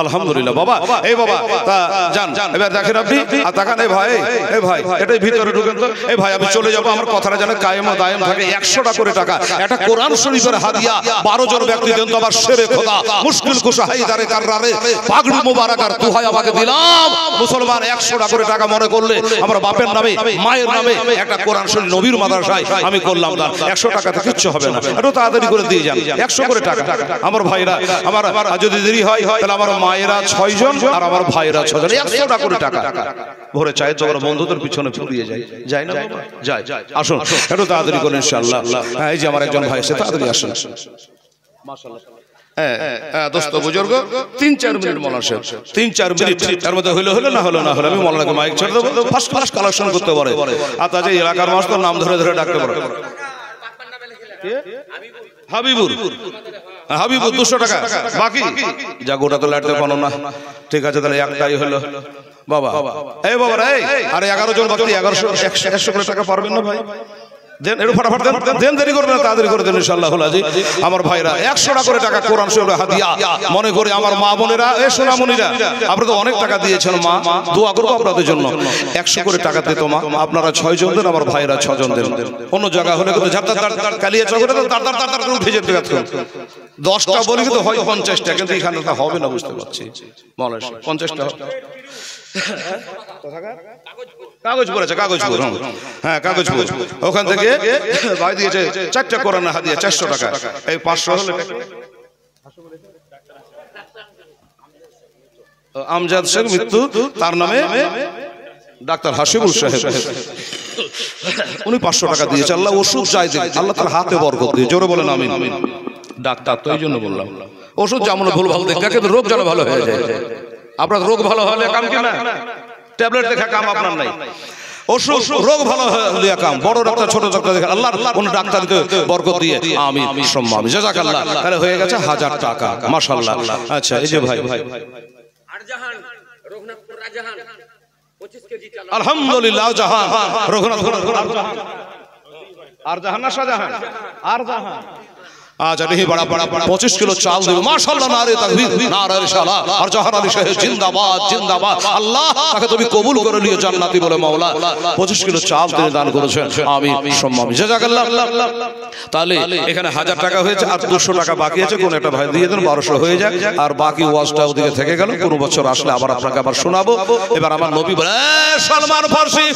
আলহামদুলিল্লাহ বাবা। এই বাবা তা যান, এবার দেখেন আপনি আর তাকান। এই ভাই, এই ভাই এটাই ভিতরে ঢুকেন তো। এই ভাই আমি চলে যাবো, আমার কথাটা যেন কায়েম ও দায়েম থাকে। 100 করে টাকা একটা কোরআন শরীফের হাদিয়া 12 জন ব্যক্তি দেন তো। আবার শেরে খোদা মুশকিল কুশা হায়দারে কাররারে পাগড়ি মুবারক আর দুহাই আমাকে দিলাম। মুসলমান 100 করে টাকা মনে করলে আমার বাপের নামে মায়ের নামে একটা কোরআন শরীফ নবীর মাদ্রাসায় আমি করলাম দান। 100 টাকাতে কিচ্ছু হবে না, একটু তাড়াতাড়ি করে দিয়ে যান। 100 করে টাকা আমার ভাইরা, আমার যদি দেরি হয় তাহলে আমার মায়েরা 6 জন আর আমার ভাইরা 6 জন, 100 করে টাকা ভরে চাই তো। আমরা বন্ধুদের পিছনে ফুরিয়ে যাই না বাবা? যাই, আসুন একটু তাড়াতাড়ি করে ইনশাআল্লাহ। এই যে আমার একজন ভাই এসে, তাড়াতাড়ি আসুন। মাশাআল্লাহ। হ্যাঁ দোস্ত বুজুর্গ, 3-4 মিনিট মৌলানা সাহেব, 3-4 মিনিট তার মধ্যে হলো না হলো আমি মৌলানাকে মাইক ছেড়ে দেবো। ফার্স্ট ক্লাস কালেকশন করতে পারে। আর তাতে এলাকার মানুষ তো নাম ধরে ধরে ডাকতে পারে। হাবিবুর, হাবিবুর 200 টাকা বাকি। যা গোটা তো লাটতে পারো না। ঠিক আছে, তাহলে একটাই হলো বাবা। এই বাবা রে, আরে 11 জন বাকি, 100 করে টাকা পারবেন না ভাই? দেন একটু ফটাফট দেন, দেরি করবেন না, তাড়াতাড়ি করে দেন ইনশাআল্লাহ। আমার ভাইরা 100 করে টাকা কোরআন শরীফের হাদিয়া মনে করে আমার মা বোনেরা, এ সোনামণিরা, আপনারা তো অনেক টাকা দিয়েছেন মা, দোয়া করবো আপনাদের জন্য। 100 করে টাকা দিত মা, আপনারা 6 জন দেন, আমার ভাইরা 6 জন দেন। অন্য জায়গা হলে কিন্তু কালিয়া চকরে তার উঠে যেতে পারতেন। 10টা বলি কিন্তু হয় 50টা, কিন্তু এখানে তা হবে না, বুঝতে পারছি। মনে 50টা কাগজ পড়েছে, কাগজপুর। হ্যাঁ কাগজপুর, ওখান থেকে ভাই দিয়েছে 4টা কোরআন হাদিয়া 400 টাকা। এই 500 হলে আমজাদ শেখ মৃত্যু, তার নামে ডাক্তার হাসিবুল সাহেব, উনি 500 টাকা দিয়েছে। আল্লাহ ওষুধ চাই দেন, আল্লাহ তার হাতে বরকত দিয়ে। জোরে বলেন আমিন। ডাক্তার তো এই জন্য বললাম, ওষুধ যেমন ভুল ভালো দেখা, কিন্তু রোগ যেন ভালো হয়ে যায়। আপনার রোগ ভালো হলে কাম কিনা, ট্যাবলেট দেখা কাম আপনার নাই। ওষুধ রোগ ভালো হলে কাম। বড় ডাক্তার ছোট ডাক্তার দেখা, আল্লাহ কোন ডাক্তার বরকত দিয়ে আমিন সম্মামি জাযাকাল্লাহ। তাহলে হয়ে গেছে 1000 টাকা, মাশাআল্লাহ। আচ্ছা এই যে ভাই আরজাহান রঘুনাথপুর রাজাহান 25 কেজি চাল, আলহামদুলিল্লাহ। জাহান রঘুনাথপুর আরজাহান না শাহজাহান? আরজাহান। আচ্ছা দেখি বড় 25 কিলো চাল দেব, মাশাআল্লাহ। নারে তাকবীর, নারে রিসালাত। আর জাহান আলী সাহেব জিন্দাবাদ, জিন্দাবাদ। আল্লাহ তাকে তুমি কবুল করে নিও জান্নাতি বলে মাওলা। 25 কিলো চাল তিনি দান করেছেন, আমিন সম্মামি জাযাকাল্লাহ। তাহলে এখানে 1000 টাকা হয়েছে, আর 200 টাকা বাকি আছে। কোন একটা ভাই দিয়ে দেন, 1200 হয়ে যায়। আর বাকি ওয়াজটা ওদিকে থেকে গেল, কোন বছর আসলে আবার আপনাকে আবার শোনাবো। এবার আমার নবী বলে, সালমান ফারসি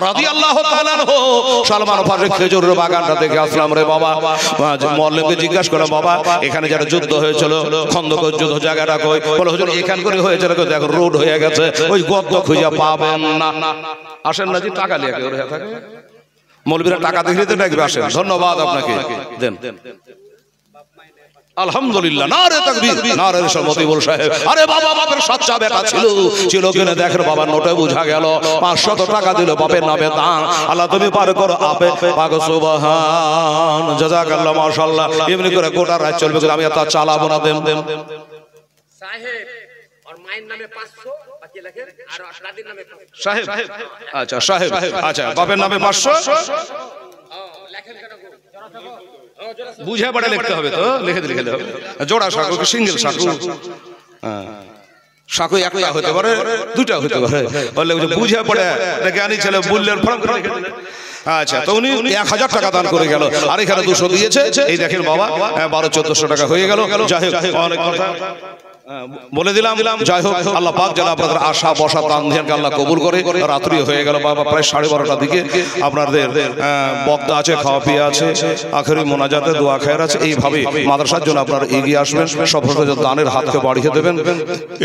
রাদিয়াল্লাহু তাআলা আনহু, সালমান ফারসি খেজুরের বাগানটা দেখে আসলাম রে বাবা। মুআল্লিমকে জিজ্ঞাসা করলাম, বাবা এখানে যারা যুদ্ধ হয়েছিল, খন্দকের যুদ্ধ, জায়গাটা কই? বলে হুজুর এখান করে হয়েছিল, দেখো রোড হয়ে গেছে, ওই গর্ত খুঁজে পাবেন না। আসেন না জি, টাকা নিয়ে হয়ে থাকে। মৌলবীরা টাকা দেখলে তো ডাকবে, আসেন। ধন্যবাদ আপনাকে, দেন। আলহামদুলিল্লাহ, নারে তাকবীর, নারে রিসালাত বল সাহেব। আরে বাবা বাপের সাচ্চা বেটা ছিল কিনে দেখেন, বাবার নোটে বোঝা গেল 500 টাকা দিল বাপের নামে দান। আল্লাহ তুমি পার করো, আপে পাক সুবহান জাযাকাল্লাহ মাশাআল্লাহ। এমনি করে গোটা রাত চলবে, আমি এত চালাবো না। দেন সাহেব, আর মায়ের নামে 500 বাকি লেখেন, আর আপনাদের নামে সাহেব। আচ্ছা সাহেব, আচ্ছা বাপের নামে 500 লেখেন কেন গো? বুঝে পড়ে লিখতে হবে তো, লিখে দিলে হবে। জোড়া সাঁকো কি সিঙ্গেল সাঁকো? সাঁকো একটা হতে পারে, দুটা হতে পারে, বললে বুঝে পড়ে জ্ঞানী ছেলে বললেন ফর্ম করে লিখে দিলেন। আচ্ছা, তো উনি 1000 টাকা দান করে গেল, আর এখানে 200 দিয়েছে। এই দেখেন বাবা, 1200-1400 টাকা হয়ে গেল। যাই হোক, অনেক কথা বলে দিলাম। যাই হোক, আল্লাহ পাক যেন আপনাদের আশা বসা দান ধ্যানকে আল্লাহ কবুল করে। রাত্রি হয়ে গেল বাবা, প্রায় 12:30টার দিকে। আপনাদের বক্তা আছে, খাওয়া পিয়া আছে, আখেরি মোনাজাতে দোয়া খায়ের আছে। এইভাবে মাদ্রাসার জন্য আপনারা এগিয়ে আসবেন, সব দানের হাতকে বাড়িয়ে দেবেন।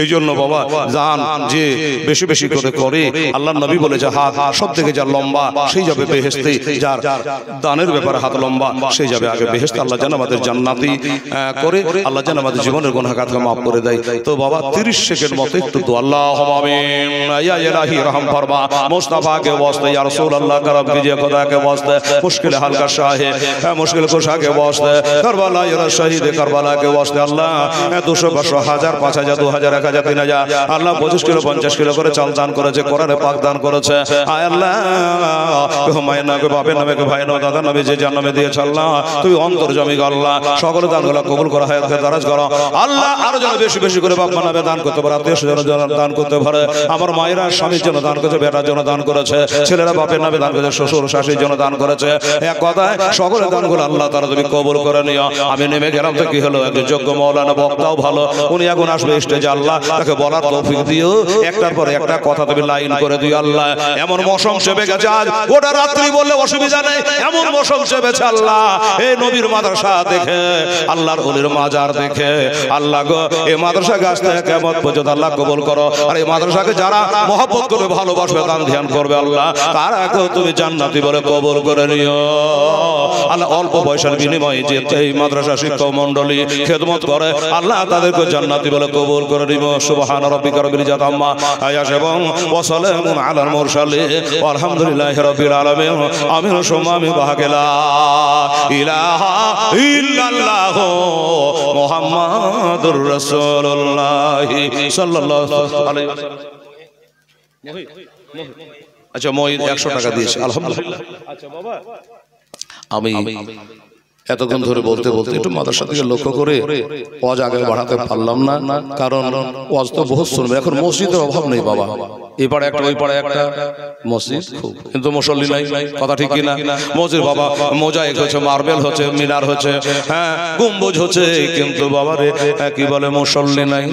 এই জন্য বাবা দান যে বেশি বেশি করে আল্লাহ নবী বলে, যে হাত সব থেকে যার লম্বা সেই যাবে বেহেশতে, যার দানের ব্যাপারে হাত লম্বা সেই যাবে আগে বেহেশতে। আল্লাহ যেন আমাদের জান্নাতি করে, আল্লাহ যেন আমাদের জীবনের গুনাহগারকে মাফ করে দেয়। দেয়। তো বাবা 30 সেকেন্ড মতো একটু দোয়া আল্লাহুম্মা আমিন ইয়া ইলাহি রহম ফরমা মুস্তাফা के वास्ते या रसूल अल्लाह करम कीजिए खुदा के वास्ते मुश्किल हल का शाह है मुश्किल कुशा के वास्ते करबला या शहीद करबला के वास्ते अल्लाह 200 500 1000 5000 2000 1000 3000 আল্লাহ 25 কিলো 50 কিলো করে চাল দান করেছে কোরআনে পাক দান করেছে আয় আল্লাহ হুমায়ুন কে বাপের নামে কে ভাইয়ের নামে দাদার নামে যে যার নামে দিয়েছ আল্লাহ তুই অন্তর্যামী আল্লাহ সকল দানগুলো কবুল করো হায়াতকে দারাজ করো আল্লাহ আরো যেন বেশি বেশি করে বাপ নামে দান করতে পারে আত্মীয় স্বজনের জন্য দান করতে পারে আমার মায়েরা স্বামীর জন্য দান করেছে বেটার জন্য দান করেছে ছেলেরা বাপের নামে দান করেছে শ্বশুর শাশুড়ির জন্য দান করেছে এক কথায় সকলের দানগুলো আল্লাহ তাআলা তুমি কবুল করে নিও আমি নেমে গেলাম তো কি হলো একজন যোগ্য মাওলানা বক্তাও ভালো উনি এখন আসবে স্টেজে আল্লাহ তাকে বলার তৌফিক দিও একটার পর একটা কথা তুমি লাইন করে দিও আল্লাহ এমন মৌসুম চেপে গেছে আজ গোটা রাত্রি বললে অসুবিধা নেই এমন মৌসুম চেপেছে আল্লাহ এই নবীর মাদ্রাসা দেখে আল্লাহর ওলির মাজার দেখে আল্লাহ গো এই মাদ্রাসা গাছ থেকে কিয়ামত পর্যন্ত আল্লাহ কবুল করো আর এই মাদ্রাসাকে যারা মহব্বত করে ভালোবাসবে দান ধ্যান করবে আল্লাহ তারাকে তুমি জান্নাতি বলে কবুল করে নিও আল্লাহ অল্প পয়সার বিনিময়ে যে এই মাদ্রাসা শিক্ষক মণ্ডলী খেদমত করে আল্লাহ তাদেরকে জান্নাতি বলে কবুল করে নিও সুবহান রাব্বিকা রব্বিল ইজ্জাতি আম্মা ইয়াসিফুন ওয়া সালামুন আলাল মুরসালিন আলহামদুলিল্লাহি রাব্বিল আলামিন আমিন সুম্মা আমিন বাহাকেলা ইলাহা ইল্লাল্লাহ মুহাম্মাদুর রাসূলুল্লাহ সাল্লাল্লাহু আলাইহি আচ্ছা মহিদ 100 টাকা দিয়েছে আলহামদুলিল্লাহ আচ্ছা বাবা আমি এতক্ষণ ধরে বলতে বলতে একটু মাদ্রাসা থেকে লক্ষ্য করে ওয়াজ আগে বাড়াতে পারলাম না কারণ ওয়াজ তো বহুত শুনবে এখন মসজিদের অভাব নেই বাবা এই পাড়ে একটা ওই পাড়ে একটা মসজিদ খুব কিন্তু মুসল্লি নাই কথা ঠিক কিনা মসজিদ বাবা মোজাইক হচ্ছে মার্বেল হচ্ছে মিনার হচ্ছে হ্যাঁ গম্বুজ হচ্ছে কিন্তু বাবা রে কি বলে মুসল্লি নাই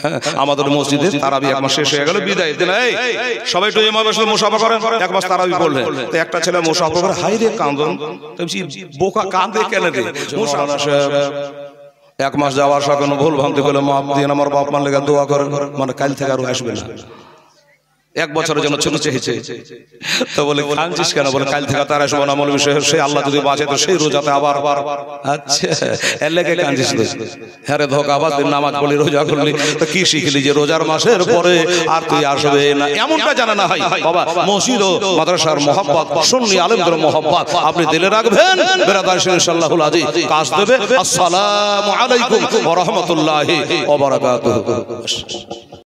হ্যাঁ আমাদের মসজিদে তারাবি এক মাস শেষ হয়ে গেল বিদায় দিন এই সবাই একটু ইমামের সাথে মুসাফা করেন এক মাস তারাবি পড়লেন তো একটা ছেলে মুসাফা করে হাই রে কান্দন বোকা কান্দে কেন রে মুসাফা সাহেব এক মাস যাওয়ার সময় কোনো ভুল ভ্রান্তি হলে মাপ দিয়ে আমার বাপ মার লেগে দোয়া করেন মানে কাল থেকে আর আসবে না এক বছরের জন্য ছুটি চেয়েছে তো বলে কাঁদছিস কেন বলে কাল থেকে তার আসবো না মৌলভী বিষয় সে আল্লাহ যদি বাঁচে তো সেই রোজাতে আবার আচ্ছা এর লেগে কাঁদছিস হ্যাঁ রে ধোকা আবার তুই নামাজ পড়লি রোজা করলি তো কি শিখলি যে রোজার মাসের পরে আর তুই আসবে না এমনটা জানা না হয় বাবা মসজিদ ও মাদ্রাসার মহব্বত সুন্নি আলেমদের মহব্বত আপনি দিলে রাখবেন বেরাদার ইনশাআল্লাহুল আজিজ কাজ দেবে আসসালামু আলাইকুম ওয়া রাহমাতুল্লাহি ওয়া বারাকাতুহু